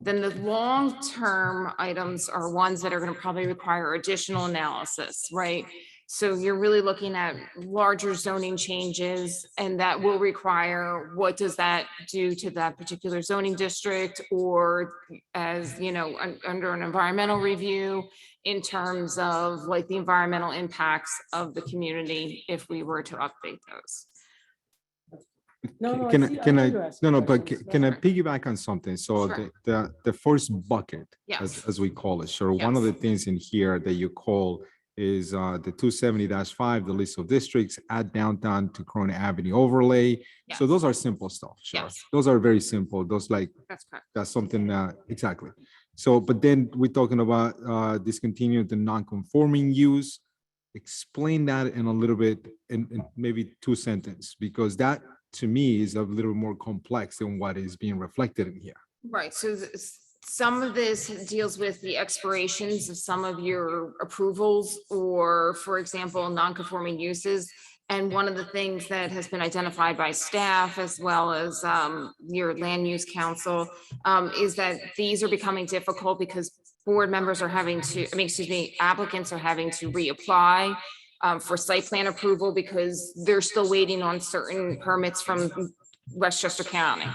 [SPEAKER 14] Then the long-term items are ones that are going to probably require additional analysis, right? So you're really looking at larger zoning changes, and that will require, what does that do to that particular zoning district, or as, you know, under an environmental review in terms of like the environmental impacts of the community if we were to update those.
[SPEAKER 10] Can I, no, but can I piggyback on something? So
[SPEAKER 14] Sure.
[SPEAKER 10] the first bucket,
[SPEAKER 14] Yes.
[SPEAKER 10] as we call it, sure. One of the things in here that you call is the 270-5, the list of districts, add downtown to Corona Avenue overlay. So those are simple stuff, sure.
[SPEAKER 14] Yes.
[SPEAKER 10] Those are very simple. Those like,
[SPEAKER 14] That's correct.
[SPEAKER 10] that's something, exactly. So, but then we're talking about discontinuing the non-conforming use. Explain that in a little bit, in maybe 2 sentences, because that to me is a little more complex than what is being reflected in here.
[SPEAKER 14] Right, so some of this deals with the expirations of some of your approvals, or for example, non-conforming uses. And one of the things that has been identified by staff as well as your land use council is that these are becoming difficult because board members are having to, applicants are having to reapply for site plan approval because they're still waiting on certain permits from Westchester County.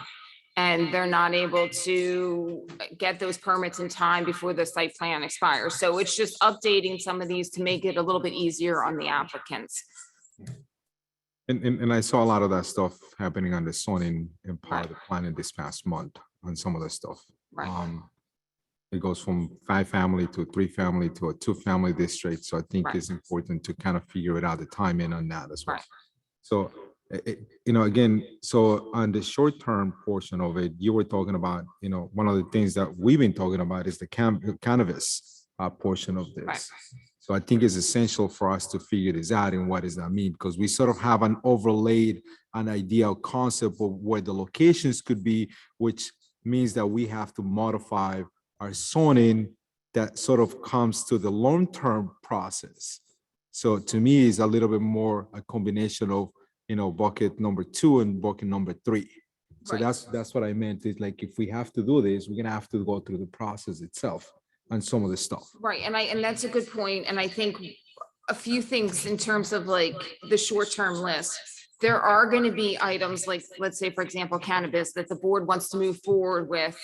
[SPEAKER 14] And they're not able to get those permits in time before the site plan expires. So it's just updating some of these to make it a little bit easier on the applicants.
[SPEAKER 10] And I saw a lot of that stuff happening on the zoning and part of the planning this past month on some of the stuff.
[SPEAKER 14] Right.
[SPEAKER 10] It goes from 5-family to 3-family to a 2-family district. So I think
[SPEAKER 14] Right.
[SPEAKER 10] it's important to kind of figure it out, the timing on that as well.
[SPEAKER 14] Right.
[SPEAKER 10] So, you know, again, so on the short-term portion of it, you were talking about, you know, one of the things that we've been talking about is the cannabis portion of this.
[SPEAKER 14] Right.
[SPEAKER 10] So I think it's essential for us to figure this out and what does that mean? Because we sort of have an overlaid, an ideal concept of where the locations could be, which means that we have to modify our zoning that sort of comes to the long-term process. So to me, it's a little bit more a combination of, you know, bucket number 2 and bucket number 3. So
[SPEAKER 14] Right.
[SPEAKER 10] that's what I meant. Is like, if we have to do this, we're gonna have to go through the process itself on some of the stuff.
[SPEAKER 14] Right, and that's a good point, and I think a few things in terms of like the short-term list. There are going to be items like, let's say, for example, cannabis that the board wants to move forward with,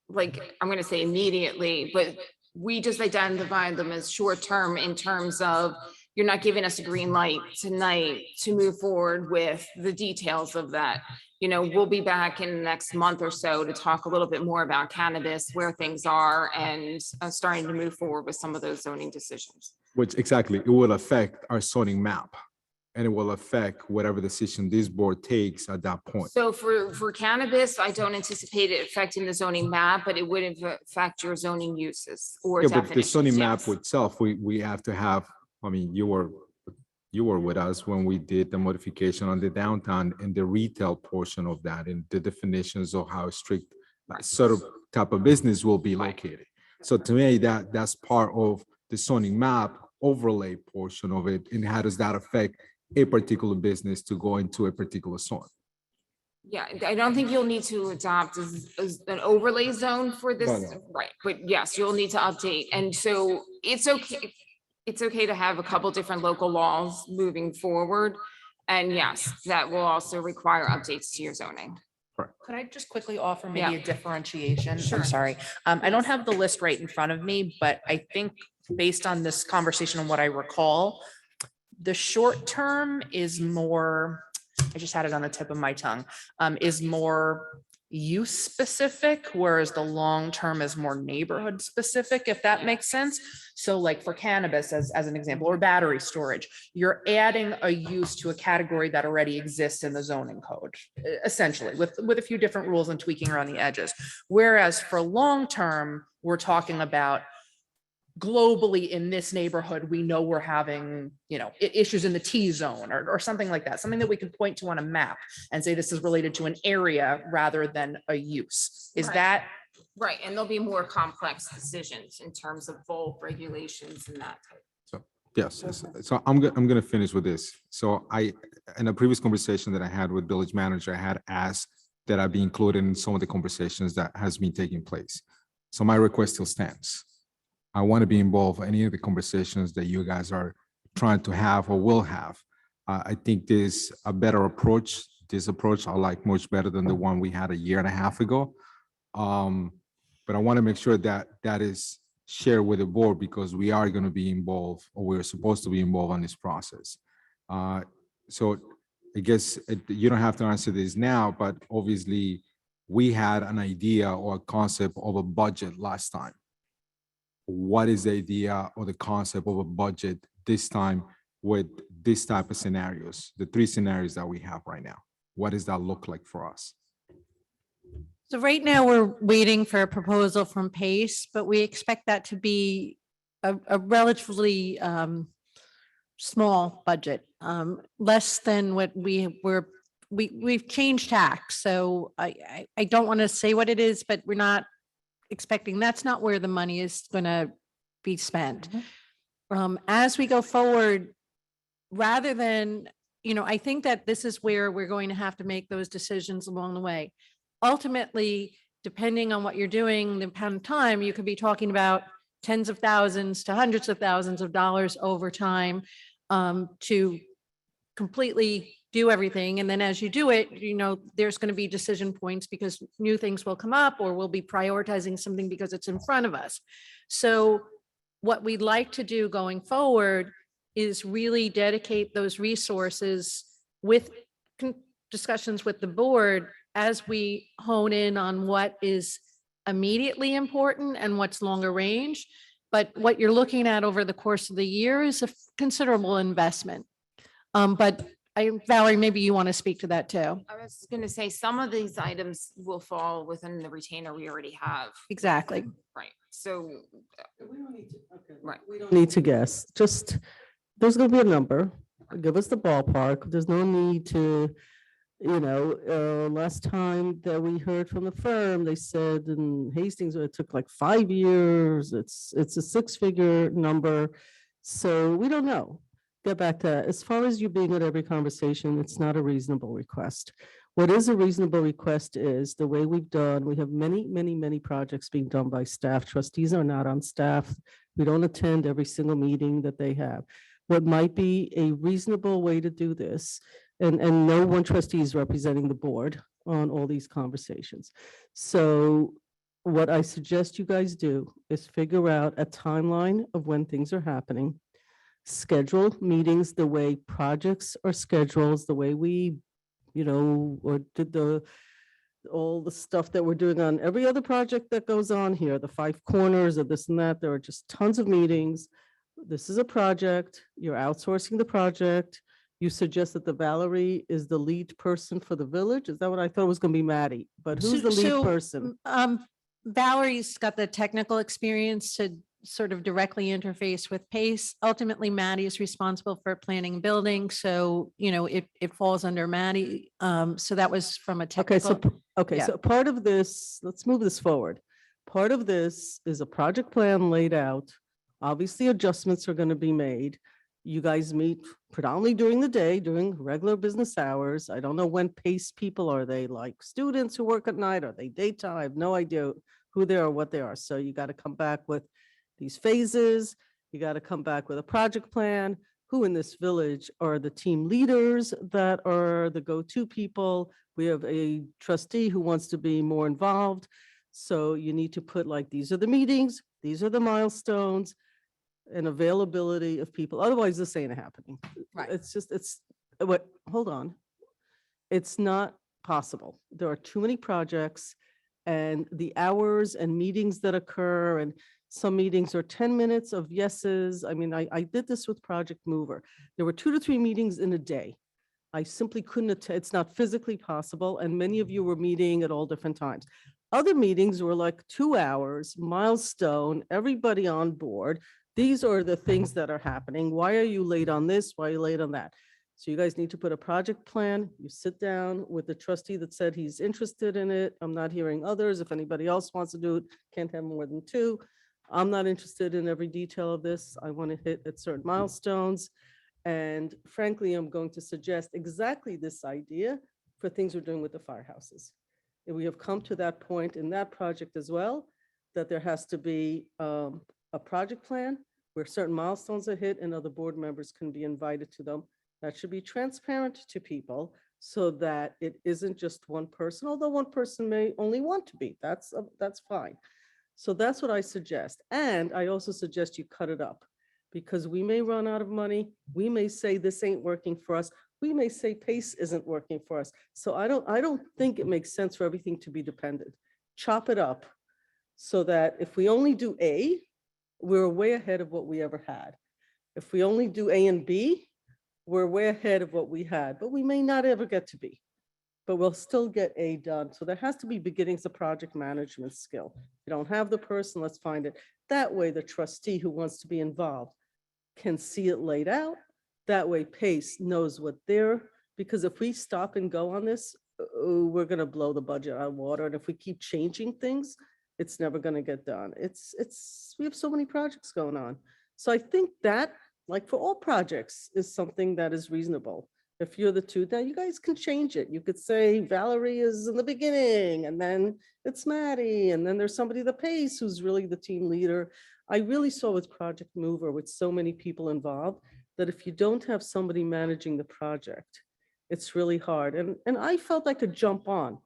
[SPEAKER 14] like, I'm going to say immediately, but we just identify them as short-term in terms of you're not giving us a green light tonight to move forward with the details of that. You know, we'll be back in the next month or so to talk a little bit more about cannabis, where things are, and starting to move forward with some of those zoning decisions.
[SPEAKER 10] Which exactly, it will affect our zoning map. And it will affect whatever decision this board takes at that point.
[SPEAKER 14] So for cannabis, I don't anticipate it affecting the zoning map, but it would affect your zoning uses or
[SPEAKER 10] Yeah, but the zoning
[SPEAKER 14] definitions.
[SPEAKER 10] map
[SPEAKER 14] Yes.
[SPEAKER 10] itself, we have to have, I mean, you were with us when we did the modification on the downtown and the retail portion of that and the definitions of how strict sort of type of business will be located. So to me, that's part of the zoning map overlay portion of it. And how does that affect a particular business to go into a particular zone?
[SPEAKER 14] Yeah, I don't think you'll need to adopt as an overlay zone for this,
[SPEAKER 10] No.
[SPEAKER 14] right? But yes, you'll need to update. And so it's okay. It's okay to have a couple different local laws moving forward. And yes, that will also require updates to your zoning.
[SPEAKER 11] Could I just quickly offer maybe
[SPEAKER 14] Yeah.
[SPEAKER 11] a differentiation?
[SPEAKER 14] Sure.
[SPEAKER 11] I'm sorry. I don't have the list right in front of me, but I think based on this conversation and what I recall, the short term is more, I just had it on the tip of my tongue, is more use specific, whereas the long term is more neighborhood specific, if that makes sense. So like for cannabis, as an example, or battery storage, you're adding a use to a category that already exists in the zoning code, essentially, with a few different rules and tweaking around the edges. Whereas for long term, we're talking about globally in this neighborhood, we know we're having, you know, issues in the T zone or something like that, something that we can point to on a map and say this is related to an area rather than a use. Is
[SPEAKER 14] Right.
[SPEAKER 11] that,
[SPEAKER 14] Right, and there'll be more complex decisions in terms of bulk regulations and that type.
[SPEAKER 10] Yes, so I'm gonna finish with this. So in a previous conversation that I had with village manager, I had asked that I be included in some of the conversations that has been taking place. So my request still stands. I want to be involved in any of the conversations that you guys are trying to have or will have. I think there's a better approach. This approach I like much better than the one we had a year and a half ago. But I want to make sure that that is shared with the board because we are going to be involved, or we're supposed to be involved in this process. So I guess you don't have to answer this now, but obviously we had an idea or a concept of a budget last time. What is the idea or the concept of a budget this time with this type of scenarios, the 3 scenarios that we have right now? What does that look like for us?
[SPEAKER 8] So right now, we're waiting for a proposal from Pace, but we expect that to be a relatively small budget, less than what we've changed tax. So I don't want to say what it is, but we're not expecting, that's not where the money is going to be spent. As we go forward, rather than, I think that this is where we're going to have to make those decisions along the way. Ultimately, depending on what you're doing, the amount of time, you could be talking about tens of thousands to hundreds of thousands of dollars over time to completely do everything. And then as you do it, there's going to be decision points because new things will come up, or we'll be prioritizing something because it's in front of us. So what we'd like to do going forward is really dedicate those resources with discussions with the board as we hone in on what is immediately important and what's longer range. But what you're looking at over the course of the year is a considerable investment. But Valerie, maybe you want to speak to that too.
[SPEAKER 14] I was going to say, some of these items will fall within the retainer we already have.
[SPEAKER 8] Exactly.
[SPEAKER 14] Right, so. Right.
[SPEAKER 1] We don't need to guess, just, there's gonna be a number, give us the ballpark, there's no need to, last time that we heard from the firm, they said in Hastings, it took like 5 years, it's a 6-figure number, so we don't know. Get back to that. As far as you being at every conversation, it's not a reasonable request. What is a reasonable request is the way we've done, we have many, many, many projects being done by staff. Trustees are not on staff. We don't attend every single meeting that they have. What might be a reasonable way to do this, and no one trustee is representing the board on all these conversations. So what I suggest you guys do is figure out a timeline of when things are happening. Schedule meetings the way projects are scheduled, the way we, or did all the stuff that we're doing on every other project that goes on here, the 5 corners of this and that. There are just tons of meetings. This is a project. You're outsourcing the project. You suggest that the Valerie is the lead person for the village. Is that what I thought was going to be Maddie? But who's the lead person?
[SPEAKER 8] Valerie got the technical experience to sort of directly interface with Pace. Ultimately, Maddie is responsible for planning and building. So, it falls under Maddie. So that was from a technical.
[SPEAKER 1] Okay, so part of this, let's move this forward. Part of this is a project plan laid out. Obviously, adjustments are going to be made. You guys meet predominantly during the day, during regular business hours. I don't know when Pace people are. They like students who work at night? Are they daytime? I have no idea who they are, what they are. So you got to come back with these phases. You got to come back with a project plan. Who in this village are the team leaders that are the go-to people? We have a trustee who wants to be more involved. So you need to put like, these are the meetings, these are the milestones, and availability of people. Otherwise, this ain't happening.
[SPEAKER 8] Right.
[SPEAKER 1] Hold on. It's not possible. There are too many projects, and the hours and meetings that occur, and some meetings are 10 minutes of yeses. I mean, I did this with Project Mover. There were 2 to 3 meetings in a day. I simply couldn't attend. It's not physically possible, and many of you were meeting at all different times. Other meetings were like 2 hours, milestone, everybody on board. These are the things that are happening. Why are you late on this? Why are you late on that? So you guys need to put a project plan. You sit down with the trustee that said he's interested in it. I'm not hearing others. If anybody else wants to do it, can't have more than 2. I'm not interested in every detail of this. I want to hit at certain milestones. And frankly, I'm going to suggest exactly this idea for things we're doing with the firehouses. And we have come to that point in that project as well, that there has to be a project plan where certain milestones are hit and other board members can be invited to them. That should be transparent to people so that it isn't just one person, although one person may only want to be. That's fine. So that's what I suggest. And I also suggest you cut it up because we may run out of money. We may say this ain't working for us. We may say PACE isn't working for us. So I don't think it makes sense for everything to be dependent. Chop it up so that if we only do A, we're way ahead of what we ever had. If we only do A and B, we're way ahead of what we had, but we may not ever get to B, but we'll still get A done. So there has to be beginnings of project management skill. If you don't have the person, let's find it. That way the trustee who wants to be involved can see it laid out. That way PACE knows what they're, because if we stop and go on this, we're gonna blow the budget out of water. And if we keep changing things, it's never gonna get done. We have so many projects going on. So I think that, like for all projects, is something that is reasonable. If you're the two, now you guys can change it. You could say Valerie is in the beginning and then it's Maddie and then there's somebody the PACE who's really the team leader. I really saw with Project Mover with so many people involved that if you don't have somebody managing the project, it's really hard. And I felt I could jump on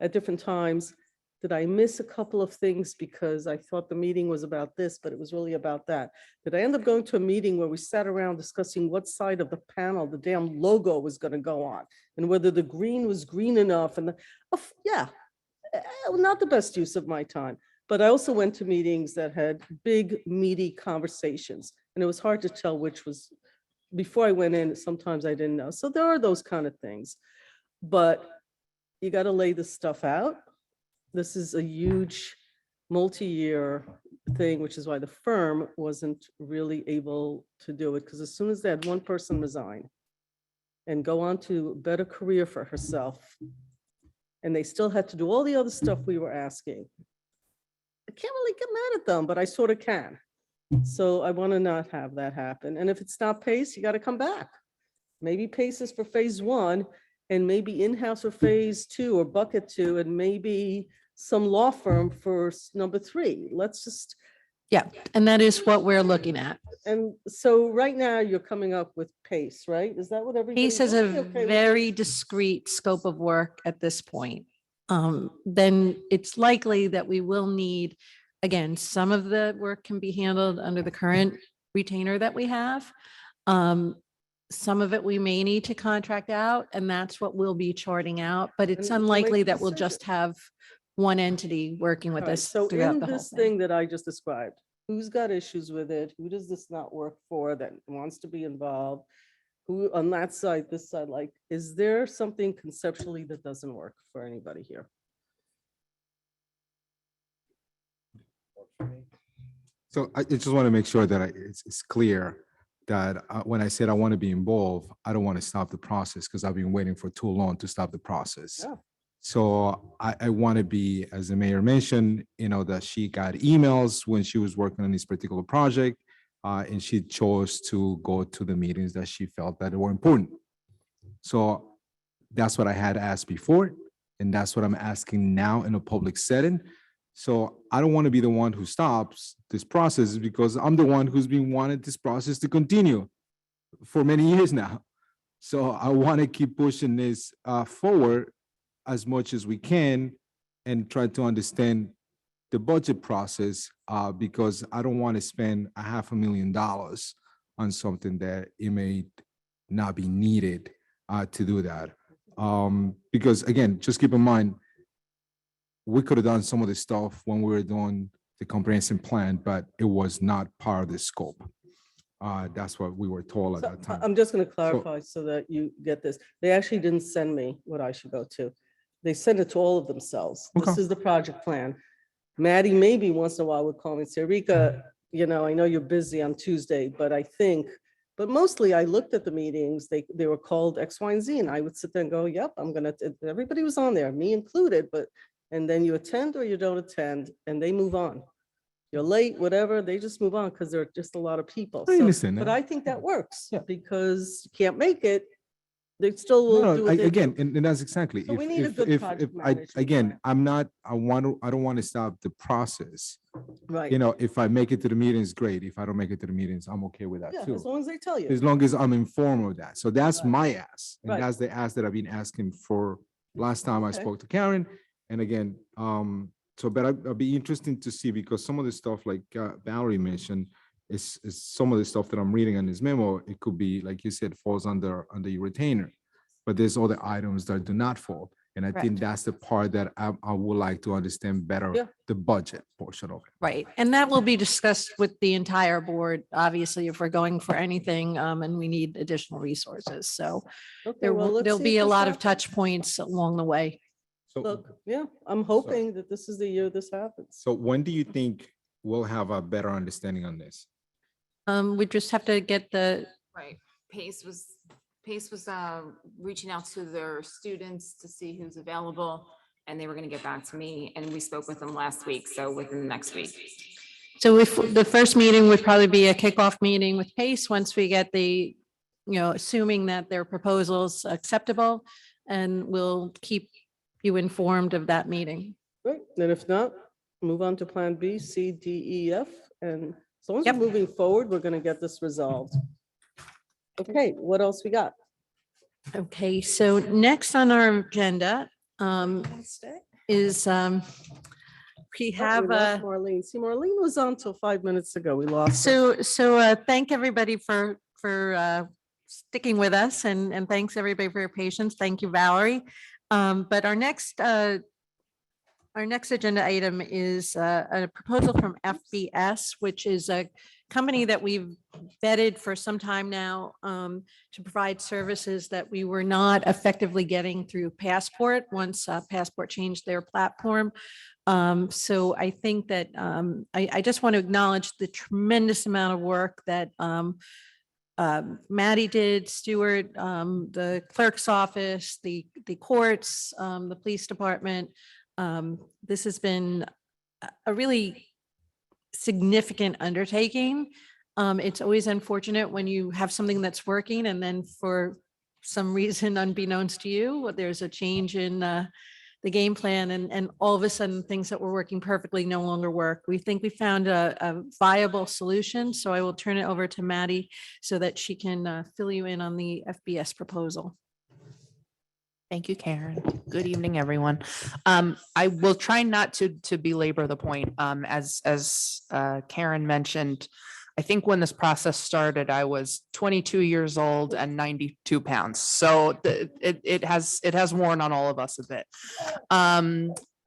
[SPEAKER 1] at different times. Did I miss a couple of things because I thought the meeting was about this, but it was really about that? Did I end up going to a meeting where we sat around discussing what side of the panel the damn logo was going to go on and whether the green was green enough? And not the best use of my time. But I also went to meetings that had big, meaty conversations, and it was hard to tell which was, before I went in, sometimes I didn't know. So there are those kind of things, but you got to lay this stuff out. This is a huge multi-year thing, which is why the firm wasn't really able to do it, because as soon as they had one person resign and go on to a better career for herself, and they still had to do all the other stuff we were asking, I can't really get mad at them, but I sort of can. So I want to not have that happen. And if it's not PACE, you got to come back. Maybe PACE is for phase 1 and maybe in-house for phase 2 or bucket 2 and maybe some law firm for number 3. Let's just.
[SPEAKER 8] Yeah, and that is what we're looking at.
[SPEAKER 1] And so right now you're coming up with PACE, right? Is that what everybody?
[SPEAKER 8] PACE has a
[SPEAKER 1] okay with?
[SPEAKER 8] very discrete scope of work at this point. Then it's likely that we will need, again, some of the work can be handled under the current retainer that we have. Some of it we may need to contract out, and that's what we'll be charting out, but it's
[SPEAKER 1] And we'll make
[SPEAKER 8] unlikely
[SPEAKER 1] a
[SPEAKER 8] that we'll
[SPEAKER 1] decision.
[SPEAKER 8] just have one entity working with
[SPEAKER 1] All right,
[SPEAKER 8] us
[SPEAKER 1] so
[SPEAKER 8] throughout
[SPEAKER 1] in
[SPEAKER 8] the whole
[SPEAKER 1] this
[SPEAKER 8] thing.
[SPEAKER 1] thing that I just described, who's got issues with it? Who does this not work for that wants to be involved? Who on that side, this side, like, is there something conceptually that doesn't work for anybody here?
[SPEAKER 10] So I just want to make sure that it's clear that when I said I want to be involved, I don't want to stop the process because I've been waiting for too long to stop the process.
[SPEAKER 1] Yeah.
[SPEAKER 10] So I want to be, as the mayor mentioned, that she got emails when she was working on this particular project, and she chose to go to the meetings that she felt that were important. So that's what I had asked before, and that's what I'm asking now in a public setting. So I don't want to be the one who stops this process because I'm the one who's been wanting this process to continue for many years now. So I want to keep pushing this forward as much as we can and try to understand the budget process because I don't want to spend $500,000 on something that it may not be needed to do that. Because again, just keep in mind, we could have done some of this stuff when we were doing the comprehensive plan, but it was not part of the scope. That's what we were told at
[SPEAKER 1] So
[SPEAKER 10] that time.
[SPEAKER 1] I'm just going to clarify so that you get this. They actually didn't send me what I should go to. They send it to all of themselves. This
[SPEAKER 10] Okay.
[SPEAKER 1] is the project plan. Maddie maybe once in a while would call me and say, Rika, I know you're busy on Tuesday, but but mostly I looked at the meetings, they were called X, Y, and Z, and I would sit there and go, yep, everybody was on there, me included, and then you attend or you don't attend, and they move on. You're late, whatever, they just move on because there are just a lot of people.
[SPEAKER 10] I
[SPEAKER 1] So,
[SPEAKER 10] understand
[SPEAKER 1] but
[SPEAKER 10] that.
[SPEAKER 1] I think that works
[SPEAKER 10] Yeah.
[SPEAKER 1] because you can't make it, they still
[SPEAKER 10] No,
[SPEAKER 1] will
[SPEAKER 10] no,
[SPEAKER 1] do what they
[SPEAKER 10] again,
[SPEAKER 1] do.
[SPEAKER 10] and that's exactly.
[SPEAKER 1] So we
[SPEAKER 10] if-
[SPEAKER 1] need a
[SPEAKER 10] if-
[SPEAKER 1] good
[SPEAKER 10] if-
[SPEAKER 1] project
[SPEAKER 10] if I
[SPEAKER 1] management
[SPEAKER 10] Again, I don't want to stop the process.
[SPEAKER 1] Right.
[SPEAKER 10] If I make it to the meetings, great. If I don't make it to the meetings, I'm okay with that
[SPEAKER 1] Yeah,
[SPEAKER 10] too.
[SPEAKER 1] as long as they tell you.
[SPEAKER 10] As long as I'm informed of that. So that's
[SPEAKER 1] Right.
[SPEAKER 10] my ask. And
[SPEAKER 1] Right.
[SPEAKER 10] that's the ask that I've been asking for last time I
[SPEAKER 1] Okay.
[SPEAKER 10] spoke to Karen. And again, but I'll be interesting to see because some of the stuff like Valerie mentioned is some of the stuff that I'm reading on this memo. It could be, like you said, falls under your retainer. But there's other items that do not fall. And I think
[SPEAKER 8] Correct.
[SPEAKER 10] that's the part that I would like to understand better,
[SPEAKER 1] Yeah.
[SPEAKER 10] the budget portion of it.
[SPEAKER 8] Right. And that will be discussed with the entire board, obviously, if we're going for anything, and we need additional resources. So
[SPEAKER 1] Okay, well, let's
[SPEAKER 8] there'll
[SPEAKER 1] see
[SPEAKER 8] be
[SPEAKER 1] if
[SPEAKER 8] a
[SPEAKER 1] this
[SPEAKER 8] lot of
[SPEAKER 1] happens.
[SPEAKER 8] touch points along the way.
[SPEAKER 10] So,
[SPEAKER 1] Look, yeah, I'm hoping that this is the year this happens.
[SPEAKER 10] so when do you think we'll have a better understanding on this?
[SPEAKER 8] We just have to get
[SPEAKER 14] Right. Pace was reaching out to their students to see who's available, and they were gonna get back to me, and we spoke with them last week, so within the next week.
[SPEAKER 8] So if the first meeting would probably be a kickoff meeting with Pace, once we get assuming that their proposal's acceptable, and we'll keep you informed of that meeting.
[SPEAKER 1] Right, and if not, move on to Plan B, C, D, E, F, and as long as we're
[SPEAKER 8] Yep.
[SPEAKER 1] moving forward, we're gonna get this resolved. Okay, what else we got?
[SPEAKER 8] Okay, so next on our agenda is we
[SPEAKER 1] Oh,
[SPEAKER 8] have
[SPEAKER 1] we lost
[SPEAKER 8] a.
[SPEAKER 1] Marlene. See, Marlene was on till 5 minutes ago. We lost her.
[SPEAKER 8] So thank everybody for sticking with us and thanks everybody for your patience. Thank you, Valerie. But our next agenda item is a proposal from FBS, which is a company that we've vetted for some time now to provide services that we were not effectively getting through Passport once Passport changed their platform. So I think that I just want to acknowledge the tremendous amount of work that Maddie did, Stuart, the clerk's office, the courts, the police department. This has been a really significant undertaking. It's always unfortunate when you have something that's working and then for some reason unbeknownst to you, there's a change in the game plan and all of a sudden things that were working perfectly no longer work. We think we found a viable solution. So I will turn it over to Maddie so that she can fill you in on the FBS proposal.
[SPEAKER 16] Thank you, Karen. Good evening, everyone. I will try not to belabor the point. As Karen mentioned, I think when this process started, I was 22 years old and 92 pounds. So it has worn on all of us a bit.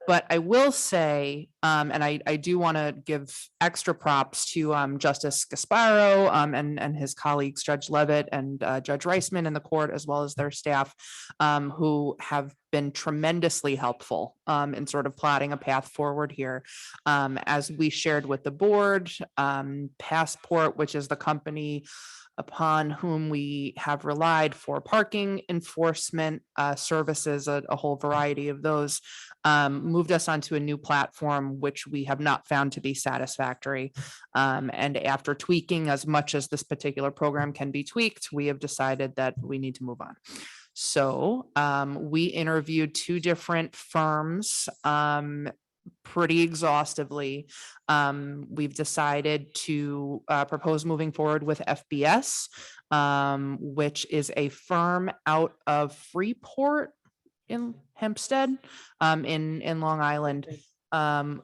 [SPEAKER 16] But I will say, and I do want to give extra props to Justice Gasparo and his colleagues, Judge Levitt and Judge Reisman in the court, as well as their staff, who have been tremendously helpful in sort of plotting a path forward here. As we shared with the board, Passport, which is the company upon whom we have relied for parking enforcement services, a whole variety of those, moved us onto a new platform, which we have not found to be satisfactory. And after tweaking as much as this particular program can be tweaked, we have decided that we need to move on. So we interviewed two different firms pretty exhaustively. We've decided to propose moving forward with FBS, which is a firm out of Freeport in Hempstead, in Long Island,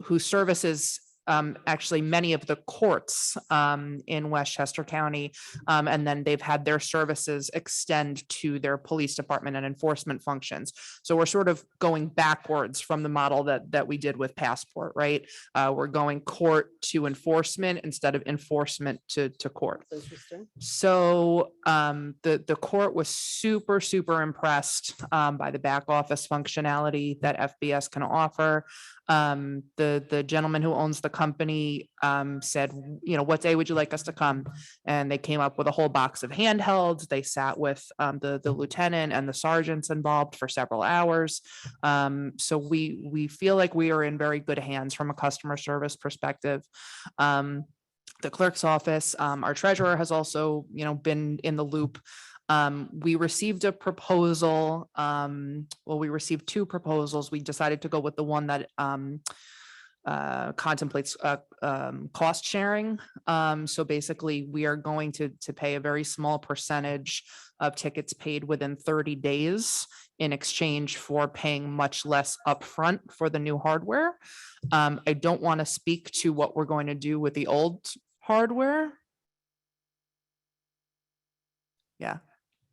[SPEAKER 16] who services actually many of the courts in Westchester County. And then they've had their services extend to their police department and enforcement functions. So we're sort of going backwards from the model that we did with Passport, right? We're going court to enforcement instead of enforcement to court.
[SPEAKER 1] Interesting.
[SPEAKER 16] So the court was super, super impressed by the back office functionality that FBS can offer. The gentleman who owns the company said, what day would you like us to come? And they came up with a whole box of handhelds. They sat with the lieutenant and the sergeants involved for several hours. So we feel like we are in very good hands from a customer service perspective. The clerk's office, our treasurer has also, been in the loop. We received a proposal. We received two proposals. We decided to go with the one that contemplates cost sharing. So basically, we are going to pay a very small percentage of tickets paid within 30 days in exchange for paying much less upfront for the new hardware. I don't want to speak to what we're going to do with the old hardware. Yeah,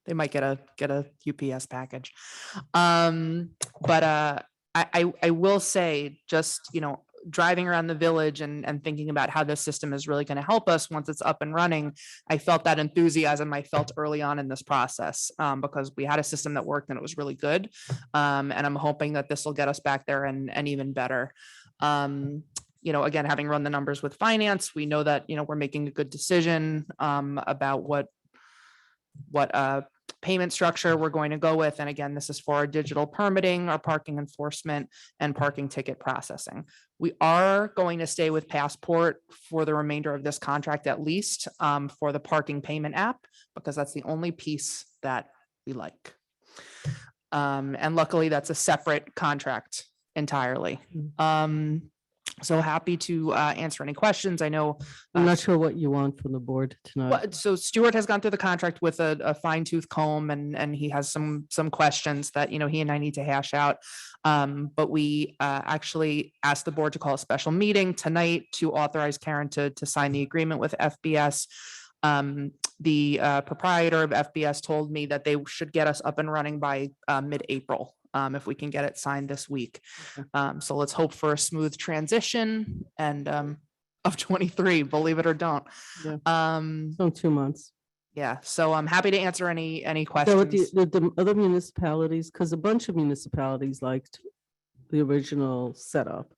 [SPEAKER 16] they might get a UPS package. But I will say, just, driving around the village and thinking about how this system is really going to help us once it's up and running, I felt that enthusiasm I felt early on in this process, because we had a system that worked and it was really good. And I'm hoping that this will get us back there and even better. Again, having run the numbers with finance, we know that, we're making a good decision about what payment structure we're going to go with. And again, this is for our digital permitting, our parking enforcement, and parking ticket processing. We are going to stay with Passport for the remainder of this contract, at least for the parking payment app, because that's the only piece that we like. And luckily, that's a separate contract entirely. So happy to answer any questions. I know.
[SPEAKER 1] I'm not sure what you want from the board tonight.
[SPEAKER 16] So Stuart has gone through the contract with a fine tooth comb, and he has some questions that, he and I need to hash out. But we actually asked the board to call a special meeting tonight to authorize Karen to sign the agreement with FBS. The proprietor of FBS told me that they should get us up and running by mid-April. If we can get it signed this week. So let's hope for a smooth transition and of 23, believe it or don't.
[SPEAKER 1] Yeah. So 2 months.
[SPEAKER 16] Yeah, so I'm happy to answer any
[SPEAKER 1] So
[SPEAKER 16] questions.
[SPEAKER 1] with the other municipalities, because a bunch of municipalities liked the original setup,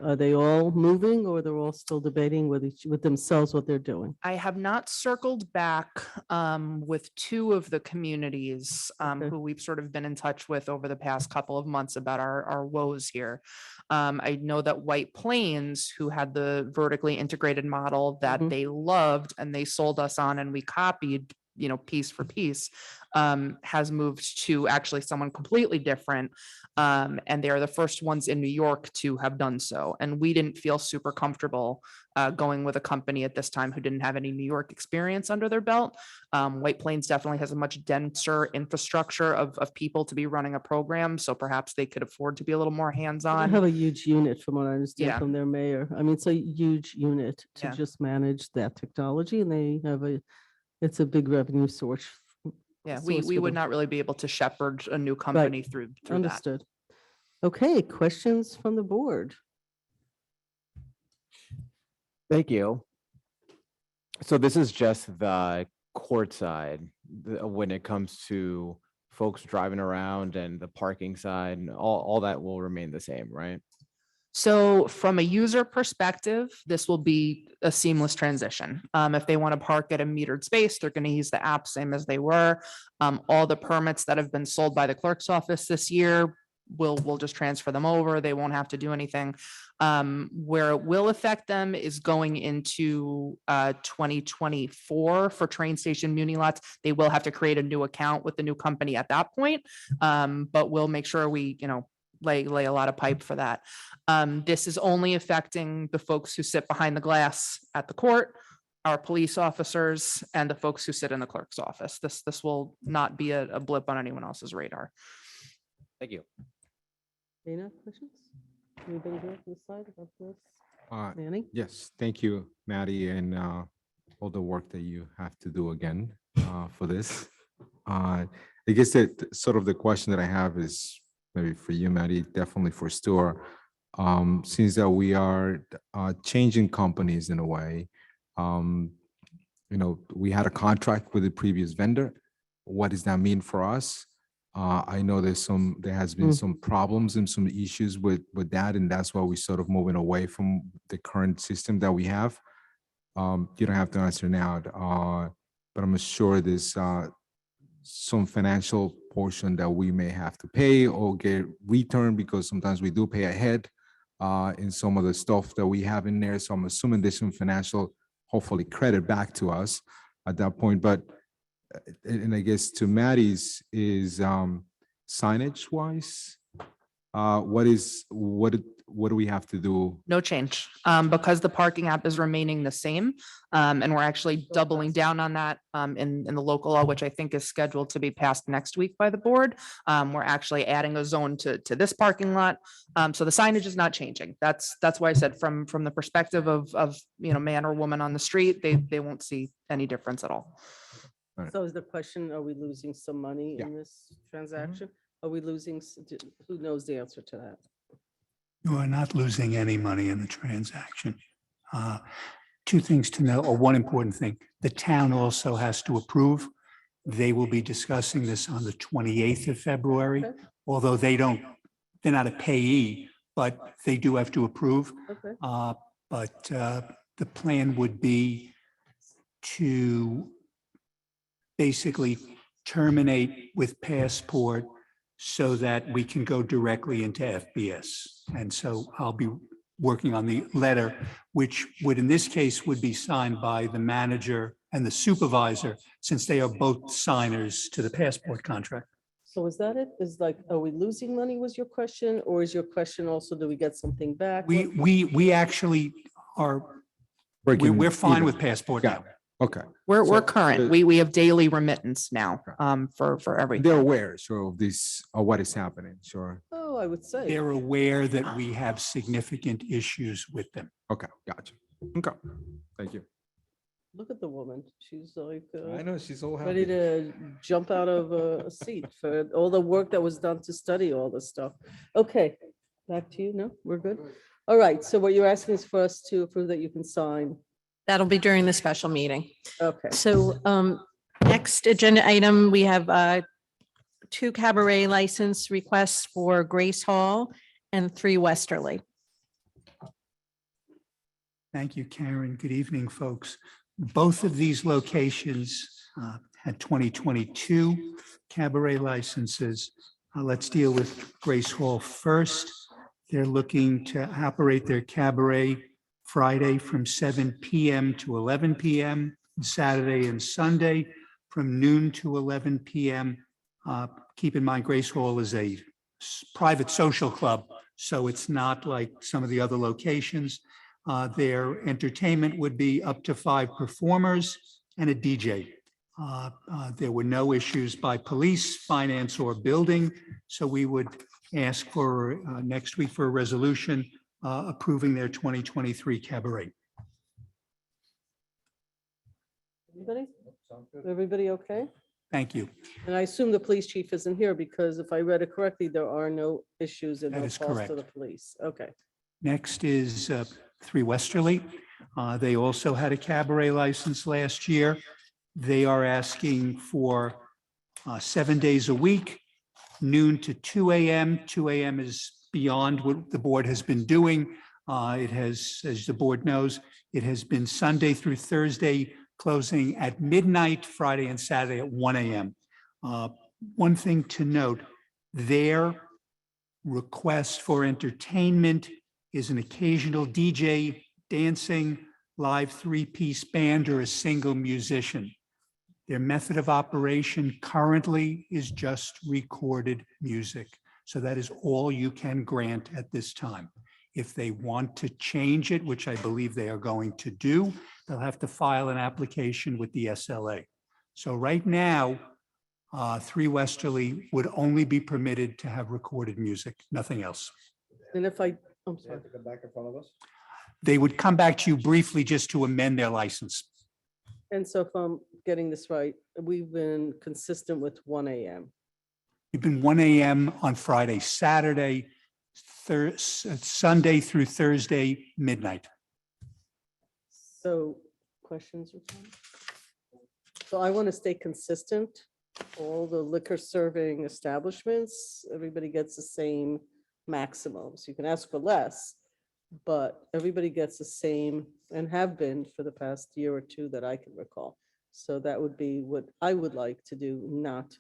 [SPEAKER 1] are they all moving, or they're all still debating with themselves what they're doing?
[SPEAKER 16] I have not circled back with two of the communities who we've sort of been in touch with over the past couple of months about our woes here. I know that White Plains, who had the vertically integrated model that they loved and they sold us on and we copied, piece for piece, has moved to actually someone completely different. And they are the first ones in New York to have done so. And we didn't feel super comfortable going with a company at this time who didn't have any New York experience under their belt. White Plains definitely has a much denser infrastructure of people to be running a program. So perhaps they could afford to be a little more
[SPEAKER 1] They
[SPEAKER 16] hands-on.
[SPEAKER 1] have a huge unit, from what I understand
[SPEAKER 16] Yeah.
[SPEAKER 1] from their mayor. I mean, it's a huge unit to
[SPEAKER 16] Yeah.
[SPEAKER 1] just manage that technology, and it's a big revenue source.
[SPEAKER 16] Yeah,
[SPEAKER 1] source
[SPEAKER 16] we
[SPEAKER 1] for
[SPEAKER 16] would
[SPEAKER 1] them.
[SPEAKER 16] not really be able to shepherd a new company through that.
[SPEAKER 1] Understood. Okay, questions from the board?
[SPEAKER 6] Thank you. So this is just the court side when it comes to folks driving around, and the parking side, and all that will remain the same, right?
[SPEAKER 16] So from a user perspective, this will be a seamless transition. If they want to park at a metered space, they're going to use the app same as they were. All the permits that have been sold by the clerk's office this year, we'll just transfer them over. They won't have to do anything. Where it will affect them is going into 2024 for train station muni lots. They will have to create a new account with the new company at that point. But we'll make sure we, lay a lot of pipe for that. This is only affecting the folks who sit behind the glass at the court, our police officers, and the folks who sit in the clerk's office. This will not be a blip on anyone else's radar.
[SPEAKER 6] Thank you.
[SPEAKER 1] Dana, questions? Anybody here on this side about this? Manny?
[SPEAKER 10] Yes, thank you, Maddie, and all the work that you have to do again for this. I guess that sort of the question that I have is maybe for you, Maddie, definitely for Stuart. Since that we are changing companies in a way, we had a contract with the previous vendor. What does that mean for us? I know there has been some problems and some issues with that, and that's why we're sort of moving away from the current system that we have. You don't have to answer now, but I'm sure there's some financial portion that we may have to pay or get returned, because sometimes we do pay ahead in some of the stuff that we have in there. So I'm assuming there's some financial, hopefully, credit back to us at that point. But and I guess to Maddie's is signage wise, what do we have to do?
[SPEAKER 16] No change, because the parking app is remaining the same. And we're actually doubling down on that in the local law, which I think is scheduled to be passed next week by the board. We're actually adding a zone to this parking lot. So the signage is not changing. That's why I said from the perspective of man or woman on the street, they won't see any difference at all.
[SPEAKER 1] So is the question, are we losing some money in this transaction? Are we losing, who knows the answer to that?
[SPEAKER 13] You are not losing any money in the transaction. Two things to know, or one important thing, the town also has to approve. They will be discussing this on the 28th of February, although they're not a payee, but they do have to approve.
[SPEAKER 1] Okay.
[SPEAKER 13] But the plan would be to basically terminate with Passport so that we can go directly into FBS. And so I'll be working on the letter, which would, in this case, would be signed by the manager and the supervisor, since they are both signers to the Passport contract.
[SPEAKER 1] So is that it? Is like, are we losing money was your question? Or is your question also, do we get something back?
[SPEAKER 13] We actually are, we're fine with Passport now.
[SPEAKER 10] Okay.
[SPEAKER 16] We're current. We have daily remittance now for everything.
[SPEAKER 10] They're aware, sure, of this, of what is happening, sure.
[SPEAKER 1] Oh, I would say.
[SPEAKER 13] They're aware that we have significant issues with them.
[SPEAKER 10] Okay, gotcha. Okay, thank you.
[SPEAKER 1] Look at the woman. She's like.
[SPEAKER 10] I know, she's so
[SPEAKER 1] Ready
[SPEAKER 10] happy.
[SPEAKER 1] to jump out of a seat for all the work that was done to study all this stuff. Okay, back to you. No, we're good. All right, so what you're asking is for us to approve that you can sign.
[SPEAKER 8] That'll be during the special meeting.
[SPEAKER 1] Okay.
[SPEAKER 8] So next agenda item, we have 2 cabaret license requests for Grace Hall and 3 Westerly.
[SPEAKER 13] Thank you, Karen. Good evening, folks. Both of these locations had 2022 cabaret licenses. Let's deal with Grace Hall first. They're looking to operate their cabaret Friday from 7 p.m. to 11 p.m., Saturday and Sunday from noon to 11 p.m. Keep in mind, Grace Hall is a private social club, so it's not like some of the other locations. Their entertainment would be up to 5 performers and a DJ. There were no issues by police, finance, or building, so we would ask for next week for a resolution approving their 2023 cabaret.
[SPEAKER 1] Everybody okay?
[SPEAKER 13] Thank you.
[SPEAKER 1] And I assume the police chief isn't here because if I read it correctly, there are no issues and
[SPEAKER 13] That
[SPEAKER 1] no
[SPEAKER 13] is
[SPEAKER 1] calls to
[SPEAKER 13] correct.
[SPEAKER 1] the police. Okay.
[SPEAKER 13] Next is 3 Westerly. They also had a cabaret license last year. They are asking for 7 days a week, noon to 2 a.m. 2 a.m. is beyond what the board has been doing. It has, as the board knows, it has been Sunday through Thursday, closing at midnight, Friday and Saturday at 1 a.m. One thing to note, their request for entertainment is an occasional DJ, dancing, live 3-piece band, or a single musician. Their method of operation currently is just recorded music. So that is all you can grant at this time. If they want to change it, which I believe they are going to do, they'll have to file an application with the SLA. So right now, 3 Westerly would only be permitted to have recorded music, nothing else.
[SPEAKER 1] And if I'm sorry.
[SPEAKER 2] Come back in front of us?
[SPEAKER 13] they would come back to you briefly just to amend their license.
[SPEAKER 1] And so if I'm getting this right, we've been consistent with 1 AM.
[SPEAKER 13] You've been 1 AM on Friday, Saturday, Sunday through Thursday, midnight.
[SPEAKER 1] So questions or comments? So I want to stay consistent. All the liquor serving establishments, everybody gets the same maximums. You can ask for less, but everybody gets the same and have been for the past year or two that I can recall. So that would be what I would like to do, not,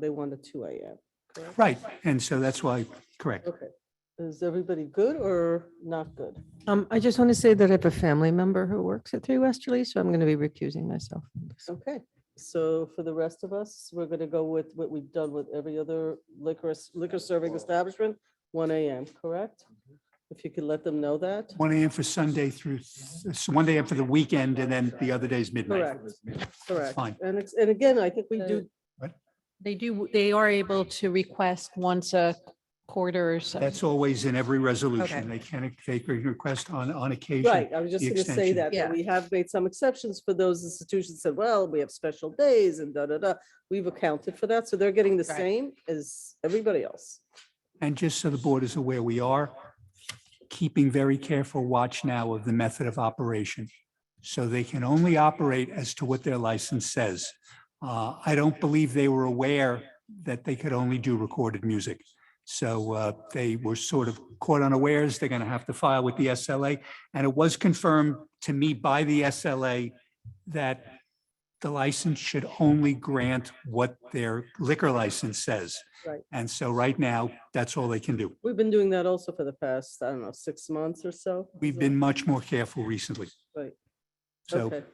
[SPEAKER 1] they want a 2 AM. correct?
[SPEAKER 13] Right, and so that's why, correct.
[SPEAKER 1] Okay. Is everybody good or not good?
[SPEAKER 18] I just want to say that I have a family member who works at 3 Westerly, so I'm going to be recusing myself. from this.
[SPEAKER 1] Okay, so for the rest of us, we're gonna go with what we've done with every other liquor serving establishment, 1 AM, correct? If you could let them know that.
[SPEAKER 13] 1 AM for Sunday through, 1 AM for the weekend, and then the other day's midnight.
[SPEAKER 1] Correct.
[SPEAKER 13] Fine.
[SPEAKER 1] And it's, and again, I think we do,
[SPEAKER 8] They are able to request once a quarter or so.
[SPEAKER 13] That's always in every resolution.
[SPEAKER 8] Okay.
[SPEAKER 13] They can request on occasion.
[SPEAKER 1] right, I was just
[SPEAKER 13] the
[SPEAKER 1] gonna say
[SPEAKER 13] extension.
[SPEAKER 1] that,
[SPEAKER 8] Yeah.
[SPEAKER 1] that we have made some exceptions for those institutions that said, well, we have special days and da. We've accounted for that, so they're getting the
[SPEAKER 8] Right.
[SPEAKER 1] same as everybody else.
[SPEAKER 13] And just so the board is aware, we are keeping very careful watch now of the method of operation. So they can only operate as to what their license says. I don't believe they were aware that they could only do recorded music. So they were sort of caught unawares. They're going to have to file with the SLA. And it was confirmed to me by the SLA that the license should only grant what their liquor license says.
[SPEAKER 1] Right.
[SPEAKER 13] And so right now, that's all they can do.
[SPEAKER 1] We've been doing that also for the past, I don't know, 6 months or so.
[SPEAKER 13] We've been much more careful recently.
[SPEAKER 1] Right,
[SPEAKER 13] So
[SPEAKER 1] okay,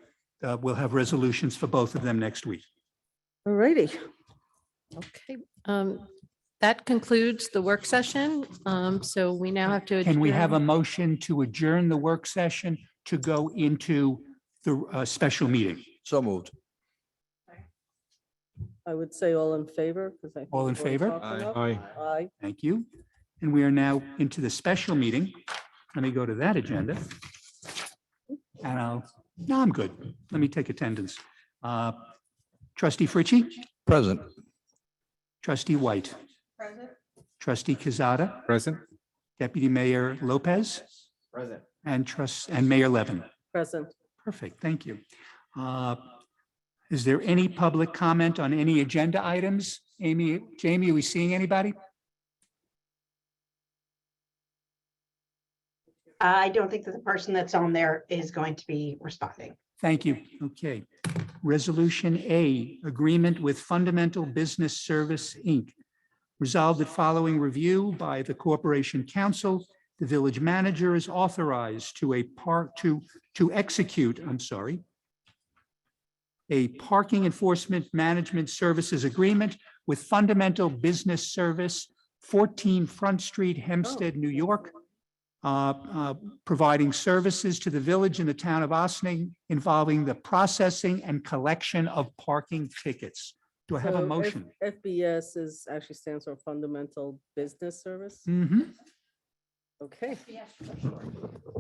[SPEAKER 13] we'll have resolutions for both of them next week.
[SPEAKER 1] all righty.
[SPEAKER 8] Okay, that concludes the work session. So we now have to.
[SPEAKER 13] Can we have a
[SPEAKER 8] adjourn.
[SPEAKER 13] motion to adjourn the work session to go into the special meeting?
[SPEAKER 17] So moved.
[SPEAKER 1] I would say all in favor, because I. think
[SPEAKER 13] All in
[SPEAKER 1] we've already
[SPEAKER 13] favor?
[SPEAKER 1] talked
[SPEAKER 10] Aye.
[SPEAKER 1] enough.
[SPEAKER 10] Aye.
[SPEAKER 1] Aye.
[SPEAKER 13] Thank you. And we are now into the special meeting. Let me go to that agenda. And no, I'm good. Let me take attendance. Trustee Fritchie,
[SPEAKER 17] Present.
[SPEAKER 13] trustee White, trustee Kazada,
[SPEAKER 10] Present?
[SPEAKER 13] deputy mayor Lopez,
[SPEAKER 2] Present.
[SPEAKER 13] and Mayor Levin.
[SPEAKER 1] Present.
[SPEAKER 13] Perfect, thank you. Is there any public comment on any agenda items? Jamie, are we seeing anybody?
[SPEAKER 12] I don't think that the person that's on there is going to be responding.
[SPEAKER 13] Thank you. Okay. Resolution A, agreement with Fundamental Business Service, Inc. Resolved that following review by the Corporation Council, the village manager is authorized to execute, a parking enforcement management services agreement with Fundamental Business Service, 14 Front Street, Hempstead, New York, providing services to the village and the town of Ossining involving the processing and collection of parking tickets. Do I have a
[SPEAKER 1] So
[SPEAKER 13] motion?
[SPEAKER 1] FBS is, actually stands for Fundamental Business Service.
[SPEAKER 13] Mhm.
[SPEAKER 1] Okay,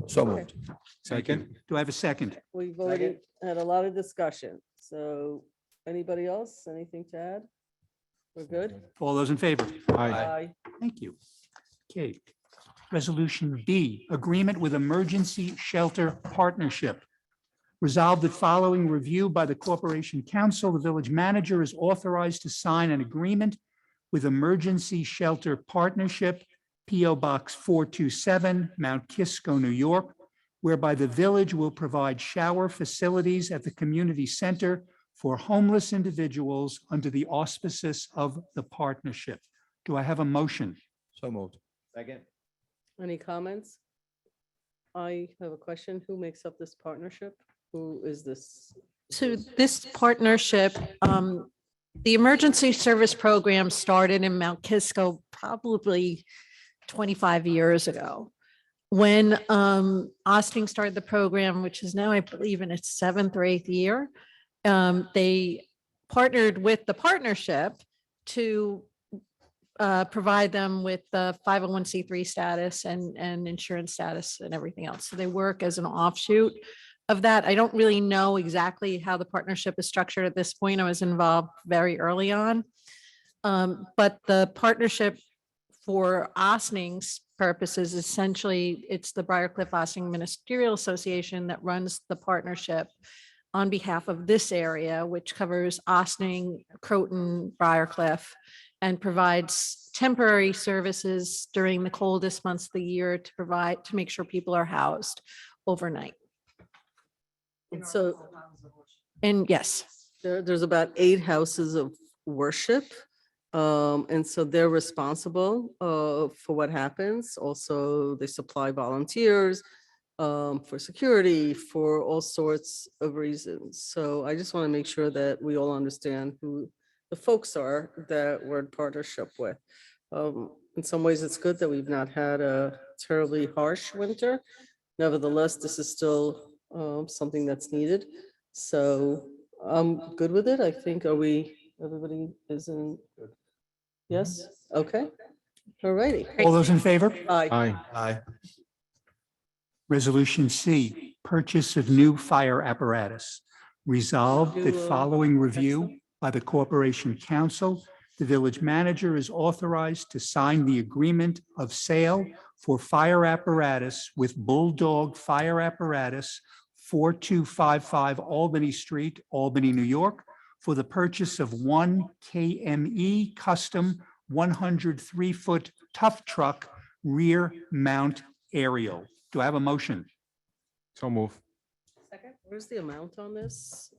[SPEAKER 17] So moved.
[SPEAKER 10] Second?
[SPEAKER 13] Do I have a second?
[SPEAKER 1] we've already had a lot of discussion. So anybody else, anything to add? We're good?
[SPEAKER 13] All those in favor?
[SPEAKER 1] Aye.
[SPEAKER 13] Thank you. Okay. Resolution B, agreement with Emergency Shelter Partnership. Resolved that following review by the Corporation Council, the village manager is authorized to sign an agreement with Emergency Shelter Partnership, PO Box 427, Mount Kisco, New York, whereby the village will provide shower facilities at the community center for homeless individuals under the auspices of the partnership. Do I have a motion?
[SPEAKER 17] So moved.
[SPEAKER 2] Second.
[SPEAKER 1] Any comments? I have a question. Who makes up this partnership? Who is this?
[SPEAKER 8] So this partnership, the emergency service program started in Mount Kisco probably 25 years ago. When Ossining started the program, which is now, I believe, in its 7th or 8th year, they partnered with the partnership to provide them with the 501c3 status and insurance status and everything else. So they work as an offshoot of that. I don't really know exactly how the partnership is structured at this point. I was involved very early on. But the partnership for Ossning's purposes, essentially, it's the Briarcliff Ossining Ministerial Association that runs the partnership on behalf of this area, which covers Ossining, Croton, Briarcliff, and provides temporary services during the coldest months of the year to make sure people are housed overnight.
[SPEAKER 1] And so
[SPEAKER 8] And yes,
[SPEAKER 1] there's about 8 houses of worship. And so they're responsible for what happens. Also, they supply volunteers for security, for all sorts of reasons. So I just want to make sure that we all understand who the folks are that we're in partnership with. In some ways, it's good that we've not had a terribly harsh winter. Nevertheless, this is still something that's needed. So I'm good with it. I think, everybody is in? Yes, okay. All righty.
[SPEAKER 13] All those in favor?
[SPEAKER 1] Aye.
[SPEAKER 10] Aye.
[SPEAKER 13] Resolution C, purchase of new fire apparatus. Resolved that following review by the Corporation Council, the village manager is authorized to sign the agreement of sale for fire apparatus with Bulldog Fire Apparatus, 4255 Albany Street, Albany, New York, for the purchase of one KME custom 103-foot tough truck rear mount aerial. Do I have a motion?
[SPEAKER 10] So move.
[SPEAKER 1] Second, where's the amount on this?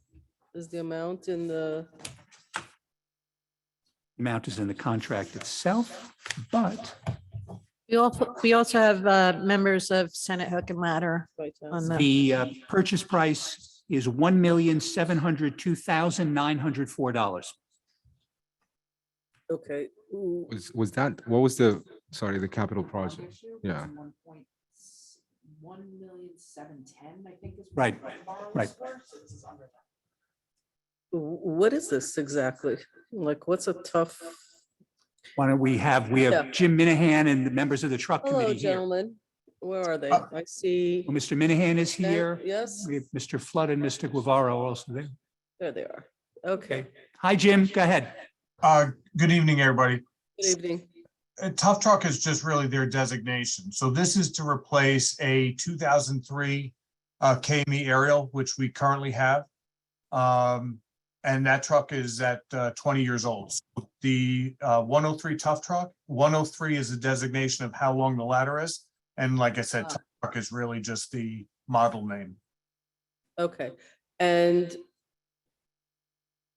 [SPEAKER 1] Is the amount in the,
[SPEAKER 13] Amount is in the contract itself, but
[SPEAKER 8] we also have members of Senate Hook and Ladder on the.
[SPEAKER 13] the purchase price is $1,702,904.
[SPEAKER 1] okay. Ooh,
[SPEAKER 10] Was that, what was the, sorry, the capital project? Yeah.
[SPEAKER 16] 1,710,000, I think is.
[SPEAKER 13] Right, right.
[SPEAKER 1] what is this exactly? Like, what's a tough?
[SPEAKER 13] Why don't we have Jim Minahan and the members of the truck
[SPEAKER 1] Hello,
[SPEAKER 13] committee here.
[SPEAKER 1] gentlemen. Where are they? I see.
[SPEAKER 13] Well, Mr. Minahan is
[SPEAKER 1] Okay,
[SPEAKER 13] here.
[SPEAKER 1] yes.
[SPEAKER 13] We have Mr. Flood and Mr. Guevara are also there.
[SPEAKER 1] There they are. Okay.
[SPEAKER 13] Hi, Jim, go ahead.
[SPEAKER 19] Good evening, everybody.
[SPEAKER 1] Good evening.
[SPEAKER 19] Tough Truck is just really their designation. So this is to replace a 2003 KME aerial, which we currently have. And that truck is at 20 years old. So the 103 Tough Truck, 103 is a designation of how long the ladder is. And like I said, Tough Truck is really just the model name.
[SPEAKER 1] Okay. And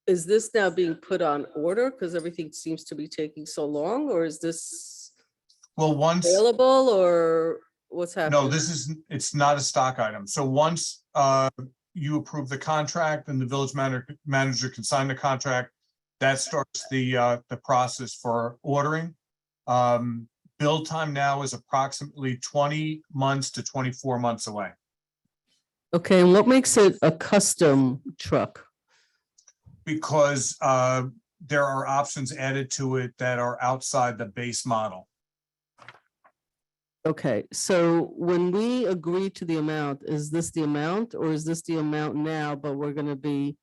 [SPEAKER 1] is this now being put on order because everything seems to be taking so long, or is this
[SPEAKER 19] Well, once.
[SPEAKER 1] available, or what's happening?
[SPEAKER 19] No, it's not a stock item. So once you approve the contract and the village manager can sign the contract, that starts the process for ordering. Build time now is approximately 20 months to 24 months away.
[SPEAKER 1] Okay, and what makes it a custom truck?
[SPEAKER 19] Because there are options added to it that are outside the base model.
[SPEAKER 1] Okay, so when we agree to the amount, is this the amount, or is this the amount now, but we're gonna be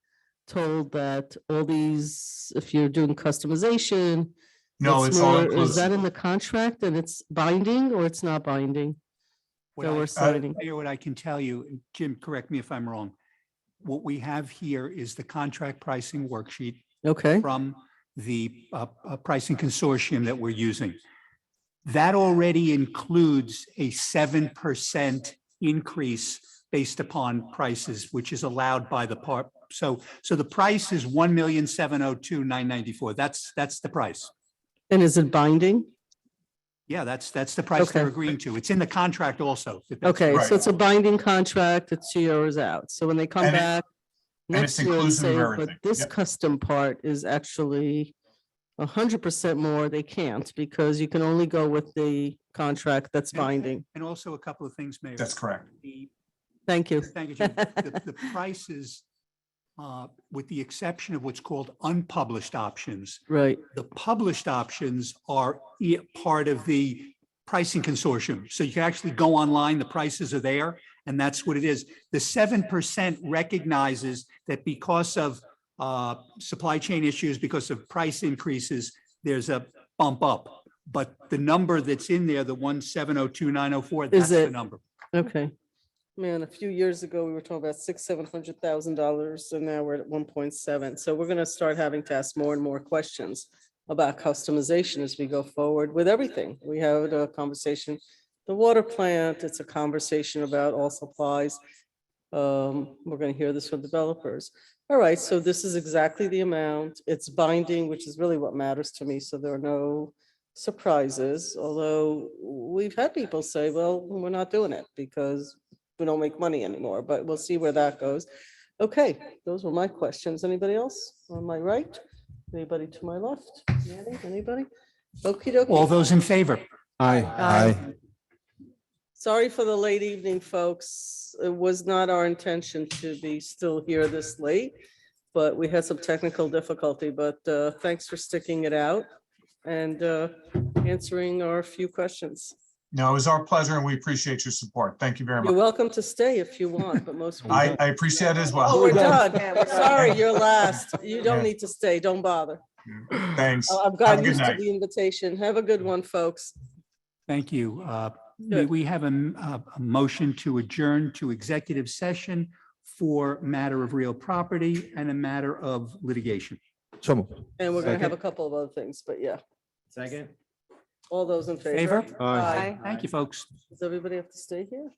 [SPEAKER 1] told that all these, if you're doing customization?
[SPEAKER 19] No, it's all
[SPEAKER 1] more- Is
[SPEAKER 19] inclusive.
[SPEAKER 1] that in the contract and it's binding, or it's not binding?
[SPEAKER 13] What
[SPEAKER 1] So
[SPEAKER 13] I-
[SPEAKER 1] we're signing.
[SPEAKER 13] Mayor, what I can tell you, and Jim, correct me if I'm wrong. What we have here is the contract pricing worksheet
[SPEAKER 1] Okay,
[SPEAKER 13] from the pricing consortium that we're using. That already includes a 7% increase based upon prices, which is allowed by the part. So the price is $1,702,994. That's the price.
[SPEAKER 1] and is it binding?
[SPEAKER 13] Yeah, that's the price they're
[SPEAKER 1] Okay.
[SPEAKER 13] agreeing to. It's in the contract also. if that's-
[SPEAKER 1] Okay,
[SPEAKER 19] Right.
[SPEAKER 1] so it's a binding contract, it's 2 years out. So when they come
[SPEAKER 19] And it-
[SPEAKER 1] back
[SPEAKER 19] and it's
[SPEAKER 1] next year and
[SPEAKER 19] inclusive of
[SPEAKER 1] say, but
[SPEAKER 19] everything.
[SPEAKER 1] this
[SPEAKER 19] Yep.
[SPEAKER 1] custom part is actually 100% more, they can't, because you can only go with the contract that's binding.
[SPEAKER 13] And also a couple of things, Mayor.
[SPEAKER 19] That's correct.
[SPEAKER 13] The-
[SPEAKER 1] Thank you.
[SPEAKER 13] Thank you, Jim. The prices with the exception of what's called unpublished options.
[SPEAKER 1] Right.
[SPEAKER 13] The published options are part of the pricing consortium. So you can actually go online, the prices are there, and that's what it is. The 7% recognizes that because of supply chain issues, because of price increases, there's a bump up. But the number that's in there, the 1702904, that's the
[SPEAKER 1] it?
[SPEAKER 13] number.
[SPEAKER 1] Okay. Man, a few years ago, we were talking about $600,000-700,000, and now we're at 1.7. So we're gonna start having to ask more and more questions about customization as we go forward with everything. We had a conversation, the water plant, it's a conversation about all supplies. We're gonna hear this from developers. All right, so this is exactly the amount. It's binding, which is really what matters to me, so there are no surprises, although we've had people say, well, we're not doing it because we don't make money anymore, but we'll see where that goes. Okay, those were my questions. Anybody else on my right? Anybody to my left? Anybody? Okey dokey.
[SPEAKER 13] All those in favor?
[SPEAKER 10] Aye.
[SPEAKER 1] Sorry for the late evening, folks. It was not our intention to be still here this late, but we had some technical difficulty, but thanks for sticking it out and answering our few questions.
[SPEAKER 19] No, it was our pleasure and we appreciate your support. Thank you very
[SPEAKER 1] You're
[SPEAKER 19] much.
[SPEAKER 1] welcome to stay if you want, but most.
[SPEAKER 19] I appreciate it as
[SPEAKER 1] Oh,
[SPEAKER 19] well.
[SPEAKER 1] we're done.
[SPEAKER 7] Yeah, we're done.
[SPEAKER 1] Sorry, you're last. You don't
[SPEAKER 19] Yeah.
[SPEAKER 1] need to stay. Don't bother.
[SPEAKER 19] Thanks.
[SPEAKER 1] I've
[SPEAKER 19] Have a
[SPEAKER 1] gotten
[SPEAKER 19] good
[SPEAKER 1] used to
[SPEAKER 19] night.
[SPEAKER 1] the invitation. Have a good one, folks.
[SPEAKER 13] Thank you. May
[SPEAKER 1] Good.
[SPEAKER 13] we have a motion to adjourn to executive session for matter of real property and a matter of litigation?
[SPEAKER 10] So moved.
[SPEAKER 1] And we're gonna have a
[SPEAKER 10] Second.
[SPEAKER 1] couple of other things, but yeah.
[SPEAKER 6] Second?
[SPEAKER 1] All those in favor?
[SPEAKER 13] Favor?
[SPEAKER 10] Aye.
[SPEAKER 13] Thank you, folks.
[SPEAKER 1] Does everybody have to stay here?